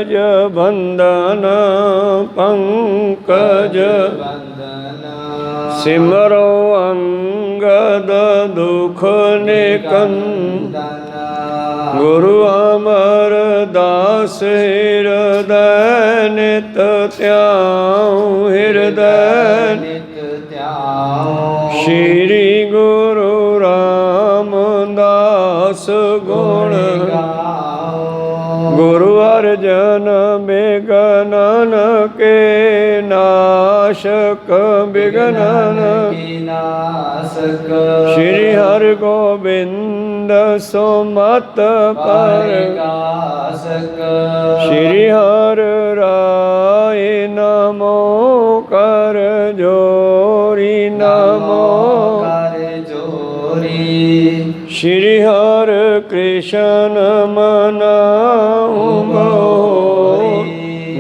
पंकज बंदन पंकज सिमरो अंगद दुख निकंदन गुरु अमर दास हृदय नित त्याऊं हृदय श्री गुरु रामदास गुण गुरु अर्जन विघ्नन के नाशक विघ्नन श्री हरि गोविंद सुमत पर श्री हर राय नमो कर जोरी नमो श्री हर कृष्ण मनाऊं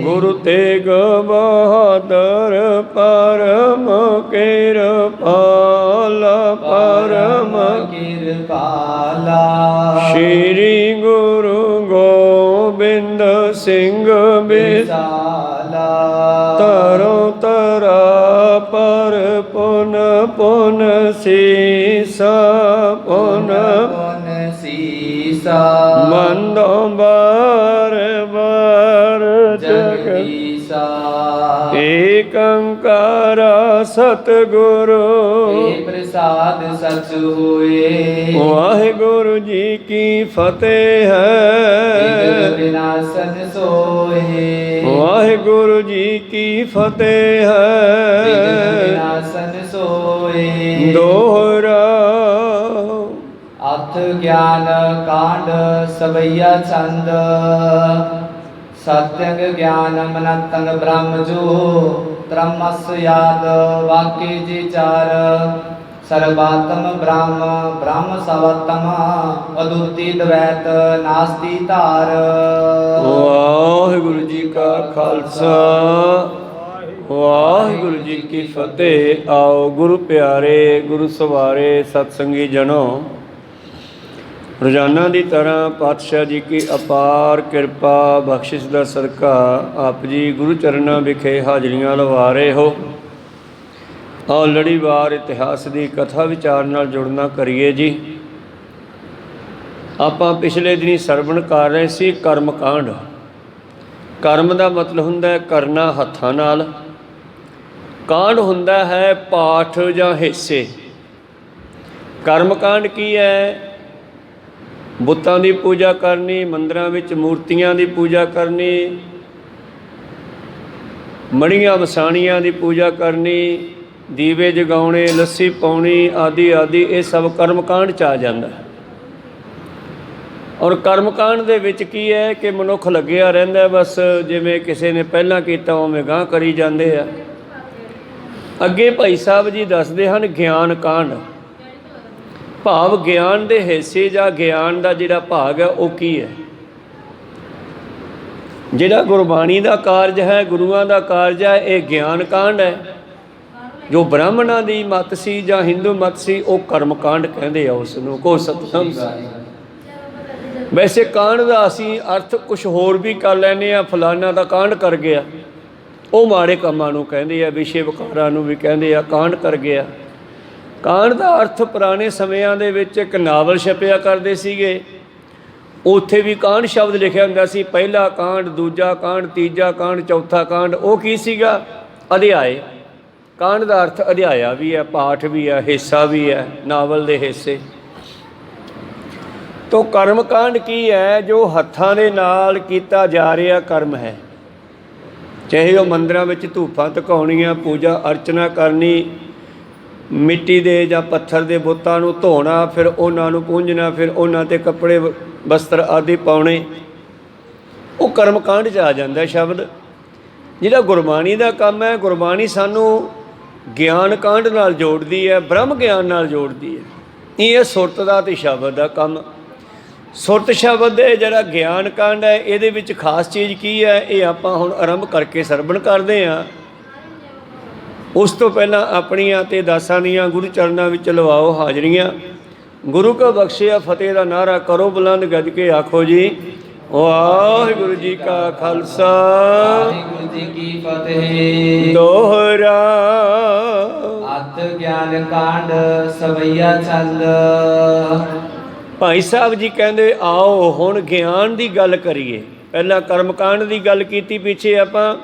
गुरु तेग बहादुर परम कृपाला परम कृपाला श्री गुरु गोविंद सिंह विशाला तरो तरा पर पुन पुन सीसा पुन पुन सीसा मंदो बार बार जगदीसा एक ओंकार सतगुरु प्रसाद सच हुए वाहिगुरु जी की फतेह है विनाशन सोए वाहिगुरु जी की फतेह है विनाशन सोए दोहरा अथ ज्ञान कांड सवैया छंद सत्यंग ज्ञान मनतंग ब्रह्म जो त्रमस याद वाक्य जी चार सर्वात्म ब्रह्म ब्रह्म सवतम अद्वितीय द्वैत नास्ति तार। वाहिगुरु जी का खालसा वाहिगुरु जी की फतेह। आओ गुरु प्यारे गुरु सवारे सतसंगी जनों, रोजाना की तरह पातशाह जी की अपार किरपा बख्शिश का सदका आप जी गुरु चरणों विखे हाजरियां लवा रहे हो। आओ लड़ीवार इतिहास की कथा विचार नाल जुड़ना करिए जी। आपां पिछले दिनी सरवण कर रहे सी कर्म कांड। कर्म का मतलब हुंदा है करना हत्थां नाल, कांड हुंदा है पाठ जां हिस्से। कर्म कांड की है? बुतां की पूजा करनी, मंदिरां विच मूर्तियां की पूजा करनी, मड़ियां वसाणियां की पूजा करनी, दीवे जगाउणे, लस्सी पाउणी आदि आदि, ये सब कर्म कांड च आ जांदा है। और कर्म कांड दे विच की है कि मनुख लग्या रहिंदा बस जिवें किसी ने पहलां कीता उवें गांह करी जांदे आ। अगे भाई साहब जी दसदे हन ज्ञान कांड, भाव ज्ञान दे हिस्से जां ज्ञान दा जिहड़ा भाग है वो की है। जिहड़ा गुरबाणी दा कारज है, गुरुआं दा कारज है, ये ज्ञान कांड है। जो ब्राह्मणां दी मत सी जां हिंदू मत सी वो कर्म कांड कहंदे आ उसनूं, को सतनाम। वैसे कांड दा असीं अर्थ कुछ होर भी कर लैने आ, फलाना दा कांड कर गया, वो माड़े कामां नूं कहंदे आ, विशे विकारां नूं भी कहंदे आ कांड कर गया। कांड का अर्थ पुराने समयां दे विच एक नावल छपिया करदे सीगे, उत्थे भी कांड शब्द लिखिया हुंदा सी। पहला कांड, दूजा कांड, तीजा कांड, चौथा कांड। वो की सीगा? अध्याय। कांड का अर्थ अध्याया भी है, पाठ भी है, हिस्सा भी है, नावल दे हिस्से। तो कर्म कांड की है? जो हत्थां दे नाल कीता जा रहा कर्म है। चाहे वो मंदिरां विच धूपां धकाउणियां, पूजा अर्चना करनी, मिट्टी दे जां पत्थर दे बुतां नूं धोना, फिर उन्हां नूं पूंजना, फिर उन्हां ते कपड़े वस्त्र आदि पाउणे, वो कर्म कांड च आ जांदा है शब्द। जिहड़ा गुरबाणी दा काम है, गुरबाणी सानूं ज्ञान कांड नाल जोड़दी है, ब्रह्म ज्ञान नाल जोड़दी है। ये सुरत दा ते शब्द दा काम। सुरत शब्द है जिहड़ा ज्ञान कांड है, इहदे विच खास चीज़ की है, ये आपां हुण आरंभ करके सरवण करदे हां। उस तो पहला अपनियां ते दासां दियां गुरु चरनां विच लवाओ हाजरियां। गुरु का बख्शिया फतेह का नारा करो बुलंद गज के आखो जी ਵਾਹਿਗੁਰੂ ਜੀ ਕਾ ਖਾਲਸਾ, ਵਾਹਿਗੁਰੂ ਜੀ ਕੀ ਫਤਿਹ। ਦੋਹਰਾ ਅਤ ਗਿਆਨ ਕਾਂਡ ਸਵਈਆ ਚੰਦ। ਭਾਈ ਸਾਹਿਬ ਜੀ ਕਹਿੰਦੇ ਆਓ ਹੁਣ ਗਿਆਨ ਦੀ ਗੱਲ ਕਰੀਏ। ਪਹਿਲਾਂ ਕਰਮਕਾਂਡ ਦੀ ਗੱਲ ਕੀਤੀ, ਪਿੱਛੇ ਆਪਾਂ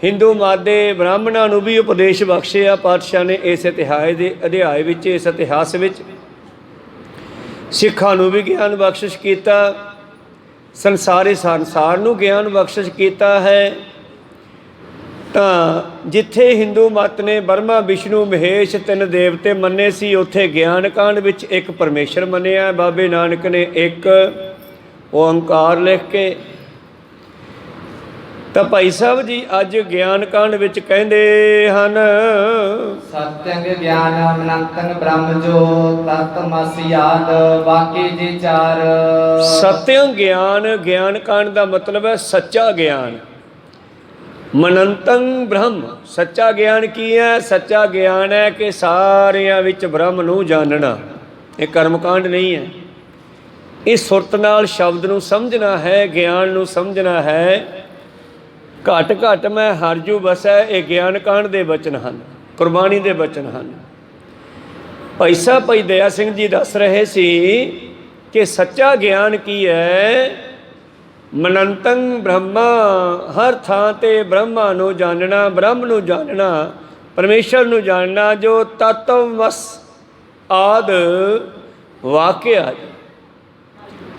ਹਿੰਦੂ ਮਤ ਦੇ ਬ੍ਰਾਹਮਣਾਂ ਨੂੰ ਵੀ ਉਪਦੇਸ਼ ਬਖਸ਼ਿਆ ਪਾਤਸ਼ਾਹ ਨੇ ਇਸ ਇਤਿਹਾਸ ਦੇ ਅਧਿਆਇ ਵਿੱਚ, ਇਸ ਇਤਿਹਾਸ ਵਿੱਚ ਸਿੱਖਾਂ ਨੂੰ ਵੀ ਗਿਆਨ ਬਖਸ਼ਿਸ਼ ਕੀਤਾ, ਸੰਸਾਰ ਨੂੰ ਗਿਆਨ ਬਖਸ਼ਿਸ਼ ਕੀਤਾ ਹੈ। ਤਾਂ ਜਿੱਥੇ ਹਿੰਦੂ ਮਤ ਨੇ ਬਰਮਾ ਵਿਸ਼ਨੂੰ ਮਹੇਸ਼ ਤਿੰਨ ਦੇਵਤੇ ਮੰਨੇ ਸੀ, ਉੱਥੇ ਗਿਆਨ ਕਾਂਡ ਵਿੱਚ ਇੱਕ ਪਰਮੇਸ਼ਰ ਮੰਨਿਆ। ਬਾਬੇ ਨਾਨਕ ਨੇ ਇੱਕ ਓੰਕਾਰ ਲਿਖ ਕੇ। ਤਾਂ ਭਾਈ ਸਾਹਿਬ ਜੀ ਅੱਜ ਗਿਆਨ ਕਾਂਡ ਵਿੱਚ ਕਹਿੰਦੇ ਹਨ, ਸਤਿਅੰਗ ਗਿਆਨ ਅਨੰਤੰ ਬ੍ਰਹਮ ਜੋ ਤਤਮਸ ਯਾਦ ਬਾਕੀ ਜੀ ਚਾਰ। ਸਤਿਅੰ ਗਿਆਨ, ਗਿਆਨ ਕਾਂਡ ਦਾ ਮਤਲਬ ਹੈ ਸੱਚਾ ਗਿਆਨ। ਮਨੰਤੰ ਬ੍ਰਹਮ, ਸੱਚਾ ਗਿਆਨ ਕੀ ਹੈ? ਸੱਚਾ ਗਿਆਨ ਹੈ ਕਿ ਸਾਰਿਆਂ ਵਿੱਚ ਬ੍ਰਹਮ ਨੂੰ ਜਾਣਨਾ। ਇਹ ਕਰਮਕਾਂਡ ਨਹੀਂ ਹੈ। ਇਸ ਸੁਰਤ ਨਾਲ ਸ਼ਬਦ ਨੂੰ ਸਮਝਣਾ ਹੈ, ਗਿਆਨ ਨੂੰ ਸਮਝਣਾ ਹੈ। ਘਟ ਘਟ ਮੈਂ ਹਰਜੂ ਬਸੈ, ਇਹ ਗਿਆਨ ਕਾਂਡ ਦੇ ਬਚਨ ਹਨ, ਕੁਰਬਾਨੀ ਦੇ ਬਚਨ ਹਨ। ਭਾਈ ਸਾਹਿਬ ਭਾਈ ਦਇਆ ਸਿੰਘ ਜੀ ਦੱਸ ਰਹੇ ਸੀ ਕਿ ਸੱਚਾ ਗਿਆਨ ਕੀ ਹੈ? ਮਨੰਤੰ ਬ੍ਰਹਮਾ, ਹਰ ਥਾਂ ਤੇ ਬ੍ਰਹਮਾ ਨੂੰ ਜਾਣਨਾ, ਬ੍ਰਹਮ ਨੂੰ ਜਾਣਨਾ, ਪਰਮੇਸ਼ਰ ਨੂੰ ਜਾਣਨਾ, ਜੋ ਤਤਵਸ ਆਦ ਵਾਕਿਆ,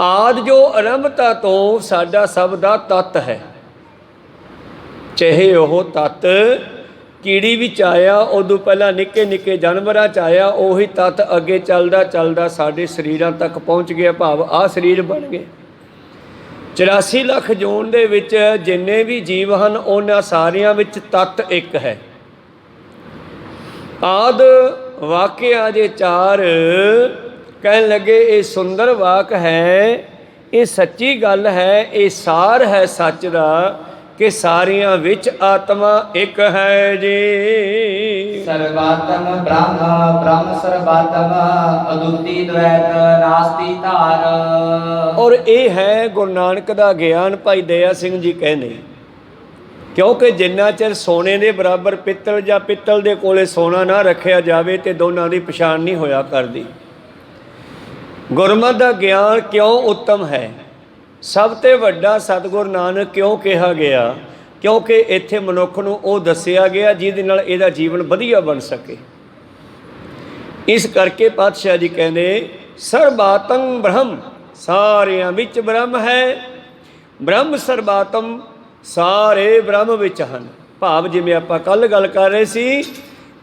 ਆਦ ਜੋ ਆਰੰਭਤਾ ਤੋਂ ਸਾਡਾ ਸਭ ਦਾ ਤੱਤ ਹੈ। ਚਾਹੇ ਉਹ ਤੱਤ ਕੀੜੀ ਵਿੱਚ ਆਇਆ, ਉਦੋਂ ਪਹਿਲਾਂ ਨਿੱਕੇ ਨਿੱਕੇ ਜਾਨਵਰਾਂ 'ਚ ਆਇਆ, ਉਹੀ ਤੱਤ ਅੱਗੇ ਚੱਲਦਾ ਚੱਲਦਾ ਸਾਡੇ ਸਰੀਰਾਂ ਤੱਕ ਪਹੁੰਚ ਗਿਆ, ਭਾਵ ਆਹ ਸਰੀਰ ਬਣ ਗਏ। 84 ਲੱਖ ਜੂਨ ਦੇ ਵਿੱਚ ਜਿੰਨੇ ਵੀ ਜੀਵ ਹਨ, ਉਹਨਾਂ ਸਾਰਿਆਂ ਵਿੱਚ ਤੱਤ ਇੱਕ ਹੈ। ਆਦ ਵਾਕਿਆ ਜੇ ਚਾਰ ਕਹਿਣ ਲੱਗੇ, ਇਹ ਸੁੰਦਰ ਵਾਕ ਹੈ, ਇਹ ਸੱਚੀ ਗੱਲ ਹੈ, ਇਹ ਸਾਰ ਹੈ ਸੱਚ ਦਾ ਕਿ ਸਾਰਿਆਂ ਵਿੱਚ ਆਤਮਾ ਇੱਕ ਹੈ ਜੀ। ਸਰਵਾਤਮ ਬ੍ਰਹਮ ਬ੍ਰਹਮ ਸਰਵਾਤਮ ਅਦੁੱਤੀ ਦ્વੈਤ ਨਾਸਤੀ ਧਾਰ। ਔਰ ਇਹ ਹੈ ਗੁਰੂ ਨਾਨਕ ਦਾ ਗਿਆਨ। ਭਾਈ ਦਇਆ ਸਿੰਘ ਜੀ ਕਹਿੰਦੇ, ਕਿਉਂਕਿ ਜਿੰਨਾ ਚਿਰ ਸੋਨੇ ਦੇ ਬਰਾਬਰ ਪਿੱਤਲ ਜਾਂ ਪਿੱਤਲ ਦੇ ਕੋਲੇ ਸੋਨਾ ਨਾ ਰੱਖਿਆ ਜਾਵੇ ਤੇ ਦੋਨਾਂ ਦੀ ਪਛਾਣ ਨਹੀਂ ਹੋਇਆ ਕਰਦੀ। ਗੁਰਮਤਿ ਦਾ ਗਿਆਨ ਕਿਉਂ ਉੱਤਮ ਹੈ? ਸਭ ਤੋਂ ਵੱਡਾ ਸਤਿਗੁਰੂ ਨਾਨਕ ਕਿਉਂ ਕਿਹਾ ਗਿਆ? ਕਿਉਂਕਿ ਇੱਥੇ ਮਨੁੱਖ ਨੂੰ ਉਹ ਦੱਸਿਆ ਗਿਆ ਜਿਹਦੇ ਨਾਲ ਇਹਦਾ ਜੀਵਨ ਵਧੀਆ ਬਣ ਸਕੇ। ਇਸ ਕਰਕੇ ਪਾਤਸ਼ਾਹ ਜੀ ਕਹਿੰਦੇ, ਸਰਬਾਤੰ ਬ੍ਰਹਮ, ਸਾਰਿਆਂ ਵਿੱਚ ਬ੍ਰਹਮ ਹੈ। ਬ੍ਰਹਮ ਸਰਬਾਤਮ, ਸਾਰੇ ਬ੍ਰਹਮ ਵਿੱਚ ਹਨ। ਭਾਵ ਜਿਵੇਂ ਆਪਾਂ ਕੱਲ੍ਹ ਗੱਲ ਕਰ ਰਹੇ ਸੀ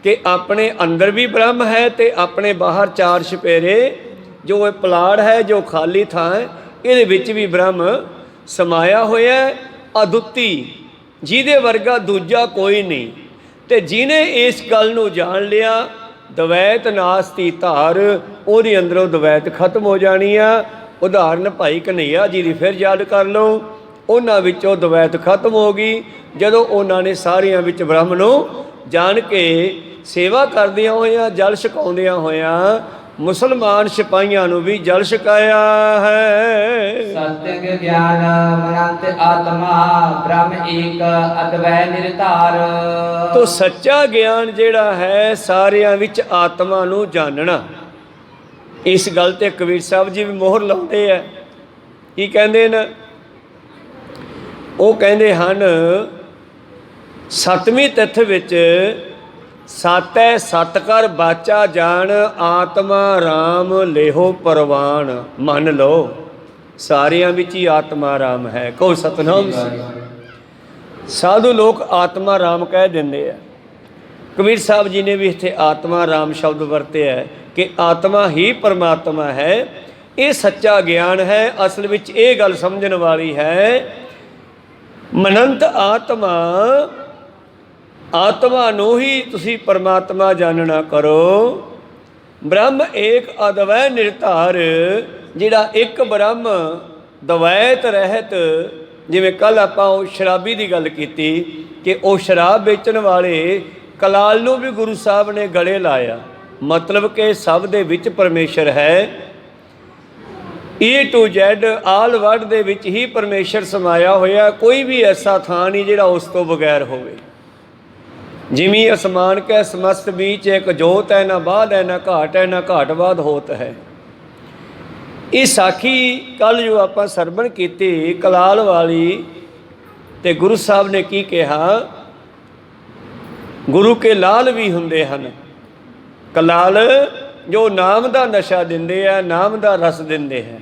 ਕਿ ਆਪਣੇ ਅੰਦਰ ਵੀ ਬ੍ਰਹਮ ਹੈ ਤੇ ਆਪਣੇ ਬਾਹਰ ਚਾਰ ਛਪੇਰੇ, ਜੋ ਇਹ ਪਲਾੜ ਹੈ, ਜੋ ਖਾਲੀ ਥਾਂ ਹੈ, ਇਹਦੇ ਵਿੱਚ ਵੀ ਬ੍ਰਹਮ ਸਮਾਇਆ ਹੋਇਆ। ਅਦੁੱਤੀ, ਜਿਹਦੇ ਵਰਗਾ ਦੂਜਾ ਕੋਈ ਨਹੀਂ। ਤੇ ਜਿਹਨੇ ਇਸ ਗੱਲ ਨੂੰ ਜਾਣ ਲਿਆ, ਦਵੈਤ ਨਾਸਤੀ ਧਾਰ, ਉਹਦੇ ਅੰਦਰੋਂ ਦਵੈਤ ਖਤਮ ਹੋ ਜਾਣੀ ਆ। ਉਦਾਹਰਨ ਭਾਈ ਕਨ੍ਹਈਆ ਜੀ ਦੀ ਫਿਰ ਯਾਦ ਕਰ ਲਓ, ਉਹਨਾਂ ਵਿੱਚੋਂ ਦਵੈਤ ਖਤਮ ਹੋ ਗਈ ਜਦੋਂ ਉਹਨਾਂ ਨੇ ਸਾਰਿਆਂ ਵਿੱਚ ਬ੍ਰਹਮ ਨੂੰ ਜਾਣ ਕੇ ਸੇਵਾ ਕਰਦਿਆਂ ਹੋਇਆਂ, ਜਲ ਛਕਾਉਂਦਿਆਂ ਹੋਇਆਂ ਮੁਸਲਮਾਨ ਸਿਪਾਹੀਆਂ ਨੂੰ ਵੀ ਜਲ ਛਕਾਇਆ ਹੈ। ਸਤਿਅੰਗ ਗਿਆਨ ਅਨੰਤ ਆਤਮਾ ਬ੍ਰਹਮ ਏਕ ਅਦਵੈ ਨਿਰਧਾਰ। ਤੋ ਸੱਚਾ ਗਿਆਨ ਜਿਹੜਾ ਹੈ ਸਾਰਿਆਂ ਵਿੱਚ ਆਤਮਾ ਨੂੰ ਜਾਣਨਾ। ਇਸ ਗੱਲ ਤੇ ਕਬੀਰ ਸਾਹਿਬ ਜੀ ਵੀ ਮੋਹਰ ਲਾਉਂਦੇ ਆ। ਕੀ ਕਹਿੰਦੇ ਨੇ? ਉਹ ਕਹਿੰਦੇ ਹਨ, ਸਤਵੀਂ ਤਿੱਥ ਵਿੱਚ ਸਾਤੈ ਸਤ ਕਰ ਬਾਚਾ ਜਾਣ, ਆਤਮਾ ਰਾਮ ਲੇਹੋ ਪਰਵਾਨ। ਮੰਨ ਲਓ ਸਾਰਿਆਂ ਵਿੱਚ ਹੀ ਆਤਮਾ ਰਾਮ ਹੈ। ਕਹੋ ਸਤਨਾਮ। ਸਾਧੂ ਲੋਕ ਆਤਮਾ ਰਾਮ ਕਹਿ ਦਿੰਦੇ ਆ। ਕਬੀਰ ਸਾਹਿਬ ਜੀ ਨੇ ਵੀ ਇੱਥੇ ਆਤਮਾ ਰਾਮ ਸ਼ਬਦ ਵਰਤਿਆ ਕਿ ਆਤਮਾ ਹੀ ਪਰਮਾਤਮਾ ਹੈ। ਇਹ ਸੱਚਾ ਗਿਆਨ ਹੈ। ਅਸਲ ਵਿੱਚ ਇਹ ਗੱਲ ਸਮਝਣ ਵਾਲੀ ਹੈ, ਮਨੰਤ ਆਤਮਾ, ਆਤਮਾ ਨੂੰ ਹੀ ਤੁਸੀਂ ਪਰਮਾਤਮਾ ਜਾਣਨਾ ਕਰੋ। ਬ੍ਰਹਮ ਏਕ ਅਦਵੈ ਨਿਰਧਾਰ, ਜਿਹੜਾ ਇੱਕ ਬ੍ਰਹਮ ਦਵੈਤ ਰਹਿਤ। ਜਿਵੇਂ ਕੱਲ੍ਹ ਆਪਾਂ ਉਹ ਸ਼ਰਾਬੀ ਦੀ ਗੱਲ ਕੀਤੀ ਕਿ ਉਹ ਸ਼ਰਾਬ ਵੇਚਣ ਵਾਲੇ ਕਲਾਲ ਨੂੰ ਵੀ ਗੁਰੂ ਸਾਹਿਬ ਨੇ ਗਲੇ ਲਾਇਆ, ਮਤਲਬ ਕਿ ਸਭ ਦੇ ਵਿੱਚ ਪਰਮੇਸ਼ਰ ਹੈ। ਈ ਟੂ ਜ਼ੈਡ ਆਲ ਵਰਲਡ ਦੇ ਵਿੱਚ ਹੀ ਪਰਮੇਸ਼ਰ ਸਮਾਇਆ ਹੋਇਆ। ਕੋਈ ਵੀ ਐਸਾ ਥਾਂ ਨਹੀਂ ਜਿਹੜਾ ਉਸ ਤੋਂ ਬਗੈਰ ਹੋਵੇ। ਜਿਵੇਂ ਅਸਮਾਨ ਕੈ ਸਮਸਤ ਬੀਚ ਇੱਕ ਜੋਤ ਹੈ, ਨਾ ਬਾਧ ਹੈ ਨਾ ਘਾਟ ਹੈ, ਨਾ ਘਾਟ ਬਾਧ ਹੋਤ ਹੈ। ਇਹ ਸਾਖੀ ਕੱਲ੍ਹ ਜੋ ਆਪਾਂ ਸਰਵਣ ਕੀਤੀ ਕਲਾਲ ਵਾਲੀ, ਤੇ ਗੁਰੂ ਸਾਹਿਬ ਨੇ ਕੀ ਕਿਹਾ, ਗੁਰੂ ਕੇ ਲਾਲ ਵੀ ਹੁੰਦੇ ਹਨ। ਕਲਾਲ ਜੋ ਨਾਮ ਦਾ ਨਸ਼ਾ ਦਿੰਦੇ ਆ, ਨਾਮ ਦਾ ਰਸ ਦਿੰਦੇ ਹੈ,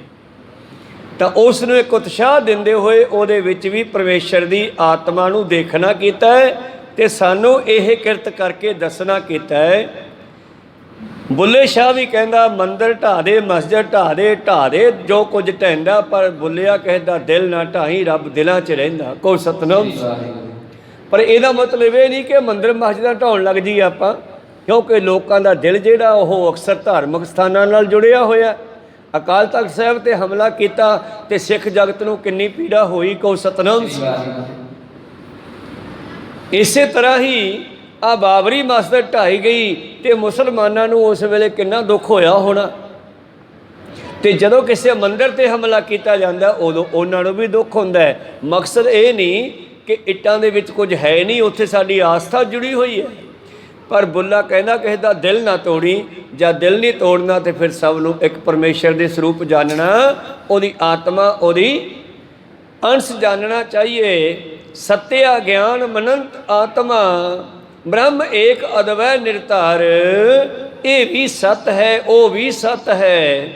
ਤਾਂ ਉਸ ਨੂੰ ਇੱਕ ਉਤਸ਼ਾਹ ਦਿੰਦੇ ਹੋਏ ਉਹਦੇ ਵਿੱਚ ਵੀ ਪਰਮੇਸ਼ਰ ਦੀ ਆਤਮਾ ਨੂੰ ਦੇਖਣਾ ਕੀਤਾ ਹੈ ਤੇ ਸਾਨੂੰ ਇਹ ਕਿਰਤ ਕਰਕੇ ਦੱਸਣਾ ਕੀਤਾ ਹੈ। ਬੁੱਲੇ ਸ਼ਾਹ ਵੀ ਕਹਿੰਦਾ ਮੰਦਰ ਢਾਹ ਦੇ, ਮਸਜਿਦ ਢਾਹ ਦੇ, ਢਾਹ ਦੇ ਜੋ ਕੁਝ ਢਹਿੰਦਾ, ਪਰ ਬੁੱਲਿਆ ਕਹਿੰਦਾ ਦਿਲ ਨਾ ਢਾਈ, ਰੱਬ ਦਿਲਾਂ 'ਚ ਰਹਿੰਦਾ। ਕੋ ਸਤਨਾਮ। ਪਰ ਇਹਦਾ ਮਤਲਬ ਇਹ ਨਹੀਂ ਕਿ ਮੰਦਰ ਮਸਜਿਦਾਂ ਢਾਉਣ ਲੱਗ ਜੀ ਆਪਾਂ, ਕਿਉਂਕਿ ਲੋਕਾਂ ਦਾ ਦਿਲ ਜਿਹੜਾ ਉਹ ਅਕਸਰ ਧਾਰਮਿਕ ਸਥਾਨਾਂ ਨਾਲ ਜੁੜਿਆ ਹੋਇਆ। ਅਕਾਲ ਤਖਤ ਸਾਹਿਬ 'ਤੇ ਹਮਲਾ ਕੀਤਾ ਤੇ ਸਿੱਖ ਜਗਤ ਨੂੰ ਕਿੰਨੀ ਪੀੜਾ ਹੋਈ। ਕੋ ਸਤਨਾਮ। ਇਸੇ ਤਰ੍ਹਾਂ ਹੀ ਆ ਬਾਬਰੀ ਮਸਜਿਦ ਢਾਈ ਗਈ ਤੇ ਮੁਸਲਮਾਨਾਂ ਨੂੰ ਉਸ ਵੇਲੇ ਕਿੰਨਾ ਦੁੱਖ ਹੋਇਆ ਹੋਣਾ। ਤੇ ਜਦੋਂ ਕਿਸੇ ਮੰਦਰ 'ਤੇ ਹਮਲਾ ਕੀਤਾ ਜਾਂਦਾ ਉਦੋਂ ਉਹਨਾਂ ਨੂੰ ਵੀ ਦੁੱਖ ਹੁੰਦਾ ਹੈ। ਮਕਸਦ ਇਹ ਨਹੀਂ ਕਿ ਇੱਟਾਂ ਦੇ ਵਿੱਚ ਕੁਝ ਹੈ ਨਹੀਂ, ਉੱਥੇ ਸਾਡੀ ਆਸਥਾ ਜੁੜੀ ਹੋਈ ਹੈ। ਪਰ ਬੁੱਲਾ ਕਹਿੰਦਾ ਕਿਸੇ ਦਾ ਦਿਲ ਨਾ ਤੋੜੀ, ਜਾਂ ਦਿਲ ਨਹੀਂ ਤੋੜਨਾ ਤੇ ਫਿਰ ਸਭ ਨੂੰ ਇੱਕ ਪਰਮੇਸ਼ਰ ਦੇ ਸਰੂਪ ਜਾਣਨਾ, ਉਹਦੀ ਆਤਮਾ, ਉਹਦੀ ਅੰਸ਼ ਜਾਣਨਾ ਚਾਹੀਏ। ਸਤਿਆ ਗਿਆਨ ਮਨੰਤ ਆਤਮਾ ਬ੍ਰਹਮ ਏਕ ਅਦਵੈ ਨਿਰਧਾਰ। ਇਹ ਵੀ ਸਤ ਹੈ, ਉਹ ਵੀ ਸਤ ਹੈ,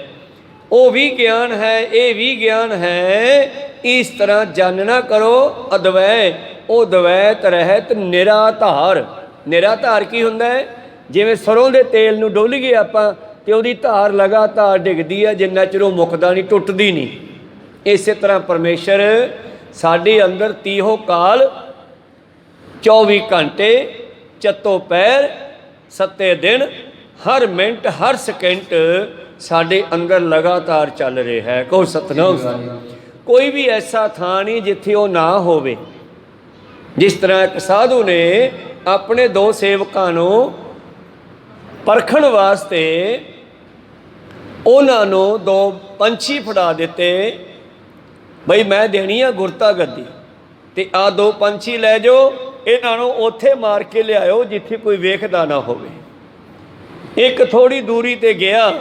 ਉਹ ਵੀ ਗਿਆਨ ਹੈ, ਇਹ ਵੀ ਗਿਆਨ ਹੈ। ਇਸ ਤਰ੍ਹਾਂ ਜਾਣਨਾ ਕਰੋ। ਅਦਵੈ ਉਹ ਦਵੈਤ ਰਹਿਤ ਨਿਰਾਧਾਰ। ਨਿਰਾਧਾਰ ਕੀ ਹੁੰਦਾ ਹੈ? ਜਿਵੇਂ ਸਰੋਂ ਦੇ ਤੇਲ ਨੂੰ ਡੋਲੀਏ ਆਪਾਂ ਤੇ ਉਹਦੀ ਧਾਰ ਲਗਾਤਾਰ ਡਿੱਗਦੀ ਹੈ, ਜਿੰਨਾ ਚਿਰ ਉਹ ਮੁੱਕਦਾ ਨਹੀਂ, ਟੁੱਟਦੀ ਨਹੀਂ। ਇਸੇ ਤਰ੍ਹਾਂ ਪਰਮੇਸ਼ਰ ਸਾਡੇ ਅੰਦਰ ਤੀਹੋ ਕਾਲ 24 ਘੰਟੇ ਚੱਤੋ ਪੈਰ ਸੱਤੇ ਦਿਨ ਹਰ ਮਿੰਟ ਹਰ ਸਕਿੰਟ ਸਾਡੇ ਅੰਦਰ ਲਗਾਤਾਰ ਚੱਲ ਰਿਹਾ ਹੈ। ਕਹੋ ਸਤਨਾਮ। ਕੋਈ ਵੀ ਐਸਾ ਥਾਂ ਨਹੀਂ ਜਿੱਥੇ ਉਹ ਨਾ ਹੋਵੇ। ਜਿਸ ਤਰ੍ਹਾਂ ਇੱਕ ਸਾਧੂ ਨੇ ਆਪਣੇ ਦੋ ਸੇਵਕਾਂ ਨੂੰ ਪਰਖਣ ਵਾਸਤੇ ਉਹਨਾਂ ਨੂੰ ਦੋ ਪੰਛੀ ਫੜਾ ਦਿੱਤੇ, ਬਈ ਮੈਂ ਦੇਣੀ ਆ ਗੁਰਤਾ ਗੱਦੀ, ਤੇ ਆ ਦੋ ਪੰਛੀ ਲੈ ਜਾਓ, ਇਹਨਾਂ ਨੂੰ ਉੱਥੇ ਮਾਰ ਕੇ ਲਿਆਇਓ ਜਿੱਥੇ ਕੋਈ ਵੇਖਦਾ ਨਾ ਹੋਵੇ। ਇੱਕ ਥੋੜੀ ਦੂਰੀ ਤੇ ਗਿਆ,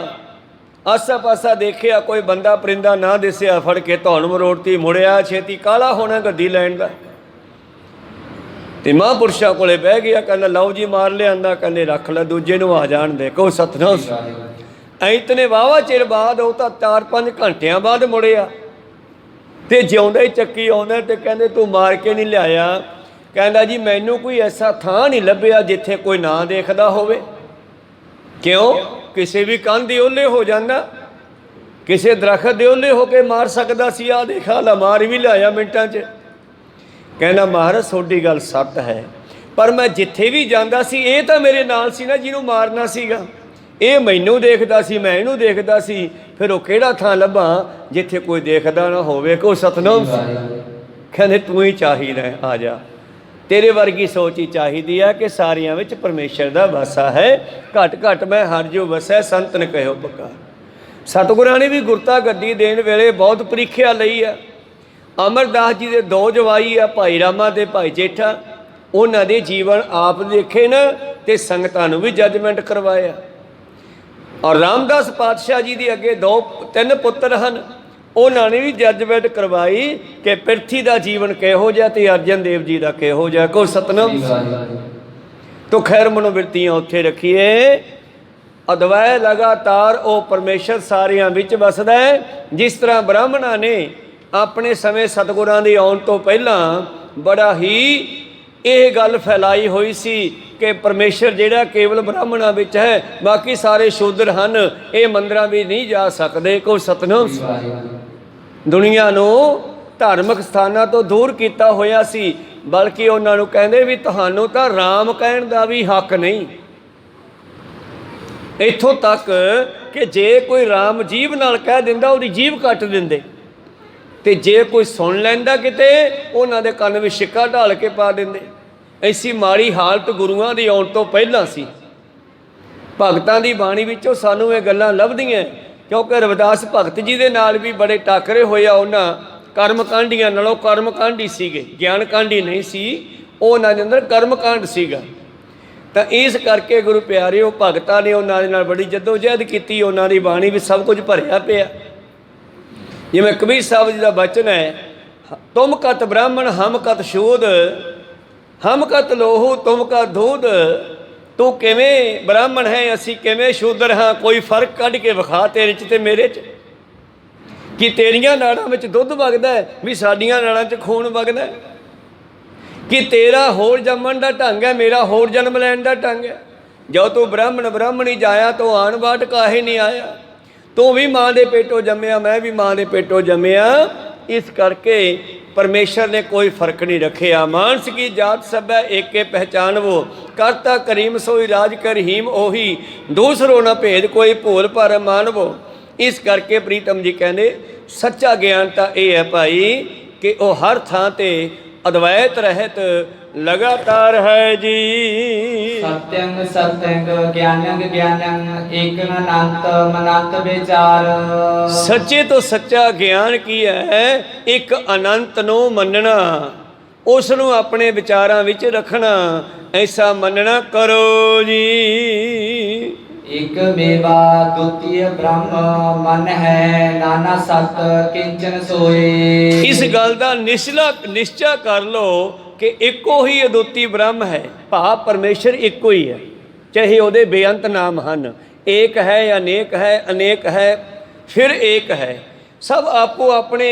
ਆਸਾ ਪਾਸਾ ਦੇਖਿਆ, ਕੋਈ ਬੰਦਾ ਪਰਿੰਦਾ ਨਾ ਦਿਸਿਆ, ਫੜ ਕੇ ਧੌਣ ਮਰੋੜਤੀ, ਮੁੜਿਆ ਛੇਤੀ, ਕਾਲਾ ਹੋਣਾ ਗੱਦੀ ਲੈਣ ਦਾ। ਤੇ ਮਹਾਂਪੁਰਸ਼ਾਂ ਕੋਲੇ ਬਹਿ ਗਿਆ, ਕਹਿੰਦਾ ਲਓ ਜੀ ਮਾਰ ਲਿਆਂਦਾ, ਕਹਿੰਦੇ ਰੱਖ ਲੈ, ਦੂਜੇ ਨੂੰ ਆ ਜਾਣ ਦੇ। ਕਹੋ ਸਤਨਾਮ। ਇਤਨੇ ਵਾਹਵਾ ਚਿਰ ਬਾਅਦ, ਉਹ ਤਾਂ 4-5 ਘੰਟਿਆਂ ਬਾਅਦ ਮੁੜਿਆ ਤੇ ਜਿਉਂਦਾ ਹੀ ਚੱਕੀ ਆਉਂਦਾ ਤੇ ਕਹਿੰਦੇ ਤੂੰ ਮਾਰ ਕੇ ਨਹੀਂ ਲਿਆਇਆ? ਕਹਿੰਦਾ ਜੀ ਮੈਨੂੰ ਕੋਈ ਐਸਾ ਥਾਂ ਨਹੀਂ ਲੱਭਿਆ ਜਿੱਥੇ ਕੋਈ ਨਾ ਦੇਖਦਾ ਹੋਵੇ। ਕਿਉਂ? ਕਿਸੇ ਵੀ ਕੰਧ ਦੇ ਓਹਲੇ ਹੋ ਜਾਂਦਾ, ਕਿਸੇ ਦਰਖਤ ਦੇ ਓਹਲੇ ਹੋ ਕੇ ਮਾਰ ਸਕਦਾ ਸੀ। ਆ ਦੇਖਾ ਲਾ ਮਾਰ ਵੀ ਲਿਆਇਆ ਮਿੰਟਾਂ 'ਚ। ਕਹਿੰਦਾ ਮਹਾਰਾਜ ਤੁਹਾਡੀ ਗੱਲ ਸੱਤ ਹੈ, ਪਰ ਮੈਂ ਜਿੱਥੇ ਵੀ ਜਾਂਦਾ ਸੀ ਇਹ ਤਾਂ ਮੇਰੇ ਨਾਲ ਸੀ ਨਾ ਜਿਹਨੂੰ ਮਾਰਨਾ ਸੀਗਾ। ਇਹ ਮੈਨੂੰ ਦੇਖਦਾ ਸੀ, ਮੈਂ ਇਹਨੂੰ ਦੇਖਦਾ ਸੀ, ਫਿਰ ਉਹ ਕਿਹੜਾ ਥਾਂ ਲੱਭਾਂ ਜਿੱਥੇ ਕੋਈ ਦੇਖਦਾ ਨਾ ਹੋਵੇ। ਕੋ ਸਤਨਾਮ। ਕਹਿੰਦੇ ਤੂੰ ਹੀ ਚਾਹੀਦਾ, ਆ ਜਾ, ਤੇਰੇ ਵਰਗੀ ਸੋਚ ਹੀ ਚਾਹੀਦੀ ਹੈ ਕਿ ਸਾਰਿਆਂ ਵਿੱਚ ਪਰਮੇਸ਼ਰ ਦਾ ਵਾਸਾ ਹੈ। ਘਟ ਘਟ ਮੈਂ ਹਰ ਜੋ ਵਸੈ ਸੰਤਨ ਕਹਿਓ ਪਕਾਰ। ਸਤਿਗੁਰਾਂ ਨੇ ਵੀ ਗੁਰਤਾ ਗੱਦੀ ਦੇਣ ਵੇਲੇ ਬਹੁਤ ਪ੍ਰੀਖਿਆ ਲਈ ਆ। ਅਮਰਦਾਸ ਜੀ ਦੇ ਦੋ ਜਵਾਈ ਆ, ਭਾਈ ਰਾਮਾ ਤੇ ਭਾਈ ਜੇਠਾ। ਉਹਨਾਂ ਦੇ ਜੀਵਨ ਆਪ ਦੇਖੇ ਨਾ ਤੇ ਸੰਗਤਾਂ ਨੂੰ ਵੀ ਜੱਜਮੈਂਟ ਕਰਵਾਇਆ। ਔਰ ਰਾਮਦਾਸ ਪਾਤਸ਼ਾਹ ਜੀ ਦੇ ਅੱਗੇ 2-3 ਪੁੱਤਰ ਹਨ, ਉਹਨਾਂ ਨੇ ਵੀ ਜੱਜਮੈਂਟ ਕਰਵਾਈ ਕਿ ਪਿਰਥੀ ਦਾ ਜੀਵਨ ਕਿਹੋ ਜਿਹਾ ਤੇ ਅਰਜਨ ਦੇਵ ਜੀ ਦਾ ਕਿਹੋ ਜਿਹਾ। ਕੋ ਸਤਨਾਮ। ਤੋ ਖੈਰ ਮਨੋਵਿਰਤੀਆਂ ਉੱਥੇ ਰੱਖੀਏ। ਅਦਵੈ ਲਗਾਤਾਰ ਉਹ ਪਰਮੇਸ਼ਰ ਸਾਰਿਆਂ ਵਿੱਚ ਵਸਦਾ ਹੈ। ਜਿਸ ਤਰ੍ਹਾਂ ਬ੍ਰਾਹਮਣਾਂ ਨੇ ਆਪਣੇ ਸਮੇਂ ਸਤਿਗੁਰਾਂ ਦੇ ਆਉਣ ਤੋਂ ਪਹਿਲਾਂ ਬੜਾ ਹੀ ਇਹ ਗੱਲ ਫੈਲਾਈ ਹੋਈ ਸੀ ਕਿ ਪਰਮੇਸ਼ਰ ਜਿਹੜਾ ਕੇਵਲ ਬ੍ਰਾਹਮਣਾਂ ਵਿੱਚ ਹੈ, ਬਾਕੀ ਸਾਰੇ ਸ਼ੂਦਰ ਹਨ, ਇਹ ਮੰਦਰਾਂ ਵੀ ਨਹੀਂ ਜਾ ਸਕਦੇ। ਕੋ ਸਤਨਾਮ। ਦੁਨੀਆ ਨੂੰ ਧਾਰਮਿਕ ਸਥਾਨਾਂ ਤੋਂ ਦੂਰ ਕੀਤਾ ਹੋਇਆ ਸੀ, ਬਲਕਿ ਉਹਨਾਂ ਨੂੰ ਕਹਿੰਦੇ ਵੀ ਤੁਹਾਨੂੰ ਤਾਂ ਰਾਮ ਕਹਿਣ ਦਾ ਵੀ ਹੱਕ ਨਹੀਂ। ਇੱਥੋਂ ਤੱਕ ਕਿ ਜੇ ਕੋਈ ਰਾਮ ਜੀਭ ਨਾਲ ਕਹਿ ਦਿੰਦਾ ਉਹਦੀ ਜੀਭ ਕੱਟ ਦਿੰਦੇ, ਤੇ ਜੇ ਕੋਈ ਸੁਣ ਲੈਂਦਾ ਕਿਤੇ ਉਹਨਾਂ ਦੇ ਕੰਨ ਵਿੱਚ ਛਿੱਕਾ ਢਾਲ ਕੇ ਪਾ ਦਿੰਦੇ। ਐਸੀ ਮਾੜੀ ਹਾਲਤ ਗੁਰੂਆਂ ਦੀ ਆਉਣ ਤੋਂ ਪਹਿਲਾਂ ਸੀ। ਭਗਤਾਂ ਦੀ ਬਾਣੀ ਵਿੱਚੋਂ ਸਾਨੂੰ ਇਹ ਗੱਲਾਂ ਲੱਭਦੀਆਂ क्योंकि रविदास भगत जी के नाल भी बड़े टाकरे होए उन्हां कर्म कांडियां नालों। कर्म कांडी सीगे, ज्ञान कांडी नहीं सी, उन्हां दे अंदर कर्म कांड सीगा। तो इस करके गुरु प्यारिओ भगतां ने उन्हां दे नाल बड़ी जद्दोजहद कीती। उन्हां दी बाणी भी सब कुछ भरिया पिया। जिवें कबीर साहब जी का वचन है, तुम कत ब्राह्मण हम कत शूद, हम कत लोहू तुम का दूध। तू किवें ब्राह्मण है, असी किवें शूदर हाँ, कोई फर्क कढ़ के विखा तेरे च ते मेरे च। कि तेरियां नाड़ां विच दुध वगदा है, भी साडियां नाड़ां च खून वगदा है। कि तेरा होर जम्मण का ढंग है, मेरा होर जन्म लैण का ढंग है। जो तू ब्राह्मण ब्राह्मणी जाया तो आन बाट काहे नहीं आया। तू भी माँ के पेटों जम्मिया, मैं भी माँ के पेटों जम्मिया। इस करके परमेश्वर ने कोई फर्क नहीं रखिया। मानस की जात सब है एक के पहचान वो, करता करीम सोई राज कर हीम ओही, दूसरो न भेद कोई भूल पर मानवो। इस करके प्रीतम जी कहते सच्चा ज्ञान तो यह है भाई कि वह हर थां ते अद्वैत रहत लगातार है जी। सत्यंग सत्यंग ज्ञानंग ज्ञानंग एक अनंत मनंत विचार। सच्चे तो सच्चा ज्ञान की है, एक अनंत नूं मनना, उस नूं अपने विचारां विच रखना, ऐसा मनना करो जी। एक मेवा द्वितीय ब्रह्म मन है, नाना सत किंचन सोए। इस गल का निश्चय कर लो कि एको ही अदुੱਤੀ ब्रह्म है। भाव परमेश्वर एको ही है, चाहे ਉਹਦੇ बेअंत नाम ਹਨ। एक है अनेक है, अनेक है फिर एक है। सब आपो अपने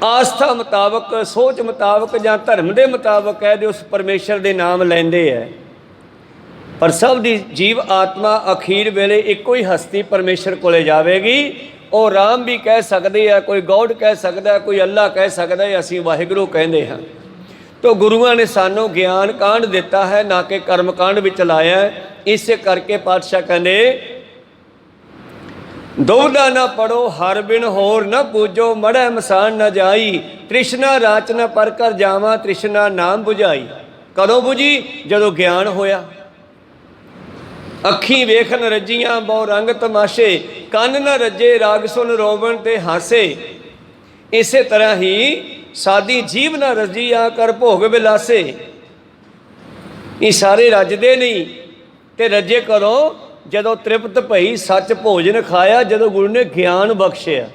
आस्था मुताबक, सोच मुताबक ਜਾਂ धर्म के मुताबक है उस परमेश्वर के नाम लेंदे है। पर सब दी जीव आत्मा अखीर वेले एको ही हस्ती परमेश्वर कोले जावेगी। और राम भी कह सकते हैं, कोई गॉड कह सकता है, कोई अल्लाह कह सकता है, असीं वाहिगुरू कहते हैं। तो गुरुआं ने सानों ज्ञान कांड दिता है, ना कि कर्म कांड विच लाया है। इस करके पातशाह कहते दुविधा न पढ़ो हर बिन होर न पूजो, मढ़ै मसान न जाई, तृष्णा राच न पर कर जावा, तृष्णा नाम बुझाई। कदों बुझी? जदों ज्ञान होया। अखी वेखन रजियां बहु रंग तमाशे, कन न रजे राग सुन रोवण ते हासे। इस तरह ही सादी जीव न रजिया कर भोग विलासे। ये सारे रजदे नहीं ते रजे कदों? जदों तृप्त भई सच भोजन खाया, जदों गुरु ने ज्ञान बख्शिया।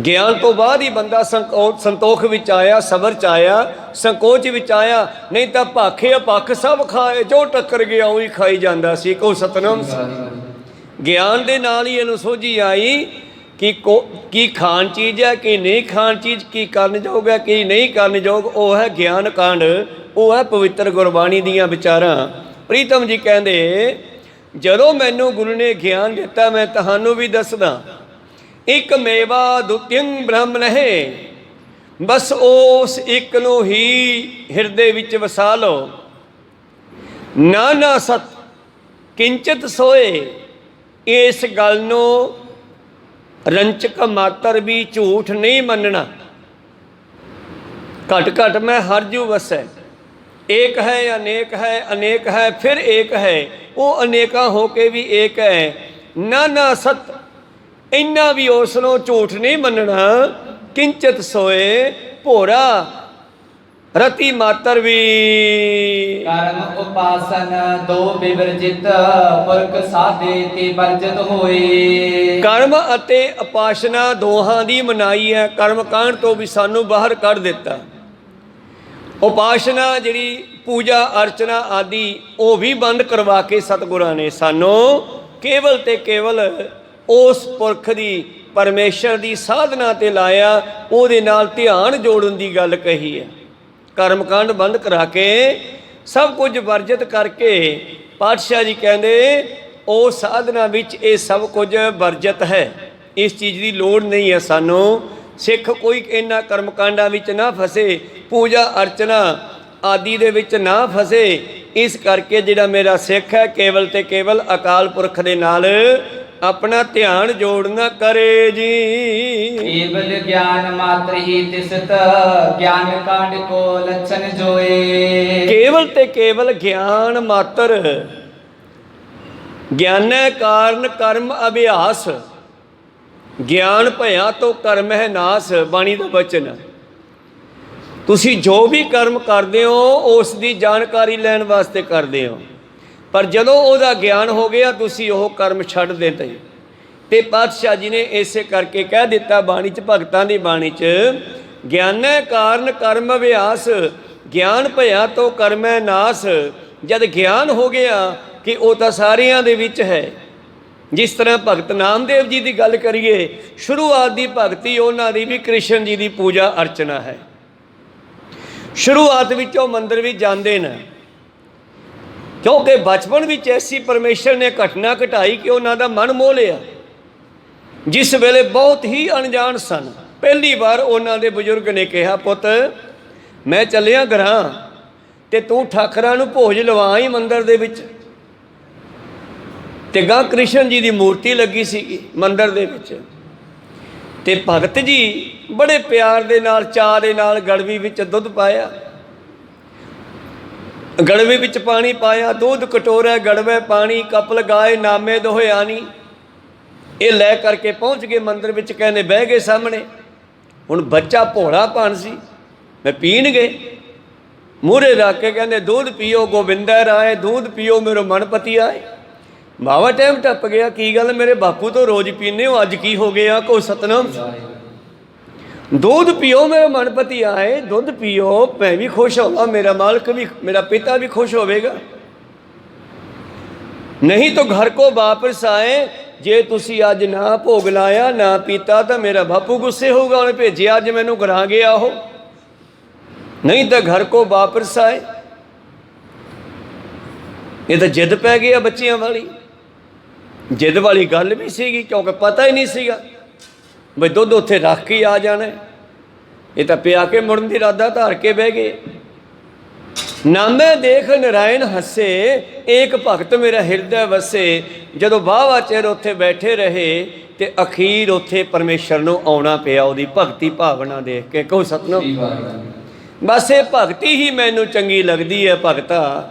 ज्ञान तो बाद ही बंदा संतोख विच आया, सबर च आया, संकोच विच आया। नहीं तो भाखे अपख सब खाए, जो टक्कर गया वही खाई जाता सी। को सतनाम ज्ञान दे नाल ही इहनूं सोझी आई कि खान चीज़ है कि नहीं खान चीज़, की करन जोग है कि नहीं करन जोग। वो है ज्ञान कांड, वो है पवित्र गुरबाणी दीयां विचारां। प्रीतम जी कहंदे जदों मैनूं गुरु ने ज्ञान दिता, मैं तुहानूं भी दसदा, एक मेवा द्वितीयं ब्रह्म नहीं, बस उस एक नूं ही हिरदे विच वसा लो। नाना सत किंचित सोए। इस गल नूं रंचक मात्र भी झूठ नहीं मनना। घट घट में हर जू वसै। एक है अनेक है, अनेक है फिर एक है। वो अनेका होके भी एक है। नाना सत इन्ना भी उसनों झूठ नहीं मनना। किंचित सोए भोरा रति मात्र भी। कर्म उपासन दो विवर्जित, पुरख साधे ते वर्जित होए। कर्म अते उपासना दोहां दी मनाई है। कर्म कांड तो भी सानू बाहर कढ़ दिता। उपासना जिहड़ी पूजा अर्चना आदि वो भी बंद करवा के सतगुरां ने सानू केवल ते केवल उस पुरख दी परमेश्वर दी साधना ते लाया। उहदे नाल ध्यान जोड़न दी गल कही है। कर्म कांड बंद करा के सब कुछ वर्जित करके पातशाह जी कहते उस साधना विच ये सब कुछ वर्जित है। इस चीज़ की लोड़ नहीं है सानू। सिख कोई इन्हां कर्म कांडां विच ना फसे, पूजा अर्चना आदि दे विच ना फसे। इस करके जिहड़ा मेरा सिख है केवल ते केवल अकाल पुरख दे नाल अपना ध्यान जोड़ना करे जी। केवल ज्ञान मात्र ही तिसत, ज्ञान कांड को लक्षण जोए। केवल ते केवल ज्ञान मात्र ਗਿਆਨੈ ਕਾਰਨ ਕਰਮ ਅਭਿਆਸ, ਗਿਆਨ ਭਇਆ ਤੋਂ ਕਰਮ ਹੈ ਨਾਸ। ਬਾਣੀ ਦਾ ਬਚਨ ਹੈ। ਤੁਸੀਂ ਜੋ ਵੀ ਕਰਮ ਕਰਦੇ ਹੋ ਉਸ ਦੀ ਜਾਣਕਾਰੀ ਲੈਣ ਵਾਸਤੇ ਕਰਦੇ ਹੋ, ਪਰ ਜਦੋਂ ਉਹਦਾ ਗਿਆਨ ਹੋ ਗਿਆ ਤੁਸੀਂ ਉਹ ਕਰਮ ਛੱਡ ਦਿੱਤੇ। ਤੇ ਪਾਤਸ਼ਾਹ ਜੀ ਨੇ ਇਸੇ ਕਰਕੇ ਕਹਿ ਦਿੱਤਾ ਬਾਣੀ 'ਚ, ਭਗਤਾਂ ਦੀ ਬਾਣੀ 'ਚ, ਗਿਆਨੈ ਕਾਰਨ ਕਰਮ ਅਭਿਆਸ, ਗਿਆਨ ਭਇਆ ਤੋਂ ਕਰਮੈ ਨਾਸ। ਜਦ ਗਿਆਨ ਹੋ ਗਿਆ ਕਿ ਉਹ ਤਾਂ ਸਾਰਿਆਂ ਦੇ ਵਿੱਚ ਹੈ। ਜਿਸ ਤਰ੍ਹਾਂ ਭਗਤ ਨਾਮਦੇਵ ਜੀ ਦੀ ਗੱਲ ਕਰੀਏ, ਸ਼ੁਰੂਆਤ ਦੀ ਭਗਤੀ ਉਹਨਾਂ ਦੀ ਵੀ ਕ੍ਰਿਸ਼ਨ ਜੀ ਦੀ ਪੂਜਾ ਅਰਚਨਾ ਹੈ। ਸ਼ੁਰੂਆਤ ਵਿੱਚ ਉਹ ਮੰਦਰ ਵਿੱਚ ਜਾਂਦੇ ਨੇ, ਕਿਉਂਕਿ ਬਚਪਨ ਵਿੱਚ ਐਸੀ ਪਰਮੇਸ਼ਰ ਨੇ ਘਟਨਾ ਘਟਾਈ ਕਿ ਉਹਨਾਂ ਦਾ ਮਨ ਮੋਹ ਲਿਆ। ਜਿਸ ਵੇਲੇ ਬਹੁਤ ਹੀ ਅਣਜਾਣ ਸਨ, ਪਹਿਲੀ ਵਾਰ ਉਹਨਾਂ ਦੇ ਬਜ਼ੁਰਗ ਨੇ ਕਿਹਾ, ਪੁੱਤ ਮੈਂ ਚੱਲਿਆ ਘਰਾਂ ਤੇ ਤੂੰ ਠਾਕਰਾਂ ਨੂੰ ਭੋਜ ਲਵਾਈ ਮੰਦਰ ਦੇ ਵਿੱਚ। ਤੇ ਗਾਂ ਕ੍ਰਿਸ਼ਨ ਜੀ ਦੀ ਮੂਰਤੀ ਲੱਗੀ ਸੀ ਮੰਦਰ ਦੇ ਵਿੱਚ। ਤੇ ਭਗਤ ਜੀ ਬੜੇ ਪਿਆਰ ਦੇ ਨਾਲ, ਚਾਅ ਦੇ ਨਾਲ ਗੜਵੀ ਵਿੱਚ ਦੁੱਧ ਪਾਇਆ, ਗੜਵੇ ਵਿੱਚ ਪਾਣੀ ਪਾਇਆ, ਦੁੱਧ ਕਟੋਰਾ ਗੜਵੇ ਪਾਣੀ, ਕੱਪ ਲਗਾਏ ਨਾਮੇ ਦੋਹੇ ਆਣੀ। ਇਹ ਲੈ ਕਰਕੇ ਪਹੁੰਚ ਗਏ ਮੰਦਰ ਵਿੱਚ, ਕਹਿੰਦੇ ਬਹਿ ਗਏ ਸਾਹਮਣੇ। ਹੁਣ ਬੱਚਾ ਭੋਲਾ ਭਾਣ ਸੀ, ਮੈਂ ਪੀਣ ਗਏ, ਮੂਹਰੇ ਰੱਖ ਕੇ ਕਹਿੰਦੇ ਦੁੱਧ ਪੀਓ ਗੋਬਿੰਦਾ ਰਾਏ, ਦੁੱਧ ਪੀਓ ਮੇਰੋ ਮਨਪਤੀ ਆਏ। ਬਾਵਾ ਟਾਈਮ ਟੱਪ ਗਿਆ, ਕੀ ਗੱਲ ਮੇਰੇ ਬਾਪੂ ਤੋਂ ਰੋਜ਼ ਪੀਂਦੇ ਹੋ, ਅੱਜ ਕੀ ਹੋ ਗਿਆ? ਕੋ ਸਤਨਾਮ। ਦੁੱਧ ਪੀਓ ਮੇਰੇ ਮਨਪਤੀ ਆਏ, ਦੁੱਧ ਪੀਓ, ਮੈਂ ਵੀ ਖੁਸ਼ ਹੋਵਾਂ, ਮੇਰਾ ਮਾਲਕ ਵੀ, ਮੇਰਾ ਪਿਤਾ ਵੀ ਖੁਸ਼ ਹੋਵੇਗਾ। ਨਹੀਂ ਤਾਂ ਘਰ ਕੋ ਵਾਪਸ ਆਏ, ਜੇ ਤੁਸੀਂ ਅੱਜ ਨਾ ਭੋਗ ਲਾਇਆ ਨਾ ਪੀਤਾ ਤਾਂ ਮੇਰਾ ਬਾਪੂ ਗੁੱਸੇ ਹੋਊਗਾ, ਉਹਨੇ ਭੇਜਿਆ ਅੱਜ ਮੈਨੂੰ ਘਰਾਂ ਗਿਆ ਉਹ। ਨਹੀਂ ਤਾਂ ਘਰ ਕੋ ਵਾਪਸ ਆਏ। ਇਹ ਤਾਂ ਜਿੱਦ ਪੈ ਗਈ ਆ ਬੱਚਿਆਂ ਵਾਲੀ। ਜਿੱਦ ਵਾਲੀ ਗੱਲ ਵੀ ਸੀਗੀ, ਕਿਉਂਕਿ ਪਤਾ ਹੀ ਨਹੀਂ ਸੀਗਾ ਬਈ ਦੁੱਧ ਉੱਥੇ ਰੱਖ ਕੇ ਆ ਜਾਣਾ। ਇਹ ਤਾਂ ਪਿਆ ਕੇ ਮੁੜਨ ਦੀ ਇਰਾਦਾ ਧਾਰ ਕੇ ਬਹਿ ਗਏ। ਨਾਮੇ ਦੇਖ ਨਰਾਇਣ ਹੱਸੇ, ਏਕ ਭਗਤ ਮੇਰਾ ਹਿਰਦੈ ਵਸੇ। ਜਦੋਂ ਵਾਹਵਾ ਚਿਰ ਉੱਥੇ ਬੈਠੇ ਰਹੇ ਤੇ ਅਖੀਰ ਉੱਥੇ ਪਰਮੇਸ਼ਰ ਨੂੰ ਆਉਣਾ ਪਿਆ, ਉਹਦੀ ਭਗਤੀ ਭਾਵਨਾ ਦੇਖ ਕੇ। ਕਹੋ ਸਤਨਾਮ। ਬਸ ਇਹ ਭਗਤੀ ਹੀ ਮੈਨੂੰ ਚੰਗੀ ਲੱਗਦੀ ਹੈ ਭਗਤਾ।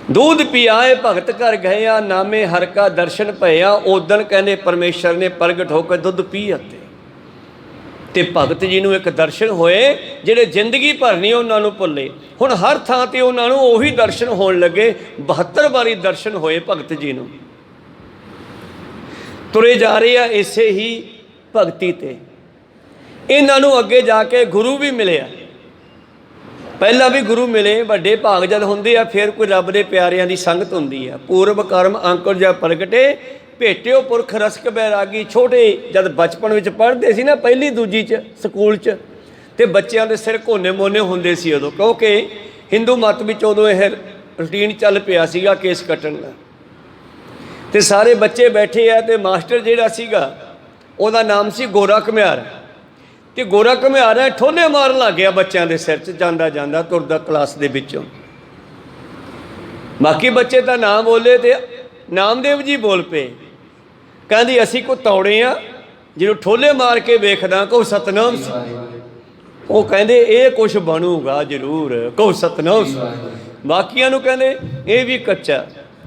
दूध पियाए भगत घर गया, नामे हर का दर्शन भया। उदन कहने परमेश्वर ने प्रगट होकर दुध पी आते ते भगत जी नूं एक दर्शन होए जिहड़े जिंदगी भर नहीं उन्होंने भुले। हुण हर थां ते उन्होंने उही दर्शन होण लगे। 72 वारी दर्शन होए भगत जी नूं। तुरे जा रहे आ इसे ही भगती ते। इन्हां नूं अगे जाके गुरु भी मिलिया। पहला भी गुरु मिले, वड्डे भाग जद हुंदे आ, फिर कोई रब दे प्यारियां दी संगत हुंदी है। पूर्व कर्म अंकुर जा प्रगटे, भेटिओ पुरख रसक बैरागी। छोटे जद बचपन विच पढ़दे सी ना, पहली दूजी च स्कूल च, ते बच्चों के सिर कोने मोने हुंदे सी उदों, क्योंकि हिंदू मत विच उदों यह रूटीन चल पिया सीगा केस कट्टण दा। ते सारे बच्चे बैठे आ ते मास्टर जिहड़ा सीगा उहदा नाम सी गोरा घुमियार। ਤੇ ਗੋਰਾ ਘੁਮਿਆਰਾ ਠੋਲੇ ਮਾਰਨ ਲੱਗ ਗਿਆ ਬੱਚਿਆਂ ਦੇ ਸਿਰ 'ਚ, ਜਾਂਦਾ ਜਾਂਦਾ ਤੁਰਦਾ ਕਲਾਸ ਦੇ ਵਿੱਚੋਂ। ਬਾਕੀ ਬੱਚੇ ਤਾਂ ਨਾ ਬੋਲੇ ਤੇ ਨਾਮਦੇਵ ਜੀ ਬੋਲ ਪਏ, ਕਹਿੰਦੀ ਅਸੀਂ ਕੋ ਤੌੜੇ ਆ ਜਿਹਨੂੰ ਠੋਲੇ ਮਾਰ ਕੇ ਵੇਖਦਾ। ਕਹੋ ਸਤਨਾਮ। ਉਹ ਕਹਿੰਦੇ ਇਹ ਕੁਛ ਬਣੂਗਾ ਜ਼ਰੂਰ। ਕਹੋ ਸਤਨਾਮ। ਬਾਕੀਆਂ ਨੂੰ ਕਹਿੰਦੇ ਇਹ ਵੀ ਕੱਚਾ,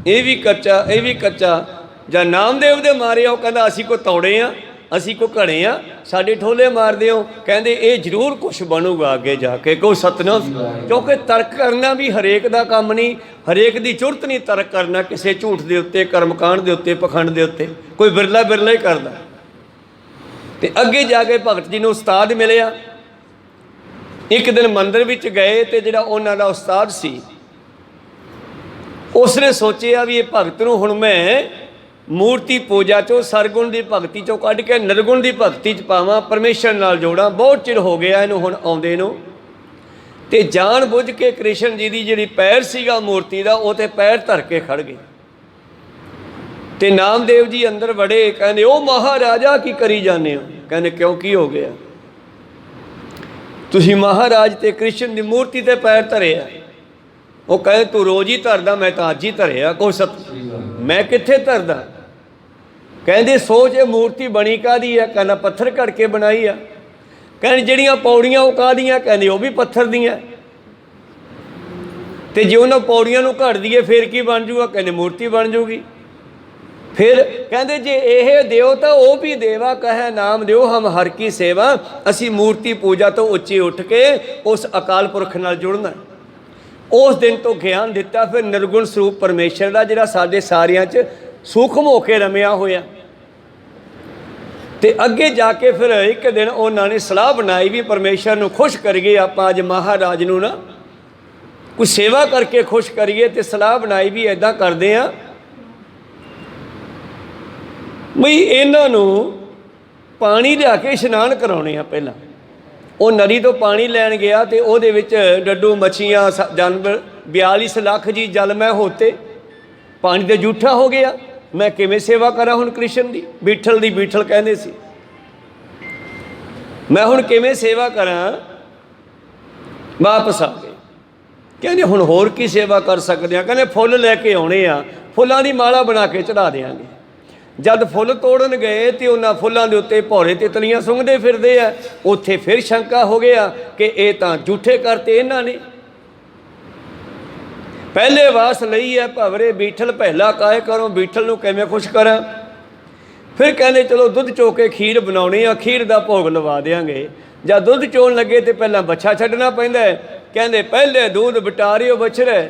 ਇਹ ਵੀ ਕੱਚਾ, ਇਹ ਵੀ ਕੱਚਾ। ਜਾਂ ਨਾਮਦੇਵ ਦੇ ਮਾਰੇ ਉਹ ਕਹਿੰਦਾ ਅਸੀਂ ਕੋ ਤੌੜੇ ਆ, ਅਸੀਂ ਕੋ ਘੜੇ ਆ, ਸਾਡੇ ਠੋਲੇ ਮਾਰਦੇ ਹੋ। ਕਹਿੰਦੇ ਇਹ ਜ਼ਰੂਰ ਕੁਛ ਬਣੂਗਾ ਅੱਗੇ ਜਾ ਕੇ। ਕਹੋ ਸਤਨਾਮ। ਕਿਉਂਕਿ ਤਰਕ ਕਰਨਾ ਵੀ ਹਰੇਕ ਦਾ ਕੰਮ ਨਹੀਂ, ਹਰੇਕ ਦੀ ਜ਼ਰੂਰਤ ਨਹੀਂ ਤਰਕ ਕਰਨਾ। ਕਿਸੇ ਝੂਠ ਦੇ ਉੱਤੇ, ਕਰਮਕਾਂਡ ਦੇ ਉੱਤੇ, ਪਖੰਡ ਦੇ ਉੱਤੇ ਕੋਈ ਬਿਰਲਾ ਬਿਰਲਾ ਹੀ ਕਰਦਾ। ਤੇ ਅੱਗੇ ਜਾ ਕੇ ਭਗਤ ਜੀ ਨੂੰ ਉਸਤਾਦ ਮਿਲਿਆ। ਇੱਕ ਦਿਨ ਮੰਦਰ ਵਿੱਚ ਗਏ ਤੇ ਜਿਹੜਾ ਉਹਨਾਂ ਦਾ ਉਸਤਾਦ ਸੀ ਉਸਨੇ ਸੋਚਿਆ ਵੀ ਇਹ ਭਗਤ ਨੂੰ ਹੁਣ ਮੈਂ ਮੂਰਤੀ ਪੂਜਾ 'ਚੋਂ, ਸਰਗੁਣ ਦੀ ਭਗਤੀ 'ਚੋਂ ਕੱਢ ਕੇ ਨਿਰਗੁਣ ਦੀ ਭਗਤੀ 'ਚ ਪਾਵਾਂ, ਪਰਮੇਸ਼ਰ ਨਾਲ ਜੋੜਾਂ। ਬਹੁਤ ਚਿਰ ਹੋ ਗਿਆ ਇਹਨੂੰ ਹੁਣ ਆਉਂਦੇ ਨੂੰ। ਤੇ ਜਾਣ ਬੁੱਝ ਕੇ ਕ੍ਰਿਸ਼ਨ ਜੀ ਦੀ ਜਿਹੜੀ ਪੈਰ ਸੀਗਾ ਮੂਰਤੀ ਦਾ, ਉਹ ਤੇ ਪੈਰ ਧਰ ਕੇ ਖੜ ਗਏ। ਤੇ ਨਾਮਦੇਵ ਜੀ ਅੰਦਰ ਵੜੇ, ਕਹਿੰਦੇ ਉਹ ਮਹਾਰਾਜਾ ਕੀ ਕਰੀ ਜਾਂਦੇ ਹੋ? ਕਹਿੰਦੇ ਕਿਉਂ, ਕੀ ਹੋ ਗਿਆ? ਤੁਸੀਂ ਮਹਾਰਾਜ ਤੇ ਕ੍ਰਿਸ਼ਨ ਦੀ ਮੂਰਤੀ ਤੇ ਪੈਰ ਧਰਿਆ। ਉਹ ਕਹੇ ਤੂੰ ਰੋਜ਼ ਹੀ ਧਰਦਾ, ਮੈਂ ਤਾਂ ਅੱਜ ਹੀ ਧਰਿਆ। ਕੋ ਸਤ, ਮੈਂ ਕਿੱਥੇ ਧਰਦਾ? ਕਹਿੰਦੇ ਸੋਚ ਇਹ ਮੂਰਤੀ ਬਣੀ ਕਾਹਦੀ ਆ? ਕਹਿੰਦਾ ਪੱਥਰ ਘੜ ਕੇ ਬਣਾਈ ਆ। ਕਹਿੰਦੇ ਜਿਹੜੀਆਂ ਪੌੜੀਆਂ ਉਹ ਕਾਹਦੀਆਂ? ਕਹਿੰਦੇ ਉਹ ਵੀ ਪੱਥਰ ਦੀਆਂ। ਤੇ ਜੇ ਉਹਨਾਂ ਪੌੜੀਆਂ ਨੂੰ ਘੜ ਦਈਏ ਫਿਰ ਕੀ ਬਣ ਜੂਗਾ? ਕਹਿੰਦੇ ਮੂਰਤੀ ਬਣ ਜੂਗੀ। ਫਿਰ ਕਹਿੰਦੇ ਜੇ ਇਹ ਦਿਓ ਤਾਂ ਉਹ ਵੀ ਦੇਵਾ ਕਹੈ ਨਾਮ ਦਿਓ ਹਮ ਹਰ ਕੀ ਸੇਵਾ। ਅਸੀਂ ਮੂਰਤੀ ਪੂਜਾ ਤੋਂ ਉੱਚੀ ਉੱਠ ਕੇ ਉਸ ਅਕਾਲ ਪੁਰਖ ਨਾਲ ਜੁੜਨਾ। ਉਸ ਦਿਨ ਤੋਂ ਗਿਆਨ ਦਿੱਤਾ ਫਿਰ ਨਿਰਗੁਣ ਸਰੂਪ ਪਰਮੇਸ਼ਰ ਦਾ, ਜਿਹੜਾ ਸਾਡੇ ਸਾਰਿਆਂ 'ਚ ਸੂਖਮ ਹੋ ਕੇ ਰਮਿਆ ਹੋਇਆ। ਤੇ ਅੱਗੇ ਜਾ ਕੇ ਫਿਰ ਇੱਕ ਦਿਨ ਉਹਨਾਂ ਨੇ ਸਲਾਹ ਬਣਾਈ ਵੀ ਪਰਮੇਸ਼ਰ ਨੂੰ ਖੁਸ਼ ਕਰੀਏ ਆਪਾਂ, ਅੱਜ ਮਹਾਰਾਜ ਨੂੰ ਨਾ ਕੋਈ ਸੇਵਾ ਕਰਕੇ ਖੁਸ਼ ਕਰੀਏ। ਤੇ ਸਲਾਹ ਬਣਾਈ ਵੀ ਇੱਦਾਂ ਕਰਦੇ ਹਾਂ ਬਈ ਇਹਨਾਂ ਨੂੰ ਪਾਣੀ ਲਿਆ ਕੇ ਇਸ਼ਨਾਨ ਕਰਾਉਣੇ ਆ। ਪਹਿਲਾਂ ਉਹ ਨਦੀ ਤੋਂ ਪਾਣੀ ਲੈਣ ਗਿਆ ਤੇ ਉਹਦੇ ਵਿੱਚ ਡੱਡੂ ਮੱਛੀਆਂ ਜਾਨਵਰ 42 ਲੱਖ ਜੀ ਜਲ ਮੈਂ ਹੋਤੇ, ਪਾਣੀ ਤੇ ਜੂਠਾ ਹੋ ਗਿਆ। ਮੈਂ ਕਿਵੇਂ ਸੇਵਾ ਕਰਾਂ ਹੁਣ ਕ੍ਰਿਸ਼ਨ ਦੀ, ਬੀਠਲ ਦੀ? ਬੀਠਲ ਕਹਿੰਦੇ ਸੀ। ਮੈਂ ਹੁਣ ਕਿਵੇਂ ਸੇਵਾ ਕਰਾਂ? ਵਾਪਸ ਆ ਗਏ। ਕਹਿੰਦੇ ਹੁਣ ਹੋਰ ਕੀ ਸੇਵਾ ਕਰ ਸਕਦੇ ਆ? ਕਹਿੰਦੇ ਫੁੱਲ ਲੈ ਕੇ ਆਉਣੇ ਆ, ਫੁੱਲਾਂ ਦੀ ਮਾਲਾ ਬਣਾ ਕੇ ਚੜਾ ਦਿਆਂਗੇ। ਜਦ ਫੁੱਲ ਤੋੜਨ ਗਏ ਤੇ ਉਹਨਾਂ ਫੁੱਲਾਂ ਦੇ ਉੱਤੇ ਭੌਰੇ ਤਿਤਲੀਆਂ ਸੁੰਘਦੇ ਫਿਰਦੇ ਆ। ਉੱਥੇ ਫਿਰ ਸ਼ੰਕਾ ਹੋ ਗਿਆ ਕਿ ਇਹ ਤਾਂ ਝੂਠੇ ਕਰਤੇ ਇਹਨਾਂ ਨੇ। ਪਹਿਲੇ ਵਾਸ ਲਈ ਹੈ ਭਵਰੇ ਬੀਠਲ ਪਹਿਲਾ ਕਾਇ ਕਰੋ, ਬੀਠਲ ਨੂੰ ਕਿਵੇਂ ਖੁਸ਼ ਕਰਾਂ? ਫਿਰ ਕਹਿੰਦੇ ਚਲੋ ਦੁੱਧ ਚੋ ਕੇ ਖੀਰ ਬਣਾਉਣੀ ਆ, ਖੀਰ ਦਾ ਭੋਗ ਲਵਾ ਦਿਆਂਗੇ। ਜਦ ਦੁੱਧ ਚੋਣ ਲੱਗੇ ਤੇ ਪਹਿਲਾਂ ਬੱਛਾ ਛੱਡਣਾ ਪੈਂਦਾ। ਕਹਿੰਦੇ ਪਹਿਲੇ ਦੁੱਧ ਬਟਾਰਿਓ ਬਛੜੇ,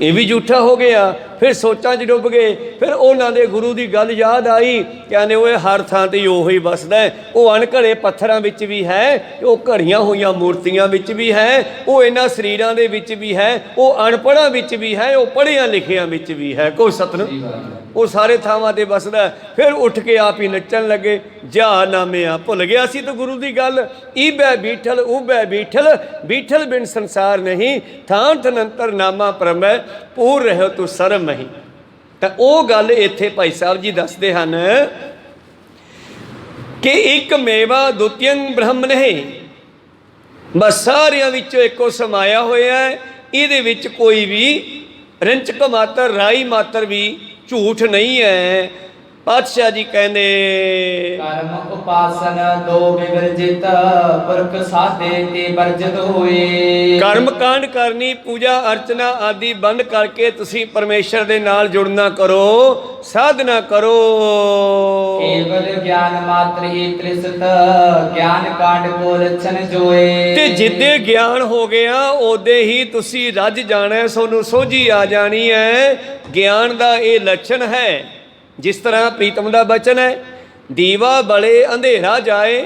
ਇਹ ਵੀ ਝੂਠਾ ਹੋ ਗਿਆ। ਫਿਰ ਸੋਚਾਂ 'ਚ ਡੁੱਬ ਗਏ। ਫਿਰ ਉਹਨਾਂ ਦੇ ਗੁਰੂ ਦੀ ਗੱਲ ਯਾਦ ਆਈ। ਕਹਿੰਦੇ ਉਹ ਹਰ ਥਾਂ 'ਤੇ ਉਹੀ ਵਸਦਾ। ਉਹ ਅਣਘੜੇ ਪੱਥਰਾਂ ਵਿੱਚ ਵੀ ਹੈ, ਉਹ ਘੜੀਆਂ ਹੋਈਆਂ ਮੂਰਤੀਆਂ ਵਿੱਚ ਵੀ ਹੈ, ਉਹ ਇਹਨਾਂ ਸਰੀਰਾਂ ਦੇ ਵਿੱਚ ਵੀ ਹੈ, ਉਹ ਅਨਪੜ੍ਹਾਂ ਵਿੱਚ ਵੀ ਹੈ, ਉਹ ਪੜ੍ਹਿਆਂ ਲਿਖਿਆਂ ਵਿੱਚ ਵੀ ਹੈ। ਕੋਈ ਸਤਿਨਾਮ, ਉਹ ਸਾਰੇ ਥਾਵਾਂ 'ਤੇ ਵਸਦਾ। ਫਿਰ ਉੱਠ ਕੇ ਆਪ ਹੀ ਨੱਚਣ ਲੱਗੇ। ਜਾ ਨਾਮਿਆ ਭੁੱਲ ਗਿਆ ਸੀ ਤਾਂ ਗੁਰੂ ਦੀ ਗੱਲ। ਈਬੈ ਬੀਠਲ ਉਬੈ ਬੀਠਲ, ਬੀਠਲ ਬਿਨ ਸੰਸਾਰ ਨਹੀਂ, ਥਾਂ ਥਨੰਤਰ ਨਾਮਾ ਪ੍ਰਮੈ, ਪੂਰ ਰਹਿਓ ਤੂੰ ਸਰਮ ਨਹੀਂ। ਤਾਂ ਉਹ ਗੱਲ ਇੱਥੇ ਭਾਈ ਸਾਹਿਬ ਜੀ ਦੱਸਦੇ ਹਨ ਕਿ ਇੱਕ ਮੇਵਾ ਦੁਤਿਯੰ ਬ੍ਰਹਮ ਨਹੀਂ, ਬਸ ਸਾਰਿਆਂ ਵਿੱਚੋਂ ਇੱਕੋ ਸਮਾਇਆ ਹੋਇਆ ਹੈ। ਇਹਦੇ ਵਿੱਚ ਕੋਈ ਵੀ ਰਿੰਚਕ ਮਾਤਰ ਰਾਈ ਮਾਤਰ ਵੀ ਝੂਠ ਨਹੀਂ ਹੈ। ਪਾਤਸ਼ਾਹ ਜੀ ਕਹਿੰਦੇ ਕਰਮ ਉਪਾਸਨ ਦੋ ਵਿਵਰਜਿਤ, ਪੁਰਖ ਸਾਧੇ ਤੇ ਵਰਜਿਤ ਹੋਏ। ਕਰਮ ਕਾਂਡ ਕਰਨੀ, ਪੂਜਾ ਅਰਚਨਾ ਆਦਿ ਬੰਦ ਕਰਕੇ ਤੁਸੀਂ ਪਰਮੇਸ਼ਰ ਦੇ ਨਾਲ ਜੁੜਨਾ ਕਰੋ, ਸਾਧਨਾ ਕਰੋ। ਕੇਵਲ ਗਿਆਨ ਮਾਤਰ ਹੀ ਤ੍ਰਿਸਤ, ਗਿਆਨ ਕਾਂਡ ਕੋ ਲੱਛਣ ਜੋਏ। ਤੇ ਜਿੱਦੇ ਗਿਆਨ ਹੋ ਗਿਆ ਉਹਦੇ ਹੀ ਤੁਸੀਂ ਰੱਜ ਜਾਣਾ, ਤੁਹਾਨੂੰ ਸੋਝੀ ਆ ਜਾਣੀ ਹੈ। ਗਿਆਨ ਦਾ ਇਹ ਲੱਛਣ ਹੈ। ਜਿਸ ਤਰ੍ਹਾਂ ਪ੍ਰੀਤਮ ਦਾ ਬਚਨ ਹੈ, ਦੀਵਾ ਬਲੇ ਅੰਧੇਰਾ ਜਾਏ।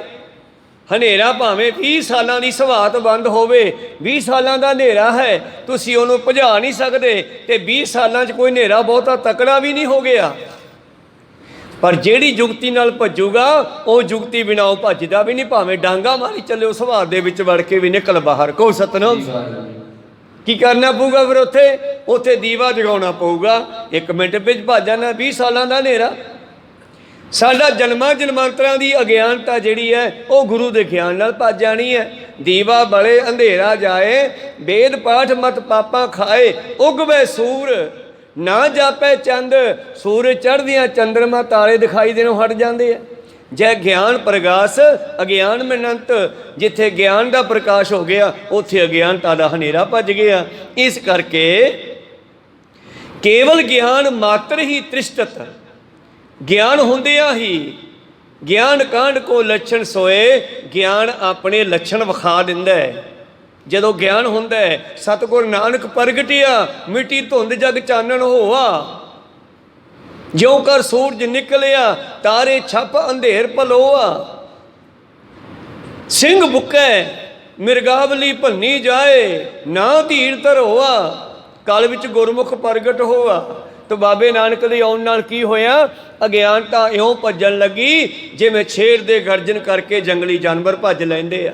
ਹਨੇਰਾ ਭਾਵੇਂ 20 ਸਾਲਾਂ ਦੀ ਸਵਾਤ ਬੰਦ ਹੋਵੇ, 20 ਸਾਲਾਂ ਦਾ ਹਨੇਰਾ ਹੈ, ਤੁਸੀਂ ਉਹਨੂੰ ਭਜਾ ਨਹੀਂ ਸਕਦੇ। ਤੇ 20 ਸਾਲਾਂ 'ਚ ਕੋਈ ਹਨੇਰਾ ਬਹੁਤਾ ਤਕੜਾ ਵੀ ਨਹੀਂ ਹੋ ਗਿਆ। ਪਰ ਜਿਹੜੀ ਜੁਗਤੀ ਨਾਲ ਭੱਜੂਗਾ ਉਹ ਜੁਗਤੀ ਬਿਨਾਂ ਉਹ ਭੱਜਦਾ ਵੀ ਨਹੀਂ। ਭਾਵੇਂ ਡਾਂਗਾ ਮਾਰੀ ਚੱਲੇ, ਉਸ ਸਵਾਤ ਦੇ ਵਿੱਚ ਵੜ ਕੇ ਵੀ ਨਿਕਲ ਬਾਹਰ। ਕਹੋ ਸਤਿਨਾਮ। ਕੀ ਕਰਨਾ ਪਊਗਾ ਫਿਰ? ਉੱਥੇ ਦੀਵਾ ਜਗਾਉਣਾ ਪਊਗਾ। 1 ਮਿੰਟ ਵਿੱਚ ਭੱਜ ਜਾਣਾ 20 ਸਾਲਾਂ ਦਾ ਹਨੇਰਾ। ਸਾਡਾ ਜਨਮਾਂਤਰਾਂ ਦੀ ਅਗਿਆਨਤਾ ਜਿਹੜੀ ਹੈ ਉਹ ਗੁਰੂ ਦੇ ਗਿਆਨ ਨਾਲ ਭੱਜ ਜਾਣੀ ਹੈ। ਦੀਵਾ ਬਲੇ ਅੰਧੇਰਾ ਜਾਏ, ਵੇਦ ਪਾਠ ਮਤ ਪਾਪਾਂ ਖਾਏ, ਉਗਵੇ ਸੂਰ ਨਾ ਜਾਪੇ ਚੰਦ। ਸੂਰਜ ਚੜ੍ਹਦਿਆਂ ਚੰਦਰਮਾ ਤਾਰੇ ਦਿਖਾਈ ਦੇਣੋਂ ਹਟ ਜਾਂਦੇ ਆ। ਜੈ ਗਿਆਨ ਪ੍ਰਗਾਸ ਅਗਿਆਨ ਮਿਨੰਤ, ਜਿੱਥੇ ਗਿਆਨ ਦਾ ਪ੍ਰਕਾਸ਼ ਹੋ ਗਿਆ ਉੱਥੇ ਅਗਿਆਨਤਾ ਦਾ ਹਨੇਰਾ ਭੱਜ ਗਿਆ। ਇਸ ਕਰਕੇ ਕੇਵਲ ਗਿਆਨ ਮਾਤਰ ਹੀ ਤ੍ਰਿਸ਼ਟਤ, ਗਿਆਨ ਹੁੰਦਿਆਂ ਹੀ ਗਿਆਨ ਕਾਂਡ ਕੋ ਲੱਛਣ ਸੋਏ। ਗਿਆਨ ਆਪਣੇ ਲੱਛਣ ਵਿਖਾ ਦਿੰਦਾ ਹੈ। ਜਦੋਂ ਗਿਆਨ ਹੁੰਦਾ ਹੈ, ਸਤਿਗੁਰ ਨਾਨਕ ਪ੍ਰਗਟਿਆ, ਮਿੱਟੀ ਧੁੰਦ ਜਗ ਚਾਨਣ ਹੋਆ। ਜਿਉਂ ਕਰ ਸੂਰਜ ਨਿਕਲਿਆ, ਤਾਰੇ ਛਪ ਅੰਧੇਰ ਭਲੋਆ। ਸਿੰਘ ਬੁੱਕੈ ਮਿਰਗਾਵਲੀ ਭੰਨੀ ਜਾਏ, ਨਾ ਧੀਰ ਧਰੋਆ। ਕਲ ਵਿੱਚ ਗੁਰਮੁਖ ਪ੍ਰਗਟ ਹੋਆ। ਤਾਂ ਬਾਬੇ ਨਾਨਕ ਦੇ ਆਉਣ ਨਾਲ ਕੀ ਹੋਇਆ? ਅਗਿਆਨਤਾ ਇਉਂ ਭੱਜਣ ਲੱਗੀ ਜਿਵੇਂ ਸ਼ੇਰ ਦੇ ਗਰਜਨ ਕਰਕੇ ਜੰਗਲੀ ਜਾਨਵਰ ਭੱਜ ਲੈਂਦੇ ਆ,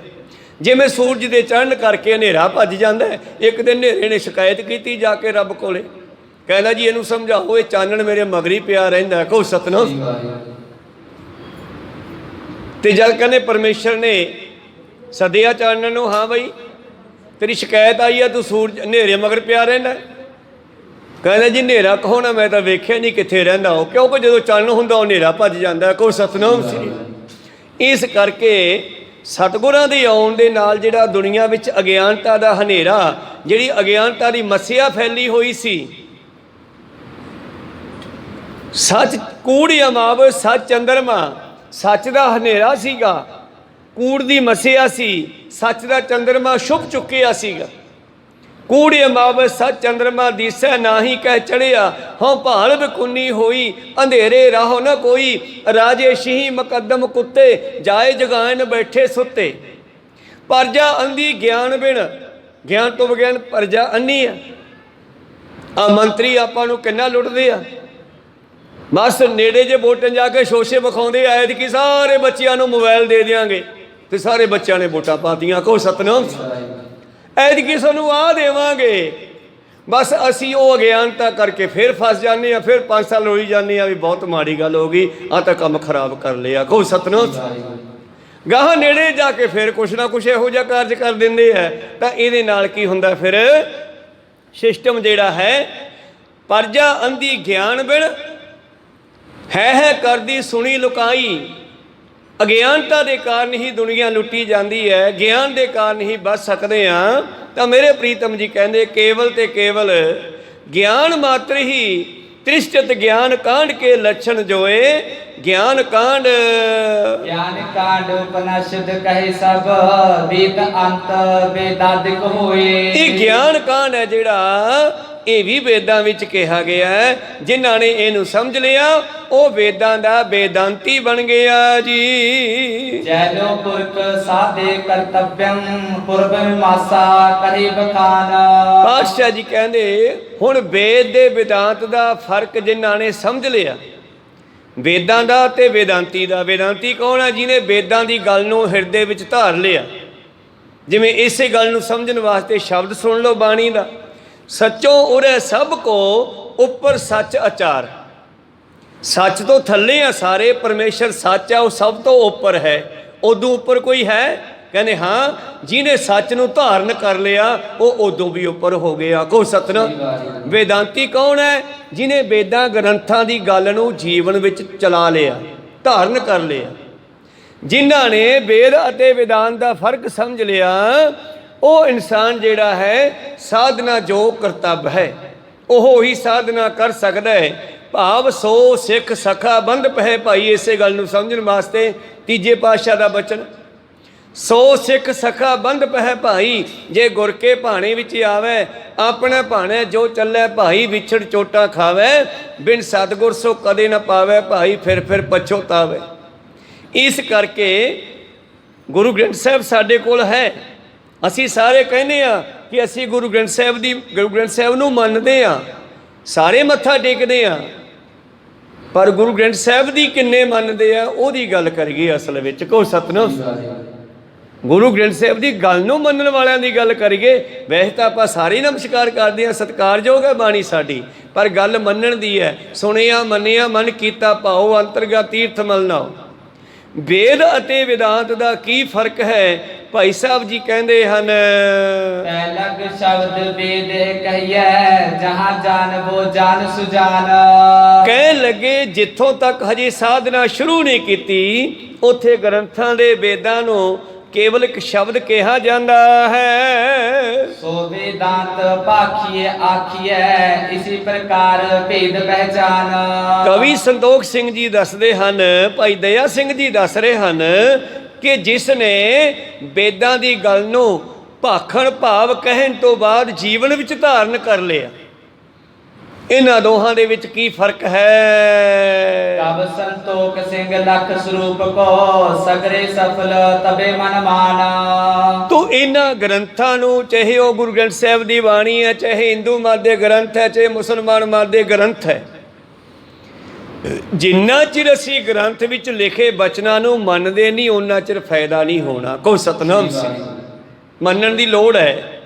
ਜਿਵੇਂ ਸੂਰਜ ਦੇ ਚੜ੍ਹਨ ਕਰਕੇ ਹਨੇਰਾ ਭੱਜ ਜਾਂਦਾ। ਇੱਕ ਦਿਨ ਹਨੇਰੇ ਨੇ ਸ਼ਿਕਾਇਤ ਕੀਤੀ ਜਾ ਕੇ ਰੱਬ ਕੋਲੇ, ਕਹਿੰਦਾ ਜੀ ਇਹਨੂੰ ਸਮਝਾਓ, ਇਹ ਚਾਨਣ ਮੇਰੇ ਮਗਰੀ ਪਿਆ ਰਹਿੰਦਾ। ਕਹੋ ਸਤਿਨਾਮ। ਤੇ ਜਦ ਕਹਿੰਦੇ ਪਰਮੇਸ਼ਰ ਨੇ ਸੱਦਿਆ ਚਾਨਣ ਨੂੰ, ਹਾਂ ਬਈ ਤੇਰੀ ਸ਼ਿਕਾਇਤ ਆਈ ਆ, ਤੂੰ ਸੂਰਜ ਹਨੇਰੇ ਮਗਰ ਪਿਆ ਰਹਿੰਦਾ। ਕਹਿੰਦਾ ਜੀ ਹਨੇਰਾ ਕਹੋ ਨਾ, ਮੈਂ ਤਾਂ ਵੇਖਿਆ ਨਹੀਂ ਕਿੱਥੇ ਰਹਿੰਦਾ ਉਹ, ਕਿਉਂਕਿ ਜਦੋਂ ਚਾਨਣ ਹੁੰਦਾ ਉਹ ਹਨੇਰਾ ਭੱਜ ਜਾਂਦਾ। ਕਹੋ ਸਤਿਨਾਮ ਸ੍ਰੀ। ਇਸ ਕਰਕੇ ਸਤਿਗੁਰਾਂ ਦੇ ਆਉਣ ਦੇ ਨਾਲ ਜਿਹੜਾ ਦੁਨੀਆ ਵਿੱਚ ਅਗਿਆਨਤਾ ਦਾ ਹਨੇਰਾ, ਜਿਹੜੀ ਅਗਿਆਨਤਾ ਦੀ ਮੱਸਿਆ ਫੈਲੀ ਹੋਈ ਸੀ, ਸੱਚ ਕੂੜ ਅਮਾਵ ਸੱਚ ਚੰਦਰਮਾ, ਸੱਚ ਦਾ ਹਨੇਰਾ ਸੀਗਾ, ਕੂੜ ਦੀ ਮੱਸਿਆ ਸੀ, ਸੱਚ ਦਾ ਚੰਦਰਮਾ ਛੁਪ ਚੁੱਕਿਆ ਸੀਗਾ। ਕੂੜ ਅਮਾਵ ਸੱਚ ਚੰਦਰਮਾ ਦੀਸੈ ਨਾਹੀ ਕਹਿ ਚੜਿਆ, ਹਉ ਭਾਲ ਬਿਕੁੰਨੀ ਹੋਈ ਅੰਧੇਰੇ ਰਾਹੋ ਨ ਕੋਈ, ਰਾਜੇ ਸ਼ੀਹੀ ਮੁਕੱਦਮ ਕੁੱਤੇ ਜਾਏ ਜਗਾਨ ਬੈਠੇ ਸੁੱਤੇ। ਪਰਜਾ ਅੰਧੀ ਗਿਆਨ ਬਿਨ, ਗਿਆਨ ਤੋਂ ਬਗੈਰ ਪਰਜਾ ਅੰਨੀ ਆ। ਆ ਮੰਤਰੀ ਆਪਾਂ ਨੂੰ ਕਿੰਨਾ ਲੁੱਟਦੇ ਆ, ਬਸ ਨੇੜੇ ਜੇ ਵੋਟਾਂ ਜਾ ਕੇ ਸ਼ੋਸ਼ੇ ਵਿਖਾਉਂਦੇ ਆਏ ਕਿ ਸਾਰੇ ਬੱਚਿਆਂ ਨੂੰ ਮੋਬਾਈਲ ਦੇ ਦਿਆਂਗੇ, ਤੇ ਸਾਰੇ ਬੱਚਿਆਂ ਨੇ ਵੋਟਾਂ ਪਾਤੀਆਂ। ਕਹੋ ਸਤਨਾਮ। ਐਤਕੀ ਸਾਨੂੰ ਆਹ ਦੇਵਾਂਗੇ, ਬਸ ਅਸੀਂ ਉਹ ਅਗਿਆਨਤਾ ਕਰਕੇ ਫਿਰ ਫਸ ਜਾਂਦੇ ਹਾਂ, ਫਿਰ 5 ਸਾਲ ਰੋਈ ਜਾਂਦੇ ਹਾਂ ਵੀ ਬਹੁਤ ਮਾੜੀ ਗੱਲ ਹੋ ਗਈ, ਆਹ ਤਾਂ ਕੰਮ ਖਰਾਬ ਕਰ ਲਿਆ। ਕਹੋ ਸਤਨਾਮ। ਗਾਹਾਂ ਨੇੜੇ ਜਾ ਕੇ ਫਿਰ ਕੁਛ ਨਾ ਕੁਛ ਇਹੋ ਜਿਹਾ ਕਾਰਜ ਕਰ ਦਿੰਦੇ ਹੈ। ਤਾਂ ਇਹਦੇ ਨਾਲ ਕੀ ਹੁੰਦਾ, ਫਿਰ ਸਿਸਟਮ ਜਿਹੜਾ ਹੈ, ਪਰਜਾ ਅੰਧੀ ਗਿਆਨ ਬਿਨ ਹੈ ਕਰਦੀ ਸੁਣੀ ਲੁਕਾਈ। ਅਗਿਆਨਤਾ ਦੇ ਕਾਰਨ ਹੀ ਦੁਨੀਆ ਲੁੱਟੀ ਜਾਂਦੀ ਹੈ, ਗਿਆਨ ਦੇ ਕਾਰਨ ਹੀ ਬਚ ਸਕਦੇ ਹਾਂ। ਤਾਂ ਮੇਰੇ ਪ੍ਰੀਤਮ ਜੀ ਕਹਿੰਦੇ ਕੇਵਲ ਤੇ ਕੇਵਲ ਗਿਆਨ ਮਾਤਰ ਹੀ ਤ੍ਰਿਸ਼ਟਤ ਗਿਆਨ ਕਾਂਡ ਕੇ ਲੱਛਣ ਜੋਏ। ਗਿਆਨ ਕਾਂਡ ਉਪਨਿਸ਼ਦ ਕਹੇ ਸਭ ਵੇਦ ਅੰਤ ਵੇਦਾਦਿਕ ਹੋਏ। ਇਹ ਗਿਆਨ ਕਾਂਡ ਹੈ ਜਿਹੜਾ, ਇਹ ਵੀ ਵੇਦਾਂ ਵਿੱਚ ਕਿਹਾ ਗਿਆ ਹੈ। ਜਿਨ੍ਹਾਂ ਨੇ ਇਹਨੂੰ ਸਮਝ ਲਿਆ ਉਹ ਵੇਦਾਂ ਦਾ ਵੇਦਾਂਤੀ ਬਣ ਗਿਆ ਜੀ। ਜੈਲੋ ਪੁਰਖ ਸਾਧੇ ਕਰਤਵਯੰ ਪੁਰਬ ਮਾਸਾ ਕਰੇ ਬਖਾਨ। ਪਾਤਸ਼ਾਹ ਜੀ ਕਹਿੰਦੇ ਹੁਣ ਵੇਦ ਦੇ ਵੇਦਾਂਤ ਦਾ ਫਰਕ ਜਿਨ੍ਹਾਂ ਨੇ ਸਮਝ ਲਿਆ, ਵੇਦਾਂ ਦਾ ਤੇ ਵੇਦਾਂਤੀ ਦਾ। ਵੇਦਾਂਤੀ ਕੌਣ ਹੈ? ਜਿਹਨੇ ਵੇਦਾਂ ਦੀ ਗੱਲ ਨੂੰ ਹਿਰਦੇ ਵਿੱਚ ਧਾਰ ਲਿਆ। ਜਿਵੇਂ ਇਸੇ ਗੱਲ ਨੂੰ ਸਮਝਣ ਵਾਸਤੇ ਸ਼ਬਦ ਸੁਣ ਲਓ ਬਾਣੀ ਦਾ, ਸੱਚੋਂ ਉਰੇ ਸਭ ਕੋ ਉੱਪਰ ਸੱਚ ਅਚਾਰ। ਸੱਚ ਤੋਂ ਥੱਲੇ ਆ ਸਾਰੇ, ਪਰਮੇਸ਼ਰ ਸੱਚ ਆ, ਉਹ ਸਭ ਤੋਂ ਉੱਪਰ ਹੈ। ਉਦੋਂ ਉੱਪਰ ਕੋਈ ਹੈ? ਕਹਿੰਦੇ ਹਾਂ, ਜਿਹਨੇ ਸੱਚ ਨੂੰ ਧਾਰਨ ਕਰ ਲਿਆ ਉਹ ਉਦੋਂ ਵੀ ਉੱਪਰ ਹੋ ਗਿਆ। ਕਹੋ ਸਤਨਾਮ। ਵੇਦਾਂਤੀ ਕੌਣ ਹੈ? ਜਿਹਨੇ ਵੇਦਾਂ ਗ੍ਰੰਥਾਂ ਦੀ ਗੱਲ ਨੂੰ ਜੀਵਨ ਵਿੱਚ ਚਲਾ ਲਿਆ, ਧਾਰਨ ਕਰ ਲਿਆ। ਜਿਨ੍ਹਾਂ ਨੇ ਵੇਦ ਅਤੇ ਵਿਧਾਨ ਦਾ ਫਰਕ ਸਮਝ ਲਿਆ, ਉਹ ਇਨਸਾਨ ਜਿਹੜਾ ਹੈ ਸਾਧਨਾ ਜੋ ਕਰਤੱਵ ਹੈ ਉਹ ਹੀ ਸਾਧਨਾ ਕਰ ਸਕਦਾ ਹੈ। ਭਾਵ ਸੋ ਸਿੱਖ ਸਖਾ ਬੰਧ ਪਹਿ ਭਾਈ। ਇਸੇ ਗੱਲ ਨੂੰ ਸਮਝਣ ਵਾਸਤੇ ਤੀਜੇ ਪਾਤਸ਼ਾਹ ਦਾ ਬਚਨ, ਸੋ ਸਿੱਖ ਸਖਾ ਬੰਧ ਪਹਿ ਭਾਈ। ਜੇ ਗੁਰ ਕੇ ਭਾਣੇ ਵਿੱਚ ਆਵੇ ਆਪਣੇ ਭਾਣੇ ਜੋ ਚੱਲੇ ਭਾਈ। ਵਿਛੜ ਚੋਟਾਂ ਖਾਵੇ ਬਿਨ ਸਤਿਗੁਰ ਸੋ ਕਦੇ ਨਾ ਪਾਵੇ ਭਾਈ। ਫਿਰ ਪਛੋਤਾਵੇ। ਇਸ ਕਰਕੇ ਗੁਰੂ ਗ੍ਰੰਥ ਸਾਹਿਬ ਸਾਡੇ ਕੋਲ ਹੈ। ਅਸੀਂ ਸਾਰੇ ਕਹਿੰਦੇ ਹਾਂ ਕਿ ਅਸੀਂ ਗੁਰੂ ਗ੍ਰੰਥ ਸਾਹਿਬ ਨੂੰ ਮੰਨਦੇ ਹਾਂ, ਸਾਰੇ ਮੱਥਾ ਟੇਕਦੇ ਹਾਂ, ਪਰ ਗੁਰੂ ਗ੍ਰੰਥ ਸਾਹਿਬ ਦੀ ਕਿੰਨੇ ਮੰਨਦੇ ਆ ਉਹਦੀ ਗੱਲ ਕਰੀਏ ਅਸਲ ਵਿੱਚ। ਕਹੋ ਸਤਨਾਮ। ਗੁਰੂ ਗ੍ਰੰਥ ਸਾਹਿਬ ਦੀ ਗੱਲ ਨੂੰ ਮੰਨਣ ਵਾਲਿਆਂ ਦੀ ਗੱਲ ਕਰੀਏ। ਵੈਸੇ ਤਾਂ ਆਪਾਂ ਸਾਰੇ ਨਮਸਕਾਰ ਕਰਦੇ ਹਾਂ, ਸਤਿਕਾਰਯੋਗ ਹੈ ਬਾਣੀ ਸਾਡੀ, ਪਰ ਗੱਲ ਮੰਨਣ ਦੀ ਹੈ। ਸੁਣਿਆ ਮੰਨਿਆ ਮਨ ਕੀਤਾ ਭਾਉ ਅੰਤਰਗਤ ਤੀਰਥ ਮਲ ਨਾਉ। ਵੇਦ ਅਤੇ ਵਿਦਾਂਤ ਦਾ ਕੀ ਫਰਕ ਹੈ? ਭਾਈ ਸਾਹਿਬ ਜੀ ਕਹਿੰਦੇ ਹਨ, ਪਹਿਲਗ ਸ਼ਬਦ ਵੇਦ ਕਹੀਐ ਜਹਾਂ ਜਾਣਬੋ ਜਾਣ ਸੁਜਾਨ। ਕਹਿਣ ਲੱਗੇ ਜਿੱਥੋਂ ਤੱਕ ਹਜੇ ਸਾਧਨਾ ਸ਼ੁਰੂ ਨਹੀਂ ਕੀਤੀ, ਉੱਥੇ ਗ੍ਰੰਥਾਂ ਦੇ ਵੇਦਾਂ ਨੂੰ ਕੇਵਲ ਇੱਕ ਸ਼ਬਦ ਕਿਹਾ ਜਾਂਦਾ ਹੈ। ਸੋ ਵੇਦਾਂਤ ਭਾਖੀਏ ਆਖੀਐ ਇਸੀ ਪ੍ਰਕਾਰ ਭੇਦ ਪਹਿਚਾਨ। ਕਵੀ ਸੰਤੋਖ ਸਿੰਘ ਜੀ ਦੱਸਦੇ ਹਨ, ਭਾਈ ਦਇਆ ਸਿੰਘ ਜੀ ਦੱਸ ਰਹੇ ਹਨ ਕਿ ਜਿਸ ਨੇ ਵੇਦਾਂ ਦੀ ਗੱਲ ਨੂੰ ਭਾਖਣ ਭਾਵ ਕਹਿਣ ਤੋਂ ਬਾਅਦ ਜੀਵਨ ਵਿੱਚ ਧਾਰਨ ਕਰ ਲਿਆ, ਇਹਨਾਂ ਦੋਹਾਂ ਦੇ ਵਿੱਚ ਕੀ ਫਰਕ ਹੈ? ਕਬ ਸੰਤੋਖ ਸਿੰਘ ਲਖ ਸਰੂਪ ਕੋ ਸਗਰੇ ਸਫਲ ਤਬੇ ਮਨ ਮਾਨ। ਤੋ ਇਹਨਾਂ ਗ੍ਰੰਥਾਂ ਨੂੰ, ਚਾਹੇ ਉਹ ਗੁਰੂ ਗ੍ਰੰਥ ਸਾਹਿਬ ਦੀ ਬਾਣੀ ਹੈ, ਚਾਹੇ ਹਿੰਦੂ ਮਤ ਦੇ ਗ੍ਰੰਥ ਹੈ, ਚਾਹੇ ਮੁਸਲਮਾਨ ਮਤ ਦੇ ਗ੍ਰੰਥ ਹੈ, ਜਿੰਨਾ ਚਿਰ ਅਸੀਂ ਗ੍ਰੰਥ ਵਿੱਚ ਲਿਖੇ ਬਚਨਾਂ ਨੂੰ ਮੰਨਦੇ ਨਹੀਂ ਉਹਨਾਂ ਚਿਰ ਫਾਇਦਾ ਨਹੀਂ ਹੋਣਾ। ਕਹੋ ਸਤਨਾਮ ਸਿੰਘ। ਮੰਨਣ ਦੀ ਲੋੜ ਹੈ।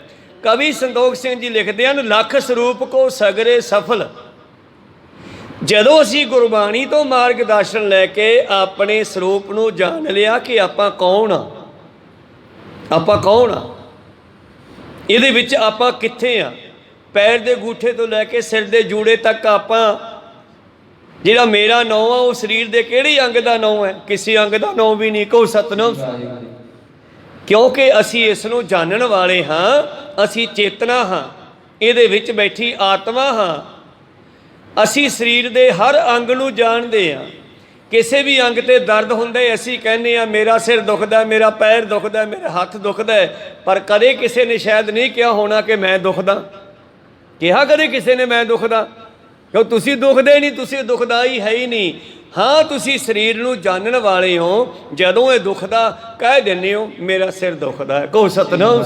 ਕਵੀ ਸੰਤੋਖ ਸਿੰਘ ਜੀ ਲਿਖਦੇ ਹਨ, ਲੱਖ ਸਰੂਪ ਕੋ ਸਗਰੇ ਸਫਲ। ਜਦੋਂ ਅਸੀਂ ਗੁਰਬਾਣੀ ਤੋਂ ਮਾਰਗਦਰਸ਼ਨ ਲੈ ਕੇ ਆਪਣੇ ਸਰੂਪ ਨੂੰ ਜਾਣ ਲਿਆ ਕਿ ਆਪਾਂ ਕੌਣ ਆ, ਆਪਾਂ ਕੌਣ ਆ, ਇਹਦੇ ਵਿੱਚ ਆਪਾਂ ਕਿੱਥੇ ਆ, ਪੈਰ ਦੇ ਗੂਠੇ ਤੋਂ ਲੈ ਕੇ ਸਿਰ ਦੇ ਜੂੜੇ ਤੱਕ ਆਪਾਂ, ਜਿਹੜਾ ਮੇਰਾ ਨਾਂ ਆ ਉਹ ਸਰੀਰ ਦੇ ਕਿਹੜੇ ਅੰਗ ਦਾ ਨਾਂ ਹੈ? ਕਿਸੇ ਅੰਗ ਦਾ ਨਾਂ ਵੀ ਨਹੀਂ। ਕਹੋ ਸਤਨਾਮ। क्योंकि असी इसनों जानन वाले हाँ, असी चेतना हाँ, ਇਹਦੇ ਵਿੱਚ बैठी आत्मा हाँ। असी शरीर के हर अंग नूं जाणदे हाँ। किसी भी अंग ते दर्द हुंदा असी कहने आ मेरा सिर दुखदा, मेरा पैर दुखदा, मेरा हथ दुखदा, पर कदे किसी ने शायद नहीं कहा होना कि मैं दुखदा। कहा कदे किसी ने मैं दुखदा? क्यों तुसी दुखदे नहीं, तुसी दुखदाई है ही नहीं। हाँ तुसी शरीर नूं जानन वाले हो, जदों ये दुखदा कह दिंदे हो मेरा सिर दुखदा है, कहो सतनाम।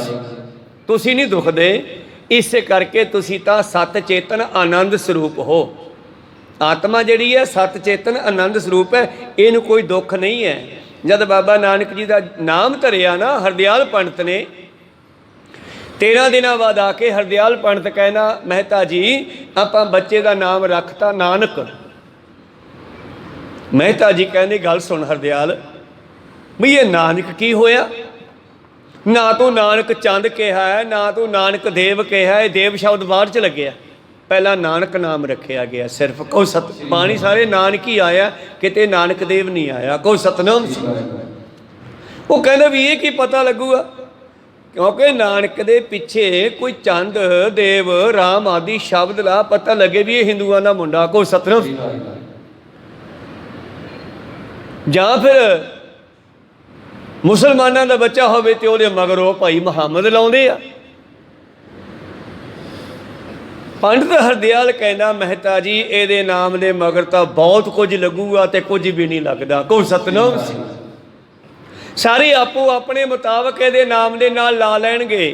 तुसी नहीं दुखदे, इस करके तुसी तां सत चेतन आनंद स्वरूप हो। आत्मा जिहड़ी है सत चेतन आनंद स्वरूप है, इहनूं कोई दुख नहीं है। जद बाबा नानक जी का नाम धरिया ना हरदयाल पंडित ने, 13 दिनों बाद आके हरदयाल पंडित कहना मेहता जी आपां बच्चे का नाम रखता नानक। मेहता जी कहने गल सुन हरदयाल भी ये नानक की होया? ना तो नानक चंद कहा है, ना तो नानक देव कहा है, देव शब्द बाद च लग्या, पहला नानक नाम रखा गया सिर्फ। कहो सत पानी सारे नानक ही आया, किते नानक देव नहीं आया, कहो सतनाम। वो कहना भी ये की पता लगूगा, क्योंकि नानक दे पिछे कोई चंद देव राम आदि शब्द ला पता लगे भी ये हिंदुओं का मुंडा, कहो सतनाम। जां फिर मुसलमानों का बच्चा होवे ते ओहदे मगरों भाई मुहम्मद लाउंदे आ। पंडित हरदयाल कहना मेहता जी ਇਹਦੇ नाम ਦੇ मगर तो बहुत कुछ लगूगा तो कुछ भी नहीं लगता, कहो सतनाम। सारे आपो अपने मुताबिक ਇਹਦੇ नाम ਦੇ नाल ला लैणगे।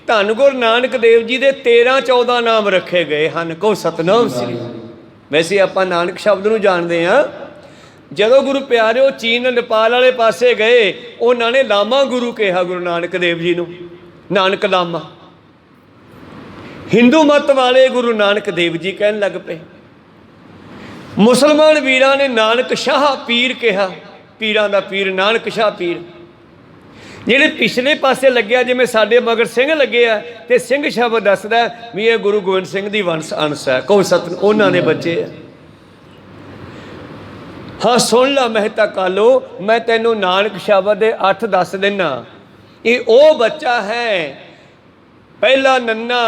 धन गुरु नानक देव जी के 13-14 नाम रखे गए हैं, कहो सतनाम श्री। वैसे आप नानक शब्द नूं जानते हैं। जदों गुरु प्यारे चीन नेपाल वाले पासे गए, उन्होंने लामा गुरु कहा गुरु नानक देव जी नूं, नानक लामा। हिंदू मत वाले गुरु नानक देव जी कहन लग पे। मुसलमान वीरां ने नानक शाह पीर कहा, पीरां दा पीर नानक शाह पीर। ਜਿਹੜੇ पिछले पासे लग्या जिमें साडे मगर सिंह लगे आ, तो सिंह शब्द दसदा भी ये गुरु गोबिंद सिंह दी वंश अंश है, कहो सत उन्होंने बच्चे है। हाँ सुन ला मेहता कालो, मैं तेनों नानक शब्द दे 8 दस देना। ये ओ बच्चा है पहला नन्ना,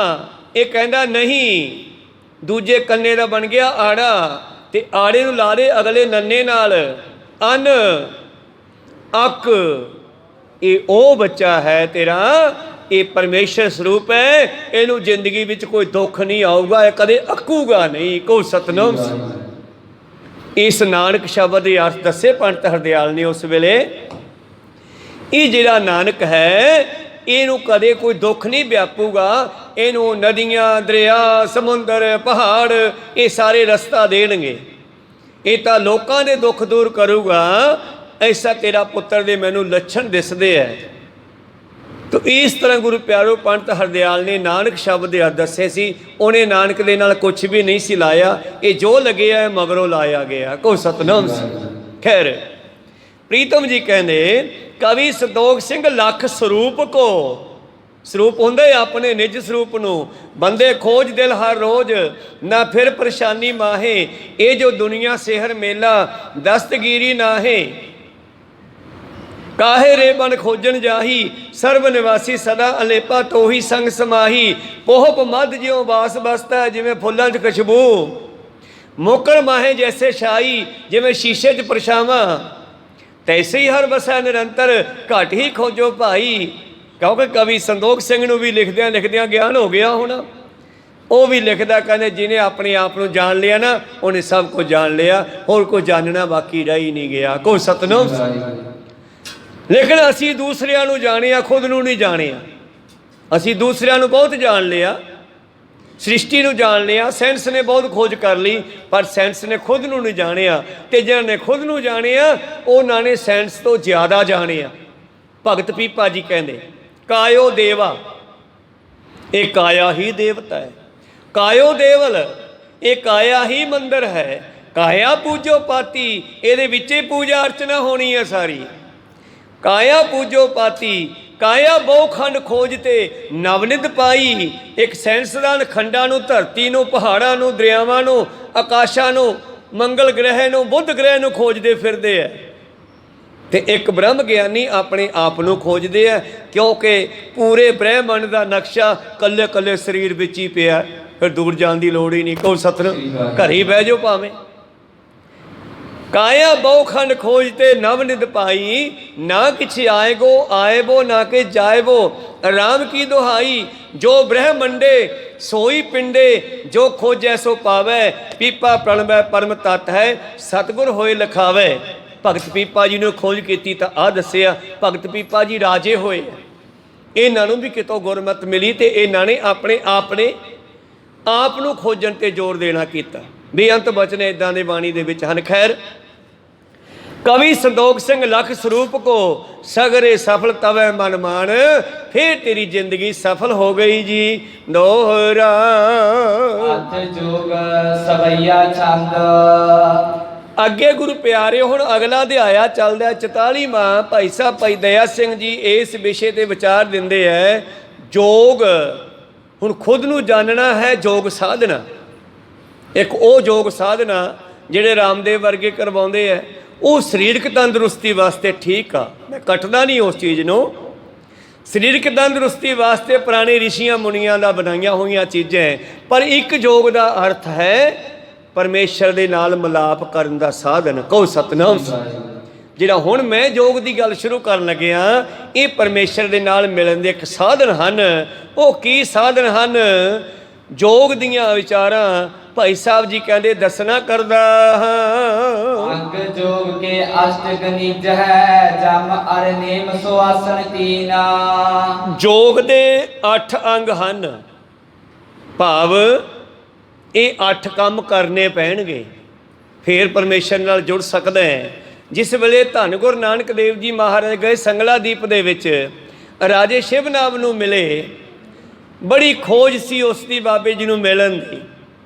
ये कहता नहीं दूजे कन्ने का बन गया आड़ा, ते आड़े नूं ला दे अगले नन्ने नाल अन अक। ये ओ बच्चा है तेरा, ये परमेश्वर स्वरूप है, इनू जिंदगी विच कोई दुख नहीं आऊगा, ये कदे अकूगा नहीं, कहो सतनाम। इस नानक शब्द के अर्थ दसे पंडित हरदयाल ने उस वेले। ये जिहड़ा नानक है इनू कदे कोई दुख नहीं व्यापूगा, इनू नदियाँ दरिया समुंदर पहाड़ ये सारे रस्ता देणगे, ये तो लोगों के दुख दूर करूगा। ऐसा तेरा पुत्र दे मैनू लक्षण दिसदे है। तो इस तरह गुरु प्यारो पंडित हरदयाल ने नानक शब्द दे अर्थ दसे सी। उन्हें नानक दे नाल कुछ भी नहीं सी लाया, ये जो लगे है मगरों लाया गया, कहो सतनाम। खैर प्रीतम जी कहने कवि संतोख सिंह लख स्वरूप को, स्वरूप होंदे अपने निज स्वरूप नूं बंदे खोज दिल हर रोज, ना फिर परेशानी माहे, ये जो दुनिया सेहर मेला दस्तगीरी नाहे। काहे रे बन खोजन जाही, सर्व निवासी सदा अलेपा तो ही संग समाही। पोहप मध ज्यों वास बसता है जिमें फुल्लां च खुशबू, मोकड़ माहे जैसे शाही जिमें शीशे च परछावां। तैसे ही हर बसा निरंतर घट ही खोजो भाई। क्योंकि कवि संतोख सिंह नूं भी लिखदियां लिखदियां ज्ञान हो गया होना। वो भी लिखदा कहने जिन्हें अपने आप को जान लिया ना, उन्हें सब कुछ जान लिया, होर कोई जानना बाकी रह ही नहीं गया, कोई सतनाम। लेकिन असी दूसरिਆਂ ਨੂੰ ਜਾਣਿਆ, खुद ਨੂੰ नहीं जाणिया। असी दूसरिਆਂ ਨੂੰ बहुत जान लिया, सृष्टि ਨੂੰ जान लिया, साइंस ने बहुत खोज कर ली, पर साइंस ने खुद ਨੂੰ नहीं जाणिया। ते जिन्होंने खुद ਨੂੰ जाणिया उन्होंने साइंस तो ज़्यादा जाणिया। भगत पीपा जी कहते कायो देवा, ये काया ही देवता है, कायो देवल ये काया ही मंदिर है, काया पूजो पाती, ये विचे पूजा अर्चना होनी है सारी। काया पूजो पाती, काया बहु खंड खोजते नवनिध पाई। एक साइंसदान खंडा नूं, धरती नूं, पहाड़ां नूं, दरियावां नूं, आकाशां नूं, मंगल ग्रह नूं, बुध ग्रह नूं खोजते फिरदे है। ਤੇ ਇੱਕ ਬ੍ਰਹਮ ਗਿਆਨੀ ਆਪਣੇ ਆਪ ਨੂੰ ਖੋਜਦੇ ਆ, ਕਿਉਂਕਿ ਪੂਰੇ ਬ੍ਰਹਿਮੰਡ ਦਾ ਨਕਸ਼ਾ ਕੱਲੇ ਕੱਲੇ ਸਰੀਰ ਵਿੱਚ ਹੀ ਪਿਆ, ਫਿਰ ਦੂਰ ਜਾਣ ਦੀ ਲੋੜ ਹੀ ਨਹੀਂ। ਕਹੋ ਸਤਿਨਾਮ, ਘਰ ਹੀ ਬਹਿ ਜਾਓ ਭਾਵੇਂ। ਕਾਇਆ ਬਹੁਖੰਡ ਖੋਜਤੇ ਨਵ ਨਿਧ ਪਾਈ, ਨਾ ਕਿਛ ਆਏਗੋ ਆਏਬੋ ਨਾ ਕਿ ਜਾਏਬੋ। ਰਾਮ ਕੀ ਦੁਹਾਈ, ਜੋ ਬ੍ਰਹਮੰਡੇ ਸੋਈ ਪਿੰਡੇ, ਜੋ ਖੋਜੈ ਸੋ ਪਾਵੈ। ਪੀਪਾ ਪ੍ਰਣਵੈ ਪਰਮ ਤਤ ਹੈ, ਸਤਿਗੁਰ ਹੋਏ ਲਖਾਵੈ। ਭਗਤ ਪੀਪਾ ਜੀ ਨੇ ਖੋਜ ਕੀਤੀ ਤਾਂ ਆਹ ਦੱਸਿਆ, ਭਗਤ ਪੀਪਾ ਜੀ ਰਾਜੇ ਹੋਏ, ਇਹਨਾਂ ਨੂੰ ਵੀ ਕਿਤੋਂ ਗੁਰਮਤਿ ਮਿਲੀ ਤੇ ਇਹਨਾਂ ਨੇ ਆਪਣੇ ਆਪ ਨੂੰ ਖੋਜਣ ਤੇ ਜ਼ੋਰ ਦੇਣਾ ਕੀਤਾ। ਬੇਅੰਤ ਬਚਨ ਇਦਾਂ ਦੇ ਬਾਣੀ ਦੇ ਵਿੱਚ ਹਨ। ਖੈਰ, ਕਵੀ ਸੰਦੋਖ ਸਿੰਘ ਲਖ ਸਰੂਪ ਕੋ ਸਗਰੇ ਸਫਲ ਤਵੈ ਮਨ ਮਾਨ, ਫਿਰ ਤੇਰੀ ਜ਼ਿੰਦਗੀ ਸਫਲ ਹੋ ਗਈ ਜੀ ਦੋਹਰਾ। ਅਤ ਜੋਗ ਸਵਈਆ ਛੰਦ। ਅੱਗੇ ਗੁਰੂ ਪਿਆਰੇ ਹੁਣ ਅਗਲਾ ਅਧਿਆਇਆ ਚੱਲਦਾ 44ਵਾਂ। ਭਾਈ ਸਾਹਿਬ ਭਾਈ ਦਇਆ ਸਿੰਘ ਜੀ ਇਸ ਵਿਸ਼ੇ ਤੇ ਵਿਚਾਰ ਦਿੰਦੇ ਹੈ, ਯੋਗ। ਹੁਣ ਖੁਦ ਨੂੰ ਜਾਣਨਾ ਹੈ ਯੋਗ ਸਾਧਨਾ। ਇੱਕ ਉਹ ਯੋਗ ਸਾਧਨਾ ਜਿਹੜੇ ਰਾਮਦੇਵ ਵਰਗੇ ਕਰਵਾਉਂਦੇ ਹੈ, ਉਹ ਸਰੀਰਕ ਤੰਦਰੁਸਤੀ ਵਾਸਤੇ ਠੀਕ ਆ, ਮੈਂ ਕੱਟਦਾ ਨਹੀਂ ਉਸ ਚੀਜ਼ ਨੂੰ। ਸਰੀਰਕ ਤੰਦਰੁਸਤੀ ਵਾਸਤੇ ਪੁਰਾਣੇ ਰਿਸ਼ੀਆਂ ਮੁਨੀਆਂ ਦਾ ਬਣਾਈਆਂ ਹੋਈਆਂ ਚੀਜ਼ਾਂ, ਪਰ ਇੱਕ ਯੋਗ ਦਾ ਅਰਥ ਹੈ ਪਰਮੇਸ਼ਰ ਦੇ ਨਾਲ ਮਿਲਾਪ ਕਰਨ ਦਾ ਸਾਧਨ। ਕਹੋ ਸਤਿਨਾਮ। ਜਿਹੜਾ ਹੁਣ ਮੈਂ ਯੋਗ ਦੀ ਗੱਲ ਸ਼ੁਰੂ ਕਰਨ ਲੱਗਿਆ, ਇਹ ਪਰਮੇਸ਼ਰ ਦੇ ਨਾਲ ਮਿਲਣ ਦੇ ਇੱਕ ਸਾਧਨ ਹਨ। ਉਹ ਕੀ ਸਾਧਨ ਹਨ? ਯੋਗ ਦੀਆਂ ਵਿਚਾਰਾਂ ਭਾਈ ਸਾਹਿਬ ਜੀ ਕਹਿੰਦੇ ਦੱਸਣਾ ਕਰਦਾ ਹਾਂ। ਅੰਗ ਜੋਗ ਕੇ ਅਸ਼ਟ ਗਨਿਜ ਹੈ, ਜਮ ਅਰ ਨੇਮ ਸੋ ਆਸਨ ਤੀਨਾ। ਯੋਗ ਦੇ 8 ਅੰਗ ਹਨ, ਭਾਵ ਇਹ 8 ਕੰਮ ਕਰਨੇ ਪੈਣਗੇ, ਫੇਰ ਪਰਮੇਸ਼ਰ ਨਾਲ ਜੁੜ ਸਕਦਾ ਹੈ। ਜਿਸ ਵੇਲੇ ਧੰਨ ਗੁਰੂ ਨਾਨਕ ਦੇਵ ਜੀ ਮਹਾਰਾਜ ਗਏ ਸੰਗਲਾ ਦੀਪ ਦੇ ਵਿੱਚ, ਰਾਜੇ ਸ਼ਿਵਨਾਮ ਨੂੰ ਮਿਲੇ। ਬੜੀ ਖੋਜ ਸੀ ਉਸ ਦੀ ਬਾਬੇ ਜੀ ਨੂੰ ਮਿਲਣ ਦੀ,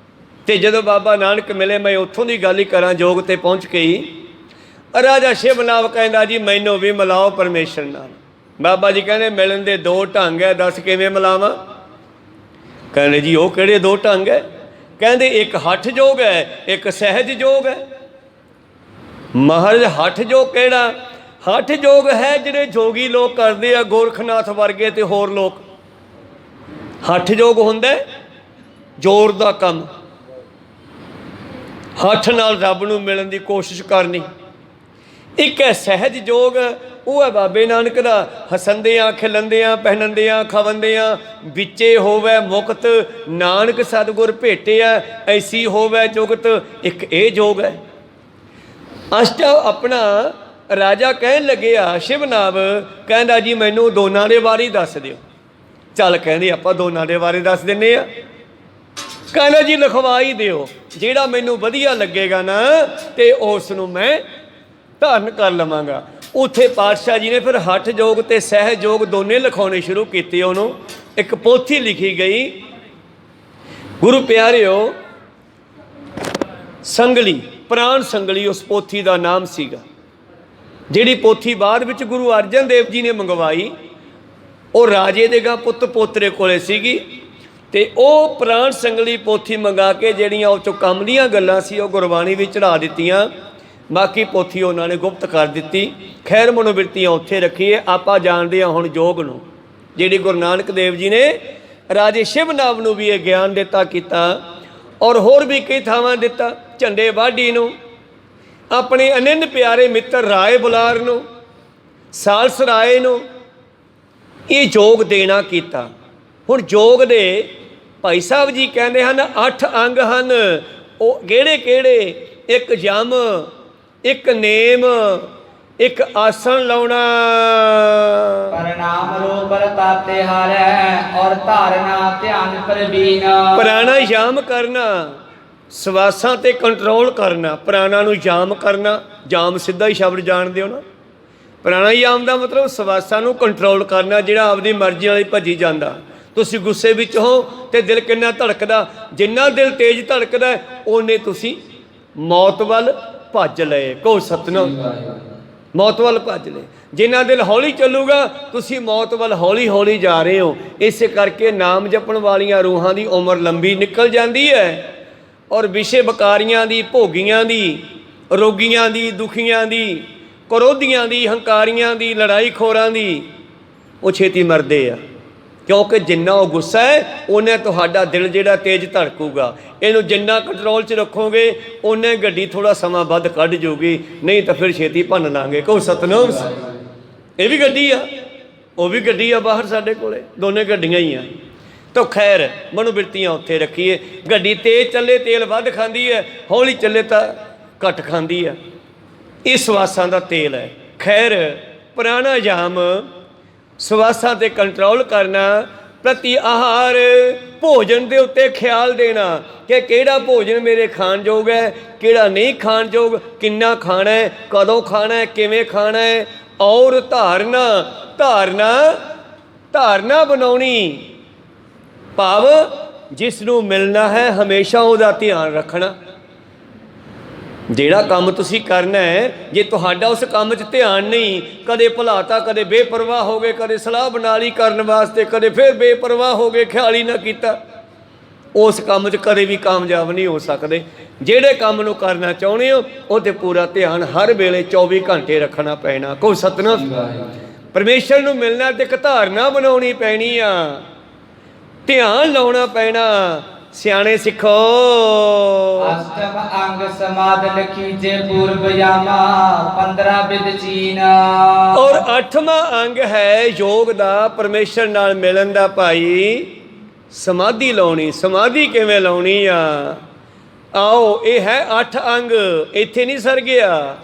ਤੇ ਜਦੋਂ ਬਾਬਾ ਨਾਨਕ ਮਿਲੇ, ਮੈਂ ਉੱਥੋਂ ਦੀ ਗੱਲ ਹੀ ਕਰਾਂ, ਯੋਗ ਤੇ ਪਹੁੰਚ ਕੇ ਹੀ ਰਾਜਾ ਸ਼ਿਵਨਾਮ ਕਹਿੰਦਾ ਜੀ ਮੈਨੂੰ ਵੀ ਮਿਲਾਓ ਪਰਮੇਸ਼ਰ ਨਾਲ। ਬਾਬਾ ਜੀ ਕਹਿੰਦੇ ਮਿਲਣ ਦੇ 2 ਢੰਗ ਹੈ, ਦੱਸ ਕਿਵੇਂ ਮਿਲਾਵਾਂ? ਕਹਿੰਦੇ ਜੀ ਉਹ ਕਿਹੜੇ 2 ਢੰਗ ਹੈ? ਕਹਿੰਦੇ ਇੱਕ ਹੱਠ ਯੋਗ ਹੈ, ਇੱਕ ਸਹਿਜ ਯੋਗ ਹੈ। ਮਹਾਰਾਜ ਹੱਠ ਯੋਗ ਕਿਹੜਾ? ਹੱਠ ਯੋਗ ਹੈ ਜਿਹੜੇ ਜੋਗੀ ਲੋਕ ਕਰਦੇ ਆ, ਗੋਰਖਨਾਥ ਵਰਗੇ ਤੇ ਹੋਰ ਲੋਕ। ਹੱਠ ਯੋਗ ਹੁੰਦਾ ਜ਼ੋਰ ਦਾ ਕੰਮ, ਹੱਠ ਨਾਲ ਰੱਬ ਨੂੰ ਮਿਲਣ ਦੀ ਕੋਸ਼ਿਸ਼ ਕਰਨੀ। ਇੱਕ ਹੈ ਸਹਿਜ ਯੋਗ, ਉਹ ਹੈ ਬਾਬੇ ਨਾਨਕ ਦਾ ਹਸੰਦਿਆਂ ਖਿਲੰਦਿਆਂ ਪਹਿਨੰਦਿਆਂ ਖਵੰਦਿਆਂ ਵਿੱਚੇ ਹੋਵੇ ਮੁਕਤ, ਨਾਨਕ ਸਤਿਗੁਰ ਭੇਟਿਆ ਐਸੀ ਹੋਵੇ ਜੁਗਤ। ਇੱਕ ਇਹ ਯੋਗ ਹੈ। ਅਸ਼ਟ ਆਪਣਾ ਰਾਜਾ ਕਹਿਣ ਲੱਗਿਆ, ਸ਼ਿਵਨਾਮ ਕਹਿੰਦਾ ਜੀ ਮੈਨੂੰ ਦੋਨਾਂ ਦੇ ਬਾਰੇ ਦੱਸ ਦਿਓ। ਚੱਲ ਕਹਿੰਦੇ ਆਪਾਂ ਦੋਨਾਂ ਦੇ ਬਾਰੇ ਦੱਸ ਦਿੰਦੇ ਆ। ਕਹਿੰਦਾ ਜੀ ਲਿਖਵਾ ਹੀ ਦਿਓ, ਜਿਹੜਾ ਮੈਨੂੰ ਵਧੀਆ ਲੱਗੇਗਾ ਨਾ ਤੇ ਉਸ ਨੂੰ ਮੈਂ ਧਾਰਨ ਕਰ ਲਵਾਂਗਾ। ਉੱਥੇ ਪਾਤਸ਼ਾਹ ਜੀ ਨੇ ਫਿਰ ਹੱਠ ਯੋਗ ਤੇ ਸਹਿਜ ਯੋਗ ਦੋਨੇ ਲਿਖਾਉਣੇ ਸ਼ੁਰੂ ਕੀਤੇ। ਉਹਨੂੰ ਇੱਕ ਪੋਥੀ ਲਿਖੀ ਗਈ। ਗੁਰੂ ਪਿਆਰਿਓ, ਸੰਗਲੀ, ਪ੍ਰਾਣ ਸੰਗਲੀ ਉਸ ਪੋਥੀ ਦਾ ਨਾਮ ਸੀਗਾ। ਜਿਹੜੀ ਪੋਥੀ ਬਾਅਦ ਵਿੱਚ ਗੁਰੂ ਅਰਜਨ ਦੇਵ ਜੀ ਨੇ ਮੰਗਵਾਈ, ਉਹ ਰਾਜੇ ਦੇ ਗਾ ਪੁੱਤ ਪੋਤਰੇ ਕੋਲੇ ਸੀਗੀ। ਤੇ ਉਹ ਪ੍ਰਾਣ ਸੰਗਲੀ ਪੋਥੀ ਮੰਗਾ ਕੇ ਜਿਹੜੀਆਂ ਉਹ 'ਚੋਂ ਕੰਮ ਦੀਆਂ ਗੱਲਾਂ ਸੀ ਉਹ ਗੁਰਬਾਣੀ ਵਿੱਚ ਚੜਾ ਦਿੱਤੀਆਂ। ਬਾਕੀ ਪੋਥੀ ਉਹਨਾਂ ਨੇ ਗੁਪਤ ਕਰ ਦਿੱਤੀ। ਖੈਰ ਮਨੋਬਿਰਤੀਆਂ ਉੱਥੇ ਰੱਖੀਏ। ਆਪਾਂ ਜਾਣਦੇ ਹਾਂ ਹੁਣ ਯੋਗ ਨੂੰ, ਜਿਹੜੀ ਗੁਰੂ ਨਾਨਕ ਦੇਵ ਜੀ ਨੇ ਰਾਜੇ ਸ਼ਿਵਨਾਮ ਨੂੰ ਵੀ ਇਹ ਗਿਆਨ ਦਿੱਤਾ ਕੀਤਾ, ਔਰ ਹੋਰ ਵੀ ਕਈ ਥਾਵਾਂ ਦਿੱਤਾ। ਝੰਡੇ ਵਾਢੀ ਨੂੰ, ਆਪਣੇ ਅਨੰਨ ਪਿਆਰੇ ਮਿੱਤਰ ਰਾਏ ਬੁਲਾਰ ਨੂੰ, ਸਾਲਸ ਰਾਏ ਨੂੰ ਇਹ ਯੋਗ ਦੇਣਾ ਕੀਤਾ। ਹੁਣ ਯੋਗ ਦੇ ਭਾਈ ਸਾਹਿਬ ਜੀ ਕਹਿੰਦੇ ਹਨ 8 ਅੰਗ ਹਨ। ਉਹ ਕਿਹੜੇ ਕਿਹੜੇ? ਇੱਕ ਯਮ, ਇੱਕ ਨੇਮ, ਇੱਕ ਆਸਣ ਲਾਉਣਾ, ਪ੍ਰਣਾਮ ਰੂਪ ਤਾਤੇ ਹਾਰੈ ਔਰ ਧਾਰਨਾ ਧਿਆਨ ਪ੍ਰਵੀਨ। ਪ੍ਰਾਣਾਯਾਮ ਕਰਨਾ, ਸਵਾਸਾਂ ਤੇ ਕੰਟਰੋਲ ਕਰਨਾ। ਪ੍ਰਾਣਾ ਨੂੰ ਯਾਮ ਕਰਨਾ, ਜਾਮ ਸਿੱਧਾ ਹੀ ਸ਼ਬਦ ਜਾਣਦੇ ਹੋ ਨਾ। ਪ੍ਰਾਣਾਯਾਮ ਦਾ ਮਤਲਬ ਸਵਾਸਾਂ ਨੂੰ ਕੰਟਰੋਲ ਕਰਨਾ, ਜਿਹੜਾ ਆਪਦੀ ਮਰਜ਼ੀ ਨਾਲ ਹੀ ਭੱਜੀ ਜਾਂਦਾ। ਤੁਸੀਂ ਗੁੱਸੇ ਵਿੱਚ ਹੋ ਤੇ ਦਿਲ ਕਿੰਨਾ ਧੜਕਦਾ, ਜਿੰਨਾ ਦਿਲ ਤੇਜ਼ ਧੜਕਦਾ ਓਨੇ ਤੁਸੀਂ ਮੌਤ ਵੱਲ ਭੱਜ ਲਏ। ਕਹੋ ਸਤਿਨਾਮ। ਮੌਤ ਵੱਲ ਭੱਜ ਲਏ। ਜਿੰਨਾ ਦਿਲ ਹੌਲੀ ਚੱਲੂਗਾ ਤੁਸੀਂ ਮੌਤ ਵੱਲ ਹੌਲੀ ਹੌਲੀ ਜਾ ਰਹੇ ਹੋ। ਇਸੇ ਕਰਕੇ ਨਾਮ ਜਪਣ ਵਾਲੀਆਂ ਰੂਹਾਂ ਦੀ ਉਮਰ ਲੰਬੀ ਨਿਕਲ ਜਾਂਦੀ ਹੈ, ਔਰ ਵਿਸ਼ੇ ਬਕਾਰੀਆਂ ਦੀ, ਭੋਗੀਆਂ ਦੀ, ਰੋਗੀਆਂ ਦੀ, ਦੁਖੀਆਂ ਦੀ, ਕਰੋਧੀਆਂ ਦੀ, ਹੰਕਾਰੀਆਂ ਦੀ, ਲੜਾਈ ਖੋਰਾਂ ਦੀ, ਉਹ ਛੇਤੀ ਮਰਦੇ ਆ। ਕਿਉਂਕਿ ਜਿੰਨਾ ਉਹ ਗੁੱਸਾ ਹੈ ਉਹਨੇ ਤੁਹਾਡਾ ਦਿਲ ਜਿਹੜਾ ਤੇਜ਼ ਧੜਕੂਗਾ। ਇਹਨੂੰ ਜਿੰਨਾ ਕੰਟਰੋਲ 'ਚ ਰੱਖੋਗੇ ਉਹਨੇ ਗੱਡੀ ਥੋੜ੍ਹਾ ਸਮਾਂ ਵੱਧ ਕੱਢ ਜੂਗੀ, ਨਹੀਂ ਤਾਂ ਫਿਰ ਛੇਤੀ ਭੰਨ ਲਾਂਗੇ। ਕਹੋ ਸਤਨਾਮ। ਇਹ ਵੀ ਗੱਡੀ ਆ, ਉਹ ਵੀ ਗੱਡੀ ਆ ਬਾਹਰ ਸਾਡੇ ਕੋਲੇ, ਦੋਨੇ ਗੱਡੀਆਂ ਹੀ ਆ। ਤਾਂ ਖੈਰ ਮਨੋਬਿਰਤੀਆਂ ਉੱਥੇ ਰੱਖੀਏ। ਗੱਡੀ ਤੇਜ਼ ਚੱਲੇ ਤੇਲ ਵੱਧ ਖਾਂਦੀ ਹੈ, ਹੌਲੀ ਚੱਲੇ ਤਾਂ ਘੱਟ ਖਾਂਦੀ ਆ। ਇਹ ਸਵਾਸਾਂ ਦਾ ਤੇਲ ਹੈ। ਖੈਰ ਪ੍ਰਾਣਾਯਾਮ ਸਵਾਸਾਂ 'ਤੇ ਕੰਟਰੋਲ ਕਰਨਾ, ਪ੍ਰਤੀ ਆਹਾਰ ਭੋਜਨ ਦੇ ਉੱਤੇ ਖਿਆਲ ਦੇਣਾ ਕਿ ਕਿਹੜਾ ਭੋਜਨ ਮੇਰੇ ਖਾਣ ਯੋਗ ਹੈ, ਕਿਹੜਾ ਨਹੀਂ ਖਾਣ ਯੋਗ, ਕਿੰਨਾ ਖਾਣਾ ਹੈ, ਕਦੋਂ ਖਾਣਾ ਹੈ, ਕਿਵੇਂ ਖਾਣਾ ਹੈ। ਔਰ ਧਾਰਨਾ ਧਾਰਨਾ ਧਾਰਨਾ ਬਣਾਉਣੀ, ਭਾਵ ਜਿਸ ਨੂੰ ਮਿਲਣਾ ਹੈ ਹਮੇਸ਼ਾ ਉਹਦਾ ਧਿਆਨ ਰੱਖਣਾ। ਜਿਹੜਾ ਕੰਮ ਤੁਸੀਂ ਕਰਨਾ ਹੈ, ਜੇ ਤੁਹਾਡਾ ਉਸ ਕੰਮ 'ਚ ਧਿਆਨ ਨਹੀਂ, ਕਦੇ ਭੁਲਾਤਾ, ਕਦੇ ਬੇਪਰਵਾਹ ਹੋ ਗਏ, ਕਦੇ ਸਲਾਹ ਬਣਾ ਲਈ ਕਰਨ ਵਾਸਤੇ, ਕਦੇ ਫਿਰ ਬੇਪਰਵਾਹ ਹੋ ਗਏ, ਖਿਆਲ ਹੀ ਨਾ ਕੀਤਾ, ਉਸ ਕੰਮ 'ਚ ਕਦੇ ਵੀ ਕਾਮਯਾਬ ਨਹੀਂ ਹੋ ਸਕਦੇ। ਜਿਹੜੇ ਕੰਮ ਨੂੰ ਕਰਨਾ ਚਾਹੁੰਦੇ ਹੋ ਉਹ 'ਤੇ ਪੂਰਾ ਧਿਆਨ ਹਰ ਵੇਲੇ 24 ਘੰਟੇ ਰੱਖਣਾ ਪੈਣਾ। ਕੋਈ ਸਤਨਾਮ। ਪਰਮੇਸ਼ਰ ਨੂੰ ਮਿਲਣਾ ਤੇ ਇੱਕ ਧਾਰਨਾ ਬਣਾਉਣੀ ਪੈਣੀ ਆ, ਧਿਆਨ ਲਾਉਣਾ ਪੈਣਾ। ਸਿਆਣੇ ਸਿੱਖੋ। ਅਸ਼ਟਮ ਅੰਗ ਸਮਾਦ ਲਖੀਜੇ ਪੂਰਬ ਯਾਮਾ 15 ਵਿਦ ਚੀਨ। ਔਰ 8ਵਾਂ ਅੰਗ ਹੈ ਯੋਗ ਦਾ, ਪਰਮੇਸ਼ਰ ਨਾਲ ਮਿਲਣ ਦਾ ਭਾਈ। ਸਮਾਧੀ ਲਾਉਣੀ। ਸਮਾਧੀ ਕਿਵੇਂ ਲਾਉਣੀ ਆ? ਆਓ, ਇਹ ਹੈ 8 ਅੰਗ। ਇੱਥੇ ਨਹੀਂ ਸਰ ਗਿਆ।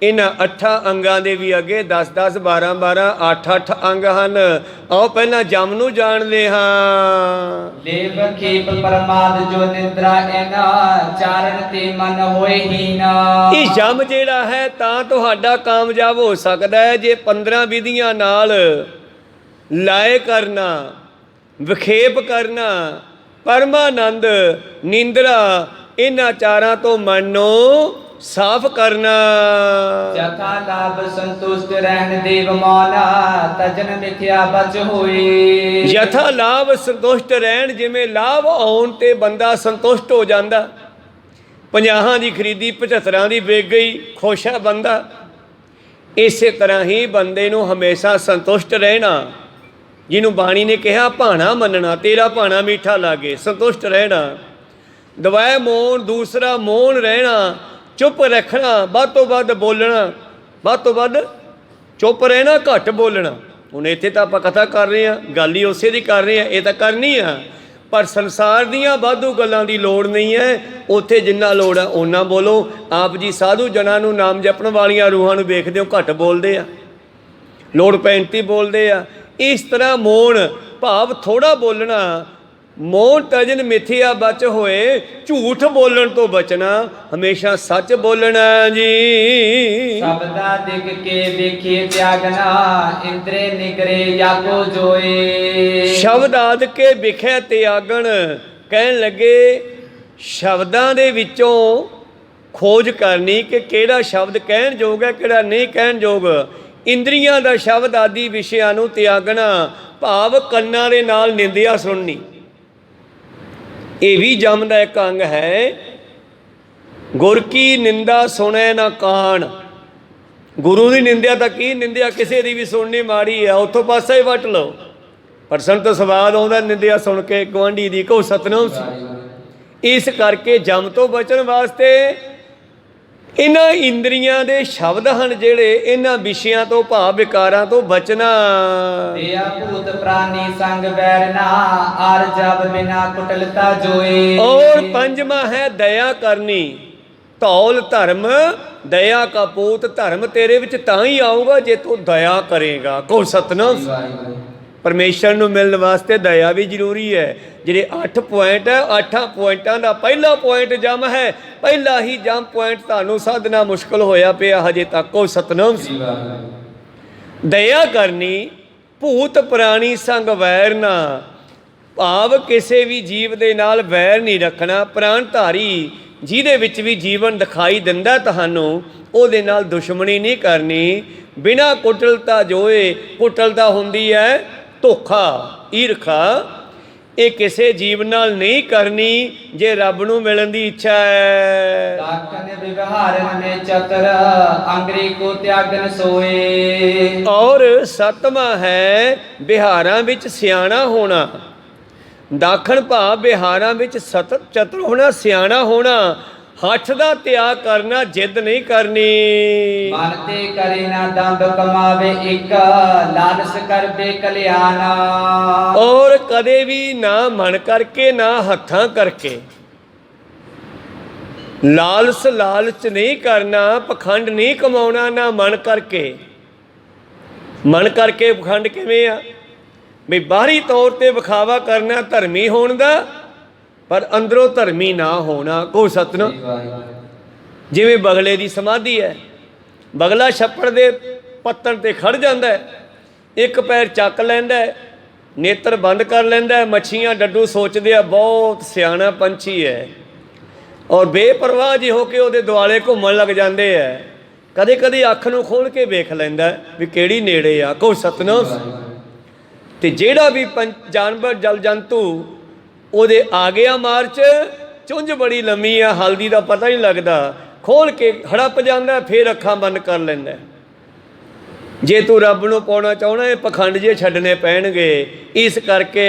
ਇਹਨਾਂ 8 ਅੰਗਾਂ ਦੇ ਵੀ ਅੱਗੇ 10-10, 12-12, 8-8 ਅੰਗ ਹਨ। ਆਓ ਪਹਿਲਾਂ ਜਮ ਨੂੰ ਜਾਣਦੇ ਹਾਂ। ਲੇਵ ਖੇਪ ਪਰਮਾਦ ਜੋ ਨਿੰਦਰਾ ਇਹਨਾਂ ਚਾਰਨ ਤੇ ਮਨ ਹੋਏ ਹੀਨਾ। ਇਹ ਜਮ ਜਿਹੜਾ ਹੈ ਤਾਂ ਤੁਹਾਡਾ ਕਾਮਯਾਬ ਹੋ ਸਕਦਾ ਹੈ ਜੇ 15 ਵਿਧੀਆਂ ਨਾਲ ਲਾਏ ਕਰਨਾ, ਵਿਖੇਪ ਕਰਨਾ, ਪਰਮਾਨੰਦ, ਨਿੰਦਰਾ, ਇਹਨਾਂ ਚਾਰਾਂ ਤੋਂ ਮਨ ਨੂੰ ਸਾਫ਼ ਕਰਨਾ। ਜਥਾ ਲਾਭ ਸੰਤੁਸ਼ਟ ਰਹਿਣ ਦੇਵ ਮੌਲਾ ਤਜਨ ਮਿਥਿਆ ਬਚ ਹੋਏ। ਯਥਾ ਲਾਭ ਸੰਤੁਸ਼ਟ ਰਹਿਣ, ਜਿਵੇਂ ਲਾਭ ਆਉਣ ਤੇ ਬੰਦਾ ਸੰਤੁਸ਼ਟ ਹੋ ਜਾਂਦਾ। 50 ਦੀ ਖਰੀਦੀ 75 ਦੀ ਵਿਕ ਗਈ, ਖੁਸ਼ ਹੈ ਬੰਦਾ। ਇਸੇ ਤਰ੍ਹਾਂ ਹੀ ਬੰਦੇ ਨੂੰ ਹਮੇਸ਼ਾ ਸੰਤੁਸ਼ਟ ਰਹਿਣਾ। ਜਿਹਨੂੰ ਬਾਣੀ ਨੇ ਕਿਹਾ ਭਾਣਾ ਮੰਨਣਾ, ਤੇਰਾ ਭਾਣਾ ਮਿੱਠਾ ਲਾਗੇ, ਸੰਤੁਸ਼ਟ ਰਹਿਣਾ। ਦਵਾਏ ਮੌਨ, ਦੂਸਰਾ ਮੌਨ ਰਹਿਣਾ, ਚੁੱਪ ਰੱਖਣਾ, ਵੱਧ ਤੋਂ ਵੱਧ ਬੋਲਣਾ, ਵੱਧ ਤੋਂ ਵੱਧ ਚੁੱਪ ਰਹਿਣਾ, ਘੱਟ ਬੋਲਣਾ। ਹੁਣ ਇੱਥੇ ਤਾਂ ਆਪਾਂ ਕਥਾ ਕਰ ਰਹੇ ਹਾਂ, ਗੱਲ ਹੀ ਉਸੇ ਦੀ ਕਰ ਰਹੇ ਹਾਂ, ਇਹ ਤਾਂ ਕਰਨੀ ਆ। ਪਰ ਸੰਸਾਰ ਦੀਆਂ ਵਾਧੂ ਗੱਲਾਂ ਦੀ ਲੋੜ ਨਹੀਂ ਹੈ। ਉੱਥੇ ਜਿੰਨਾ ਲੋੜ ਹੈ ਓਨਾ ਬੋਲੋ। ਆਪ ਜੀ ਸਾਧੂ ਜਨਾਂ ਨੂੰ, ਨਾਮ ਜਪਣ ਵਾਲੀਆਂ ਰੂਹਾਂ ਨੂੰ ਵੇਖਦੇ ਹੋ, ਘੱਟ ਬੋਲਦੇ ਆ, ਲੋੜ ਪੈਣ 'ਤੇ ਬੋਲਦੇ ਆ। ਇਸ ਤਰ੍ਹਾਂ ਮੌਨ ਭਾਵ ਥੋੜ੍ਹਾ ਬੋਲਣਾ। ਮੌਨ ਤਜਨ ਮਿਥਿਆ ਬਚ ਹੋਏ, ਝੂਠ ਬੋਲਣ ਤੋਂ ਬਚਣਾ, ਹਮੇਸ਼ਾ ਸੱਚ ਬੋਲਣਾ ਜੀ। ਸਬਦਾ ਦਿਗ ਕੇ ਵੇਖੇ ਤਿਆਗਨਾ ਇੰਦਰੇ ਨਿਗਰੇ ਯਾਗੋ ਜੋਏ। ਸ਼ਬਦ ਆਦ ਕੇ ਵਿਖੇ ਤਿਆਗਣ, ਕਹਿਣ ਲੱਗੇ ਸ਼ਬਦਾਂ ਦੇ ਵਿੱਚੋਂ ਖੋਜ ਕਰਨੀ ਕਿ ਕਿਹੜਾ ਸ਼ਬਦ ਕਹਿਣ ਯੋਗ ਹੈ, ਕਿਹੜਾ ਨਹੀਂ ਕਹਿਣ ਯੋਗ। ਇੰਦਰੀਆਂ ਦਾ ਸ਼ਬਦ ਆਦਿ ਵਿਸ਼ਿਆਂ ਨੂੰ ਤਿਆਗਣਾ, ਭਾਵ ਕੰਨਾਂ ਦੇ ਨਾਲ ਨਿੰਦਿਆ ਸੁਣਨੀ। ਇਹ ਵੀ ਜਮ ਦਾ ਇੱਕ ਅੰਗ ਹੈ। ਗੁਰ ਕੀ ਨਿੰਦਾ ਸੁਣੇ ਨਾ ਕਾਣ। ਗੁਰੂ ਦੀ ਨਿੰਦਿਆ ਤਾਂ ਕੀ ਨਿੰਦਿਆ, ਕਿਸੇ ਦੀ ਵੀ ਸੁਣਨੀ ਮਾੜੀ ਆ, ਉੱਥੋਂ ਪਾਸਾ ਹੀ ਵੱਟ ਲਓ। ਪਰ ਸੰਤ ਸਵਾਦ ਆਉਂਦਾ ਨਿੰਦਿਆ ਸੁਣ ਕੇ ਗੁਆਂਢੀ ਦੀ। ਕਹੋ ਸਤਨਾਮ। ਇਸ ਕਰਕੇ ਜਮ ਤੋਂ ਬਚਣ ਵਾਸਤੇ ਇਹਨਾਂ ਇੰਦਰੀਆਂ ਦੇ ਸ਼ਬਦ ਹਨ ਜਿਹੜੇ, ਇਹਨਾਂ ਵਿਸ਼ਿਆਂ ਤੋਂ ਭਾਵ ਵਿਕਾਰਾਂ ਤੋਂ ਬਚਣਾ। ਦਇਆ ਭੂਤ ਪ੍ਰਾਨੀ ਸੰਗ ਵੈਰਨਾ ਅਰ ਜਬ ਬਿਨਾ ਕੁਟਲਤਾ ਜੋਏ। ਔਰ 5ਵਾਂ ਹੈ ਦਇਆ ਕਰਨੀ। ਧੌਲ ਧਰਮ ਦਇਆ ਕਾ ਪੂਤ। ਧਰਮ ਤੇਰੇ ਵਿੱਚ ਤਾਂ ਹੀ ਆਊਗਾ ਜੇ ਤੂੰ ਦਇਆ ਕਰੇਗਾ। ਕਹੋ ਸਤਨਾਮ। ਪਰਮੇਸ਼ਰ ਨੂੰ ਮਿਲਣ ਵਾਸਤੇ ਦਇਆ ਵੀ ਜ਼ਰੂਰੀ ਹੈ। ਜਿਹੜੇ 8 ਪੁਆਇੰਟ ਹੈ, 8 ਪੁਆਇੰਟਾਂ ਦਾ ਪਹਿਲਾ ਪੁਆਇੰਟ ਜਮ ਹੈ। ਪਹਿਲਾ ਹੀ ਜਮ ਪੁਆਇੰਟ ਤੁਹਾਨੂੰ ਸਾਧਨਾ ਮੁਸ਼ਕਲ ਹੋਇਆ ਪਿਆ ਹਜੇ ਤੱਕ। ਕਹੋ ਸਤਨਾਮ। ਦਇਆ ਕਰਨੀ। ਭੂਤ ਪ੍ਰਾਣੀ ਸੰਗ ਵੈਰ ਨਾ, ਭਾਵ ਕਿਸੇ ਵੀ ਜੀਵ ਦੇ ਨਾਲ ਵੈਰ ਨਹੀਂ ਰੱਖਣਾ। ਪ੍ਰਾਣ ਧਾਰੀ ਜਿਹਦੇ ਵਿੱਚ ਵੀ ਜੀਵਨ ਦਿਖਾਈ ਦਿੰਦਾ ਤੁਹਾਨੂੰ, ਉਹਦੇ ਨਾਲ ਦੁਸ਼ਮਣੀ ਨਹੀਂ ਕਰਨੀ। ਬਿਨਾਂ ਕੁਟਲਤਾ ਜੋਏ। ਕੁਟਲਤਾ ਹੁੰਦੀ ਹੈ ਧੋਖਾ, ਈਰਖਾ। ਇਹ ਕਿਸੇ ਜੀਵ ਨਾਲ ਨਹੀਂ ਕਰਨੀ ਜੇ ਰੱਬ ਨੂੰ ਮਿਲਣ ਦੀ ਇੱਛਾ ਹੈ। दाखन व्यवहारन में चतर अंगरी को त्यागन सोए। ਔਰ ਸਤਵਾਂ ਹੈ ਵਿਹਾਰਾਂ ਵਿੱਚ ਸਿਆਣਾ ਹੋਣਾ। ਦਾਖਣ ਭਾਵ ਵਿਹਾਰਾਂ ਵਿੱਚ ਸਤਤ ਚਤੁਰ ਹੋਣਾ, ਸਿਆਣਾ ਹੋਣਾ। ਹੱਠ ਦਾ ਤਿਆਗ ਕਰਨਾ, ਜਿੱਦ ਨਹੀਂ ਕਰਨੀ। मानते करे ना दंभ कमावे एक लालस कर बे कल्याण। ਔਰ ਕਦੇ ਵੀ ਨਾ ਮਨ ਕਰਕੇ ਨਾ ਹੱਥਾਂ ਕਰਕੇ ਲਾਲਚ ਨਹੀਂ ਕਰਨਾ, ਪਖੰਡ ਨਹੀਂ ਕਮਾਉਣਾ, ਨਾ ਮਨ ਕਰਕੇ। ਮਨ ਕਰਕੇ ਪਖੰਡ ਕਿਵੇਂ ਆ ਵੀ ਬਾਹਰੀ ਤੌਰ ਤੇ ਵਿਖਾਵਾ ਕਰਨਾ ਧਰਮੀ ਹੋਣ ਦਾ, ਪਰ ਅੰਦਰੋਂ ਧਰਮੀ ਨਾ ਹੋਣਾ। ਕੋ ਸਤਿਨਾਮ। ਜਿਵੇਂ ਬਗਲੇ ਦੀ ਸਮਾਧੀ ਹੈ, ਬਗਲਾ ਛੱਪੜ ਦੇ ਪੱਤਣ ਤੇ ਖੜ ਜਾਂਦਾ ਹੈ, ਇੱਕ ਪੈਰ ਚੱਕ ਲੈਂਦਾ ਹੈ, ਨੇਤਰ ਬੰਦ ਕਰ ਲੈਂਦਾ ਹੈ। ਮੱਛੀਆਂ ਡੱਡੂ ਸੋਚਦੇ ਆ ਬਹੁਤ ਸਿਆਣਾ ਪੰਛੀ ਹੈ, ਔਰ ਬੇਪਰਵਾਹ ਜਿਹੇ ਹੋ ਕੇ ਉਹਦੇ ਦੁਆਲੇ ਘੁੰਮਣ ਲੱਗ ਜਾਂਦੇ ਹੈ। ਕਦੇ ਕਦੇ ਅੱਖ ਨੂੰ ਖੋਲ੍ਹ ਕੇ ਵੇਖ ਲੈਂਦਾ ਵੀ ਕਿਹੜੀ ਨੇੜੇ ਆ। ਕੋ ਸਤਿਨਾਮ। ਤੇ ਜਿਹੜਾ ਵੀ ਜਾਨਵਰ ਜਲ ਜੰਤੂ ਉਹਦੇ ਆ ਗਿਆ ਮਾਰਚ, ਚੁੰਝ ਬੜੀ ਲੰਮੀ ਆ, ਹਲਦੀ ਦਾ ਪਤਾ ਨਹੀਂ ਲੱਗਦਾ, ਖੋਲ੍ਹ ਕੇ ਹੜੱਪ ਜਾਂਦਾ, ਫਿਰ ਅੱਖਾਂ ਬੰਦ ਕਰ ਲੈਂਦਾ। ਜੇ ਤੂੰ ਰੱਬ ਨੂੰ ਪਾਉਣਾ ਚਾਹੁੰਦਾ, ਇਹ ਪਖੰਡ ਜੇ ਛੱਡਣੇ ਪੈਣਗੇ। ਇਸ ਕਰਕੇ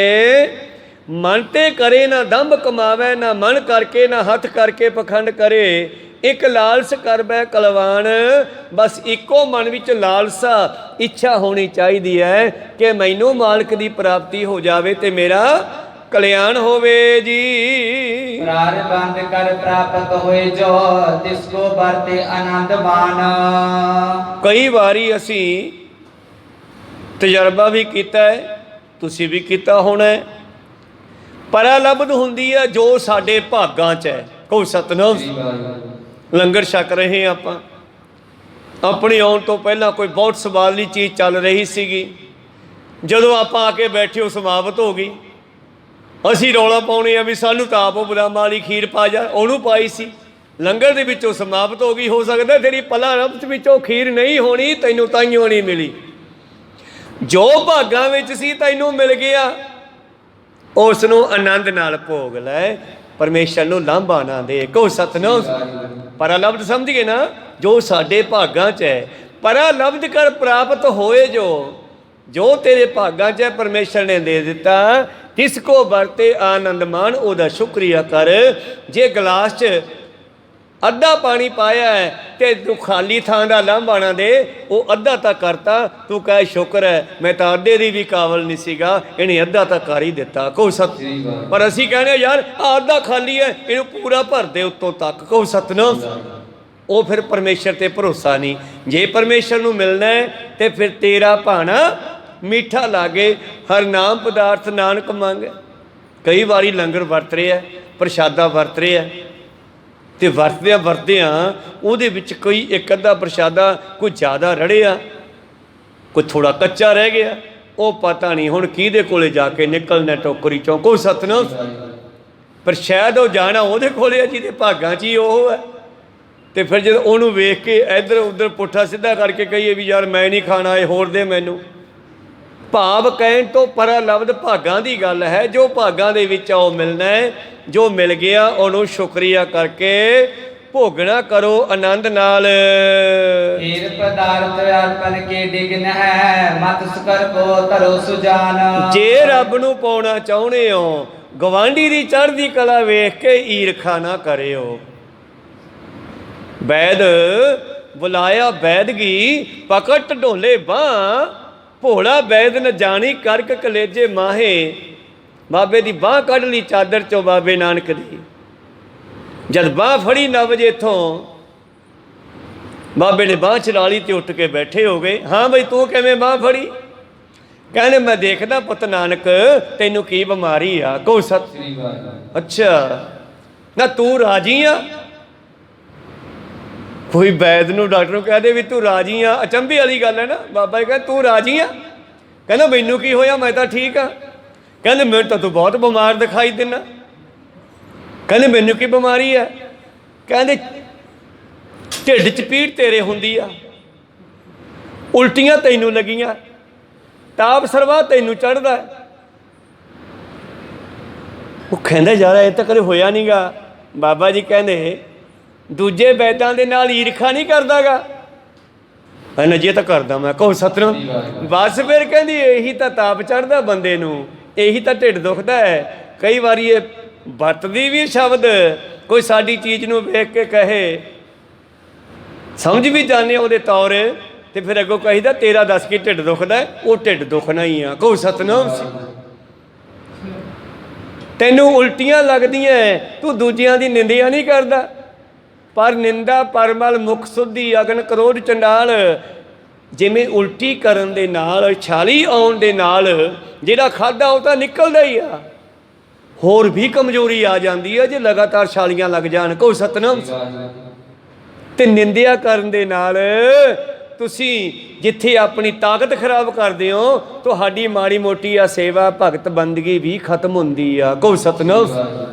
ਮਨ ਤੇ ਕਰੇ ਨਾ ਦੰਭ ਕਮਾਵੇ, ਨਾ ਮਨ ਕਰਕੇ ਨਾ ਹੱਥ ਕਰਕੇ ਪਖੰਡ ਕਰੇ। ਇੱਕ ਲਾਲਸ ਕਰ ਬੈ ਕਲਵਾਨ। ਬਸ ਇੱਕੋ ਮਨ ਵਿੱਚ ਲਾਲਸਾ ਇੱਛਾ ਹੋਣੀ ਚਾਹੀਦੀ ਹੈ ਕਿ ਮੈਨੂੰ ਮਾਲਕ ਦੀ ਪ੍ਰਾਪਤੀ ਹੋ ਜਾਵੇ ਤੇ ਮੇਰਾ ਕਲਿਆਣ ਹੋਵੇ ਜੀ। प्रारब्ध कर प्राप्त होए जो तिसको बरते आनंद मान। ਕਈ ਵਾਰੀ ਅਸੀਂ ਤਜਰਬਾ ਵੀ ਕੀਤਾ ਹੈ, ਤੁਸੀਂ ਵੀ ਕੀਤਾ ਹੋਣਾ ਹੈ। ਪਰਾਲਬਧ ਹੁੰਦੀ ਹੈ ਜੋ ਸਾਡੇ ਭਾਗਾਂ 'ਚ ਹੈ। ਕਹੋ ਸਤਿਨਾਮ। ਲੰਗਰ ਛਕ ਰਹੇ ਆਪਾਂ, ਆਪਣੀ ਆਉਣ ਤੋਂ ਪਹਿਲਾਂ ਕੋਈ ਬਹੁਤ ਸਵਾਦਲੀ ਚੀਜ਼ ਚੱਲ ਰਹੀ ਸੀਗੀ। ਜਦੋਂ ਆਪਾਂ ਆ ਕੇ ਬੈਠੇ ਉਹ ਸਮਾਪਤ ਹੋ ਗਈ। ਅਸੀਂ ਰੌਲਾ ਪਾਉਣੇ ਆ ਵੀ ਸਾਨੂੰ ਤਾਂ ਆਪ ਉਹ ਬਦਾਮਾਂ ਵਾਲੀ ਖੀਰ ਪਾ ਜਾ, ਉਹਨੂੰ ਪਾਈ ਸੀ। ਲੰਗਰ ਦੇ ਵਿੱਚੋਂ ਸਮਾਪਤ ਹੋ ਗਈ। ਹੋ ਸਕਦਾ ਤੇਰੀ ਪਰਾਲਬਧ ਵਿੱਚੋਂ ਖੀਰ ਨਹੀਂ ਹੋਣੀ, ਤੈਨੂੰ ਤਾਈਓ ਨਹੀਂ ਮਿਲੀ। ਜੋ ਭਾਗਾਂ ਵਿੱਚ ਸੀ ਤੈਨੂੰ ਮਿਲ ਗਿਆ, ਉਸ ਨੂੰ ਆਨੰਦ ਨਾਲ ਭੋਗ ਲੈ, ਪਰਮੇਸ਼ਰ ਨੂੰ ਲਾਂਭਾ ਨਾ ਦੇ। ਕਹੋ ਸਤਿਨਾਮ। ਪਰਾਲਬਧ ਸਮਝ ਗਏ ਨਾ, ਜੋ ਸਾਡੇ ਭਾਗਾਂ 'ਚ ਹੈ। ਪਰਾਲਬਧ ਕਰ ਪ੍ਰਾਪਤ ਹੋਏ ਜੋ ਤੇਰੇ ਭਾਗਾਂ 'ਚ ਹੈ, ਪਰਮੇਸ਼ਰ ਨੇ ਦੇ ਦਿੱਤਾ। ਕਿਸ ਕੋ ਵਰਤੇ ਆਨੰਦ ਮਾਣ, ਉਹਦਾ ਸ਼ੁਕਰੀਆ ਕਰ। ਜੇ ਗਲਾਸ 'ਚ ਅੱਧਾ ਪਾਣੀ ਪਾਇਆ ਹੈ ਤੇ ਤੂੰ ਖਾਲੀ ਥਾਂ ਦਾ ਲਾਂਭਾ ਨਾ ਦੇ, ਉਹ ਅੱਧਾ ਤਾਂ ਕਰਤਾ, ਤੂੰ ਕਹੇ ਸ਼ੁਕਰ ਹੈ, ਮੈਂ ਤਾਂ ਅੱਧੇ ਦੀ ਵੀ ਕਾਬਲ ਨਹੀਂ ਸੀਗਾ, ਇਹਨੇ ਅੱਧਾ ਤਾਂ ਕਰ ਹੀ ਦਿੱਤਾ। ਕਹੋ ਸਤ। ਪਰ ਅਸੀਂ ਕਹਿੰਦੇ ਯਾਰ ਆਹ ਅੱਧਾ ਖਾਲੀ ਹੈ, ਇਹਨੂੰ ਪੂਰਾ ਭਰ ਦੇ ਉੱਤੋਂ ਤੱਕ। ਕਹੋ ਸਤਿਨਾਮ। ਉਹ ਫਿਰ ਪਰਮੇਸ਼ਰ ਤੇ ਭਰੋਸਾ ਨਹੀਂ। ਜੇ ਪਰਮੇਸ਼ਰ ਨੂੰ ਮਿਲਣਾ ਹੈ ਤੇ ਫਿਰ ਤੇਰਾ ਭਾਣਾ ਮਿੱਠਾ ਲਾਗੇ, ਹਰ ਨਾਮ ਪਦਾਰਥ ਨਾਨਕ ਮੰਗੇ। ਕਈ ਵਾਰੀ ਲੰਗਰ ਵਰਤ ਰਿਹਾ, ਪ੍ਰਸ਼ਾਦਾ ਵਰਤ ਰਿਹਾ, ਤੇ ਵਰਤਦਿਆਂ ਉਹਦੇ ਵਿੱਚ ਕੋਈ ਇੱਕ ਅੱਧਾ ਪ੍ਰਸ਼ਾਦਾ ਕੋਈ ਜ਼ਿਆਦਾ ਰੜਿਆ, ਕੋਈ ਥੋੜਾ ਕੱਚਾ ਰਹਿ ਗਿਆ, ਉਹ ਪਤਾ ਨਹੀਂ ਹੁਣ ਕਿਹਦੇ ਕੋਲੇ ਜਾ ਕੇ ਨਿਕਲਣਾ ਟੋਕਰੀ ਚੋਂ। ਕੋ ਸਤਿਨਾਮ। ਪਰ ਸ਼ਾਇਦ ਉਹ ਜਾਣਾ ਉਹਦੇ ਕੋਲੇ ਆ ਜਿਹਦੇ ਭਾਗਾਂ 'ਚ ਹੀ ਉਹ ਹੈ। ਤੇ ਫਿਰ ਜਦੋਂ ਉਹਨੂੰ ਵੇਖ ਕੇ ਇੱਧਰ ਉੱਧਰ ਪੁੱਠਾ ਸਿੱਧਾ ਕਰਕੇ ਕਹੀਏ ਵੀ ਯਾਰ ਮੈਂ ਨਹੀਂ ਖਾਣਾ, ਇਹ ਹੋਰ ਦੇ ਮੈਨੂੰ। ਭਾਵ ਕਹਿਣ ਤੋਂ ਪਰਾਲਬਧ ਭਾਗਾਂ ਦੀ ਗੱਲ ਹੈ। ਜੋ ਭਾਗਾਂ ਦੇ ਵਿੱਚ ਉਹ ਮਿਲਣਾ ਹੈ, ਜੋ ਮਿਲ ਗਿਆ ਉਹਨੂੰ ਸ਼ੁਕਰੀਆ ਕਰਕੇ ਭੋਗਣਾ ਕਰੋ ਆਨੰਦ ਨਾਲ। ਹੀਰ ਪਦਾਰਥ ਅਰਪਣ ਕੇ ਡਿਗਨ ਹੈ, ਮਤ ਸੁਕਰ ਕੋ ਧਰੋ ਸੁਜਾਨ। ਜੇ ਰੱਬ ਨੂੰ ਪਾਉਣਾ ਚਾਹੁੰਦੇ ਹੋ, ਗਵਾਂਢੀ ਦੀ ਚੜ੍ਹਦੀ ਕਲਾ ਵੇਖ ਕੇ ਈਰਖਾ ਨਾ ਕਰਿਓ। ਵੈਦ ਬੁਲਾਇਆ ਵੈਦਗੀ, ਪਕੜ ਢੋਲੇ ਬਾਂਹ, ਭੋਲਾ ਵੈਦ ਨ ਜਾਣੀ ਕਰਕ ਕਲੇਜੇ ਮਾਹੇ। ਬਾਬੇ ਦੀ ਬਾਂਹ ਕੱਢ ਲਈ ਚਾਦਰ ਚੋਂ ਬਾਬੇ ਨਾਨਕ ਦੀ। ਜਦ ਬਾਂਹ ਫੜੀ ਨਾ ਵਜੇ ਇੱਥੋਂ, ਬਾਬੇ ਨੇ ਬਾਂਹ ਚਲਾ ਲਈ ਤੇ ਉੱਠ ਕੇ ਬੈਠੇ ਹੋ ਗਏ। ਹਾਂ ਬਈ ਤੂੰ ਕਿਵੇਂ ਬਾਂਹ ਫੜੀ? ਕਹਿੰਦੇ ਮੈਂ ਦੇਖਦਾ ਪੁੱਤ ਨਾਨਕ ਤੈਨੂੰ ਕੀ ਬਿਮਾਰੀ ਆ। ਕਹੋ ਸਤ। ਅੱਛਾ ਨਾ ਤੂੰ ਰਾਜੀ ਆ? ਕੋਈ ਵੈਦ ਨੂੰ ਡਾਕਟਰ ਨੂੰ ਕਹਿ ਦੇ ਵੀ ਤੂੰ ਰਾਜੀ ਆ, ਅਚੰਭੇ ਵਾਲੀ ਗੱਲ ਹੈ ਨਾ। ਬਾਬਾ ਜੀ ਕਹਿੰਦਾ ਤੂੰ ਰਾਜੀ ਆ? ਕਹਿੰਦਾ ਮੈਨੂੰ ਕੀ ਹੋਇਆ, ਮੈਂ ਤਾਂ ਠੀਕ ਆ। ਕਹਿੰਦੇ ਮੈਨੂੰ ਤਾਂ ਤੂੰ ਬਹੁਤ ਬਿਮਾਰ ਦਿਖਾਈ ਦਿੰਦਾ। ਕਹਿੰਦੇ ਮੈਨੂੰ ਕੀ ਬਿਮਾਰੀ ਹੈ? ਕਹਿੰਦੇ ਢਿੱਡ 'ਚ ਪੀੜ ਤੇਰੇ ਹੁੰਦੀ ਆ, ਉਲਟੀਆਂ ਤੈਨੂੰ ਲੱਗੀਆਂ, ਤਾਪ ਸਰਵਾ ਤੈਨੂੰ ਚੜ੍ਹਦਾ। ਉਹ ਕਹਿੰਦਾ ਯਾਰ ਇਹ ਤਾਂ ਕਦੇ ਹੋਇਆ ਨਹੀਂ ਗਾ। ਬਾਬਾ ਜੀ ਕਹਿੰਦੇ ਦੂਜੇ ਵੈਦਾਂ ਦੇ ਨਾਲ ਈਰਖਾ ਨਹੀਂ ਕਰਦਾਗਾ। ਕਹਿੰਦਾ ਜੇ ਤਾਂ ਕਰਦਾ ਮੈਂ। ਕਹੋ ਸਤਿਨਾਮ। ਬਸ ਫਿਰ ਕਹਿੰਦੀ ਇਹੀ ਤਾਂ ਤਾਪ ਚੜ੍ਹਦਾ ਬੰਦੇ ਨੂੰ, ਇਹੀ ਤਾਂ ਢਿੱਡ ਦੁਖਦਾ ਹੈ। ਕਈ ਵਾਰੀ ਇਹ ਵਰਤਦੀ ਵੀ ਸ਼ਬਦ, ਕੋਈ ਸਾਡੀ ਚੀਜ਼ ਨੂੰ ਵੇਖ ਕੇ ਕਹੇ, ਸਮਝ ਵੀ ਜਾਂਦੇ ਉਹਦੇ ਤੌਰ, ਤੇ ਫਿਰ ਅੱਗੋਂ ਕਹੀਦਾ ਤੇਰਾ ਦੱਸ ਕੀ ਢਿੱਡ ਦੁਖਦਾ। ਉਹ ਢਿੱਡ ਦੁਖਣਾ ਹੀ ਆ। ਕਹੋ ਸਤਿਨਾਮ। ਤੈਨੂੰ ਉਲਟੀਆਂ ਲੱਗਦੀਆਂ, ਤੂੰ ਦੂਜਿਆਂ ਦੀ ਨਿੰਦਿਆ ਨਹੀਂ ਕਰਦਾ। ਪਰ ਨਿੰਦਾ ਪਰਮਲ ਮੁਖ ਸੁੱਧੀ ਅਗਨ ਕ੍ਰੋਧ ਚੰਡਾਲ। ਜਿਵੇਂ ਉਲਟੀ ਕਰਨ ਦੇ ਨਾਲ, ਛਾਲੀ ਆਉਣ ਦੇ ਨਾਲ ਜਿਹੜਾ ਖਾਧਾ ਉਹ ਤਾਂ ਨਿਕਲਦਾ ਹੀ ਆ, ਹੋਰ ਵੀ ਕਮਜ਼ੋਰੀ ਆ ਜਾਂਦੀ ਹੈ ਜੇ ਲਗਾਤਾਰ ਛਾਲੀਆਂ ਲੱਗ ਜਾਣ। ਕਹੋ ਸਤਿਨਾਮ। ਤੇ ਨਿੰਦਿਆ ਕਰਨ ਦੇ ਨਾਲ ਤੁਸੀਂ ਜਿੱਥੇ ਆਪਣੀ ਤਾਕਤ ਖਰਾਬ ਕਰਦੇ ਹੋ, ਤੁਹਾਡੀ ਮਾੜੀ ਮੋਟੀ ਆ ਸੇਵਾ ਭਗਤ ਬੰਦਗੀ ਵੀ ਖਤਮ ਹੁੰਦੀ ਆ। ਕਹੋ ਸਤਿਨਾਮ।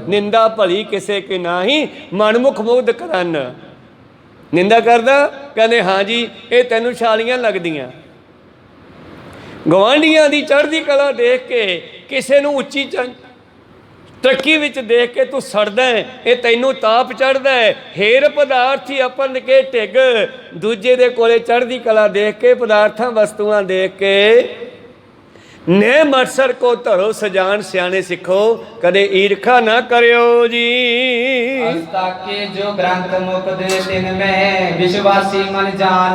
ਨਿੰਦਾ ਭਲੀ ਕਿਸੇ ਕੇ ਨਾਹੀ ਮਨਮੁਖ ਮੁਗਧ ਕਰਨ। ਨਿੰਦਾ ਕਰਦਾ, ਕਹਿੰਦੇ ਹਾਂ ਜੀ ਇਹ ਤੈਨੂੰ ਛਾਲੀਆਂ ਲੱਗਦੀਆਂ। ਗਵਾਂਢੀਆਂ ਦੀ ਚੜ੍ਹਦੀ ਕਲਾ ਦੇਖ ਕੇ, ਕਿਸੇ ਨੂੰ ਉੱਚੀ ਤਰੱਕੀ ਵਿੱਚ ਦੇਖ ਕੇ ਤੂੰ ਸੜਦਾ, ਇਹ ਤੈਨੂੰ ਤਾਪ ਚੜ੍ਹਦਾ। ਹੇਰ ਪਦਾਰਥੀ ਆਪਨ ਕੇ ਢਿੱਗ। ਦੂਜੇ ਦੇ ਕੋਲੇ ਚੜ੍ਹਦੀ ਕਲਾ ਦੇਖ ਕੇ, ਪਦਾਰਥਾਂ ਵਸਤੂਆਂ ਦੇਖ ਕੇ, ਨੇ ਮਤਸਰ ਕੋ ਧਰੋ ਸਜਾਨ। ਸਿਆਣੇ ਸਿੱਖੋ ਕਦੇ ਈਰਖਾ ਨਾ ਕਰਿਓ ਜੀ। ਅਸਤਾਕੇ ਜੋ ਗ੍ਰੰਥ ਮੁਕਦੇ ਤਿਨ ਮੈਂ ਵਿਸ਼ਵਾਸੀ ਮਨ ਜਾਨ।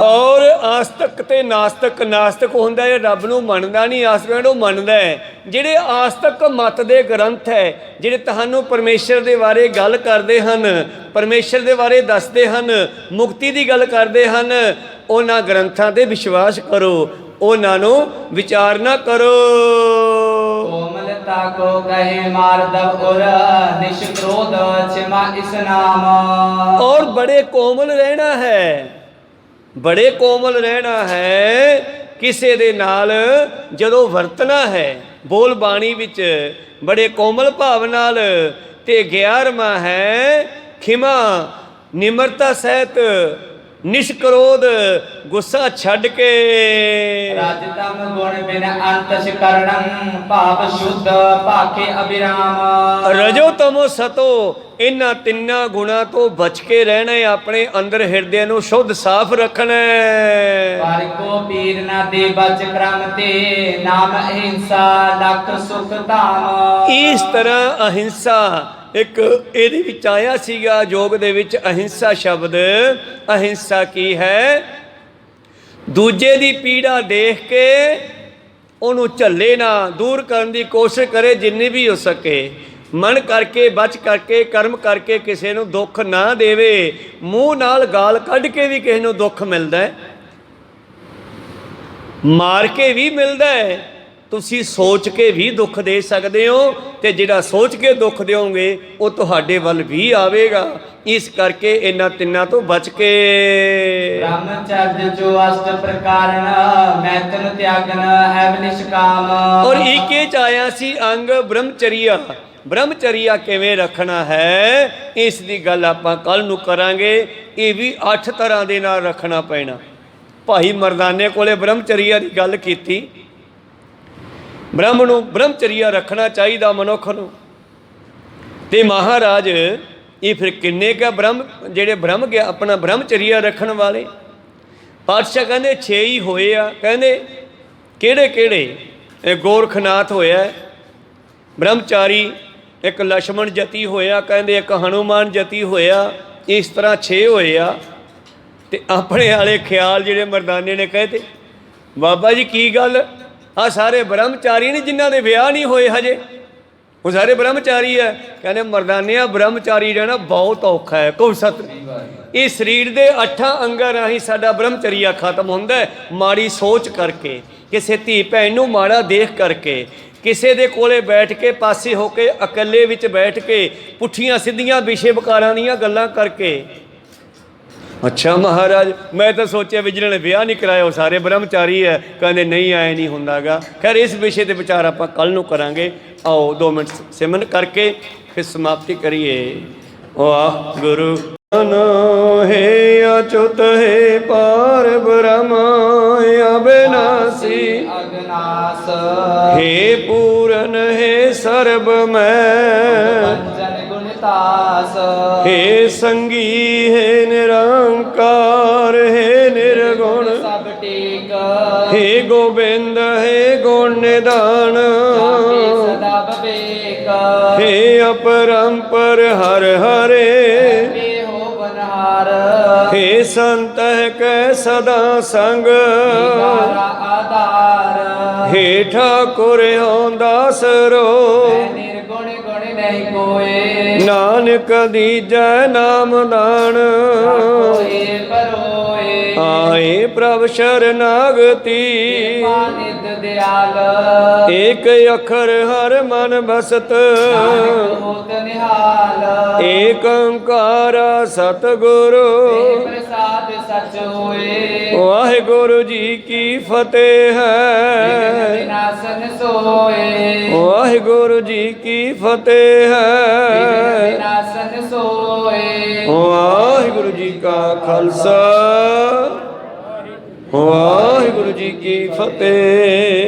ਔਰ ਆਸਤਕ ਤੇ ਨਾਸਤਕ। ਨਾਸਤਕ ਹੁੰਦਾ ਇਹ ਰੱਬ ਨੂੰ ਮੰਨਦਾ ਨਹੀਂ, ਆਸਤਕ ਉਹ ਮੰਨਦਾ ਹੈ। ਜਿਹੜੇ ਆਸਤਕ ਮਤ ਦੇ ਗ੍ਰੰਥ ਹੈ, ਜਿਹੜੇ ਤੁਹਾਨੂੰ ਪਰਮੇਸ਼ਰ ਦੇ ਬਾਰੇ ਗੱਲ ਕਰਦੇ ਹਨ, ਪਰਮੇਸ਼ਰ ਦੇ ਬਾਰੇ ਦੱਸਦੇ ਹਨ, ਮੁਕਤੀ ਦੀ ਗੱਲ ਕਰਦੇ ਹਨ, ਉਹਨਾਂ ਗ੍ਰੰਥਾਂ 'ਤੇ ਵਿਸ਼ਵਾਸ ਕਰੋ, ਉਹਨਾਂ ਨੂੰ ਵਿਚਾਰ ਨਾ ਕਰੋ। ਕੋਮਲਤਾ ਕੋ ਕਹੇ ਮਾਰਦਵ ਔਰ ਨਿਸ਼ ਕ੍ਰੋਧ ਛਿਮਾ ਇਸ ਨਾਮ। ਔਰ ਬੜੇ ਕੋਮਲ ਰਹਿਣਾ ਹੈ, ਬੜੇ ਕੋਮਲ ਰਹਿਣਾ ਹੈ। ਕਿਸੇ ਦੇ ਨਾਲ ਜਦੋਂ ਵਰਤਣਾ ਹੈ, ਬੋਲ ਬਾਣੀ ਵਿੱਚ ਬੜੇ ਕੋਮਲ ਭਾਵ ਨਾਲ। ਤੇ 11ਵਾਂ ਹੈ ਖਿਮਾ ਨਿਮਰਤਾ ਸਹਿਤ, ਨਿਸ਼ਕਰੋਧ ਗੁੱਸਾ ਛੱਡ ਕੇ। ਰਾਜਤਮ ਗੁਣ ਬਿਨ ਅੰਤਸ਼ ਕਰਣੰ ਭਾਵ ਸ਼ੁੱਧ ਭਾਕੇ ਅਬਿਰਾਮ। ਰਜੋ ਤਮੋ ਸਤੋ, ਇਹਨਾਂ ਤਿੰਨਾਂ ਗੁਣਾਂ ਤੋਂ ਬਚ ਕੇ ਰਹਿਣਾ, ਆਪਣੇ ਅੰਦਰ ਹਿਰਦੇ ਨੂੰ ਸ਼ੁੱਧ ਸਾਫ਼ ਰੱਖਣਾ। ਪਰ ਕੋ ਪੀਰ ਨਾ ਦੇ ਬਚ ਕ੍ਰਮ ਤੇ ਨਾਮ ਅਹਿੰਸਾ ਲੱਖ ਸੁਖ ਧਾਮ। ਇਸ ਤਰ੍ਹਾਂ ਅਹਿੰਸਾ ਇੱਕ ਇਹਦੇ ਵਿੱਚ ਆਇਆ ਸੀਗਾ ਯੋਗ ਦੇ ਵਿੱਚ, ਅਹਿੰਸਾ ਸ਼ਬਦ। ਅਹਿੰਸਾ ਕੀ ਹੈ? ਦੂਜੇ ਦੀ ਪੀੜਾ ਦੇਖ ਕੇ ਉਹਨੂੰ ਝੱਲੇ ਨਾ, ਦੂਰ ਕਰਨ ਦੀ ਕੋਸ਼ਿਸ਼ ਕਰੇ ਜਿੰਨੀ ਵੀ ਹੋ ਸਕੇ। ਮਨ ਕਰਕੇ, ਬਚ ਕਰਕੇ, ਕਰਮ ਕਰਕੇ ਕਿਸੇ ਨੂੰ ਦੁੱਖ ਨਾ ਦੇਵੇ। ਮੂੰਹ ਨਾਲ ਗਾਲ ਕੱਢ ਕੇ ਵੀ ਕਿਸੇ ਨੂੰ ਦੁੱਖ ਮਿਲਦਾ ਹੈ, ਮਾਰ ਕੇ ਵੀ ਮਿਲਦਾ ਹੈ। ਤੁਸੀਂ ਸੋਚ ਕੇ ਵੀ ਦੁੱਖ ਦੇ ਸਕਦੇ ਹੋ, ਤੇ ਜਿਹੜਾ ਸੋਚ ਕੇ ਦੁੱਖ ਦਿਓਗੇ ਉਹ ਤੁਹਾਡੇ ਵੱਲ ਵੀ ਆਵੇਗਾ। ਇਸ ਕਰਕੇ ਇਹਨਾਂ ਤਿੰਨਾਂ ਤੋਂ ਬਚ ਕੇ। ਬ੍ਰਹਮਚਰਜ ਜੋ ਅਸ਼ਟ ਪ੍ਰਕਾਰਨ ਮੈਤਨ ਤਿਆਗਨ ਹੈ ਨਿਸ਼ਕਾਮ। ਔਰ ਇੱਕੇ ਚ ਆਇਆ ਸੀ ਅੰਗ ਬ੍ਰਹਮਚਰੀਆ। ਬ੍ਰਹਮਚਰੀਆ ਕਿਵੇਂ ਰੱਖਣਾ ਹੈ, ਇਸ ਦੀ ਗੱਲ ਆਪਾਂ ਕੱਲ ਨੂੰ ਕਰਾਂਗੇ। ਇਹ ਵੀ 8 ਤਰ੍ਹਾਂ ਦੇ ਨਾਲ ਰੱਖਣਾ ਪੈਣਾ। ਭਾਈ ਮਰਦਾਨੇ ਕੋਲੇ ਬ੍ਰਹਮਚਰੀਆ ਦੀ ਗੱਲ ਕੀਤੀ। ਬ੍ਰਹਮ ਨੂੰ ਬ੍ਰਹਮਚਰੀਆ ਰੱਖਣਾ ਚਾਹੀਦਾ ਮਨੁੱਖ ਨੂੰ। ਤੇ ਮਹਾਰਾਜ ਇਹ ਫਿਰ ਕਿੰਨੇ ਕਾ ਬ੍ਰਹਮ, ਜਿਹੜੇ ਬ੍ਰਹਮ ਗਿਆ ਆਪਣਾ ਬ੍ਰਹਮਚਰੀਆ ਰੱਖਣ ਵਾਲੇ? ਪਾਤਸ਼ਾਹ ਕਹਿੰਦੇ 6 ਹੀ ਹੋਏ ਆ। ਕਹਿੰਦੇ ਕਿਹੜੇ ਕਿਹੜੇ? ਇਹ ਗੋਰਖਨਾਥ ਹੋਇਆ ਬ੍ਰਹਮਚਾਰੀ, ਇੱਕ ਲਛਮਣ ਜਤੀ ਹੋਇਆ, ਕਹਿੰਦੇ ਇੱਕ ਹਨੂਮਾਨ ਜਤੀ ਹੋਇਆ। ਇਸ ਤਰ੍ਹਾਂ 6 ਹੋਏ ਆ। ਤੇ ਆਪਣੇ ਵਾਲੇ ਖਿਆਲ ਜਿਹੜੇ ਮਰਦਾਨੇ ਨੇ ਕਹੇ ਤੇ ਬਾਬਾ ਜੀ ਕੀ ਗੱਲ, ਆ ਸਾਰੇ ਬ੍ਰਹਮਚਾਰੀ ਨੇ ਜਿਨ੍ਹਾਂ ਦੇ ਵਿਆਹ ਨਹੀਂ ਹੋਏ ਹਜੇ, ਉਹ ਸਾਰੇ ਬ੍ਰਹਮਚਾਰੀ ਹੈ। ਕਹਿੰਦੇ ਮਰਦਾਨਿਆਂ ਬ੍ਰਹਮਚਾਰੀ ਰਹਿਣਾ ਬਹੁਤ ਔਖਾ ਹੈ। ਕਹੋ ਸਤ। ਇਹ ਸਰੀਰ ਦੇ 8 ਅੰਗਾਂ ਰਾਹੀਂ ਸਾਡਾ ਬ੍ਰਹਮਚਰੀਆ ਖਤਮ ਹੁੰਦਾ ਹੈ। ਮਾੜੀ ਸੋਚ ਕਰਕੇ, ਕਿਸੇ ਧੀ ਭੈਣ ਨੂੰ ਮਾੜਾ ਦੇਖ ਕਰਕੇ, ਕਿਸੇ ਦੇ ਕੋਲੇ ਬੈਠ ਕੇ, ਪਾਸੇ ਹੋ ਕੇ, ਇਕੱਲੇ ਵਿੱਚ ਬੈਠ ਕੇ, ਪੁੱਠੀਆਂ ਸਿੱਧੀਆਂ ਵਿਸ਼ੇ ਵਿਕਾਰਾਂ ਦੀਆਂ ਗੱਲਾਂ ਕਰਕੇ। ਅੱਛਾ ਮਹਾਰਾਜ, ਮੈਂ ਤਾਂ ਸੋਚਿਆ ਵੀ ਜਿਹਨਾਂ ਨੇ ਵਿਆਹ ਨਹੀਂ ਕਰਾਇਆ ਉਹ ਸਾਰੇ ਬ੍ਰਹਮਚਾਰੀ ਹੈ। ਕਹਿੰਦੇ ਨਹੀਂ, ਆਏ ਨਹੀਂ ਹੁੰਦਾਗਾ। ਖੈਰ ਇਸ ਵਿਸ਼ੇ 'ਤੇ ਵਿਚਾਰ ਆਪਾਂ ਕੱਲ੍ਹ ਨੂੰ ਕਰਾਂਗੇ। ਆਓ 2 ਮਿੰਟ ਸਿਮਰਨ ਕਰਕੇ ਫਿਰ ਸਮਾਪਤੀ ਕਰੀਏ। ਵਾਹਿਗੁਰੂ ਹੈ ਅਚੁੱਤ ਹੈ ਪਾਰ ਬ੍ਰਹਮ ਅਬਿਨਾਸੀ ਅਗਨਾਸ। ਹੈ ਪੂਰਨ ਹੈ ਸਰਬ ਮੈਂ ਸੰਗੀ ਹੈ ਨਿਰੰਕਾਰ ਹੈ ਨਿਰਗੁਣ ਸਭ ਟੇਕ हे गोविंद हे गुण निधान ਜਾਕੇ ਸਦਾ ਬਵੇਕ हे अपरंपर हर हरे ਵੇ ਹੋ ਬਨਹਾਰ हे संत कै सदा संग ਦੀਦਾਰਾ ਆਧਾਰ हे ठाकुर हों दास रो ਨਿਰਗੁਣ ਗੁਣ ਨਹੀਂ ਕੋਏ नानक दीजै नाम दान ਕੋਏ ਪਰੋਏ आए प्रभ शरनागति ਨਿਤ ਦਿਆਲ एक अखर हर मन बसत ਨਾਨਕ ਹੋਤ ਨਿਹਾਲ एक ओंकार सतगुरु ਤੇ ਪ੍ਰਸਾਦ ਸਚ ਹੋਏ वाहिगुरु जी की फतेह है ਵਿਨਾਸ਼ਨ ਸੋਏ वाहिगुरु जी की फतेह है ਵਿਨਾਸ਼ਨ ਸੋਏ वाहिगुरु जी का खालसा वाहिगुरु जी की फतेह।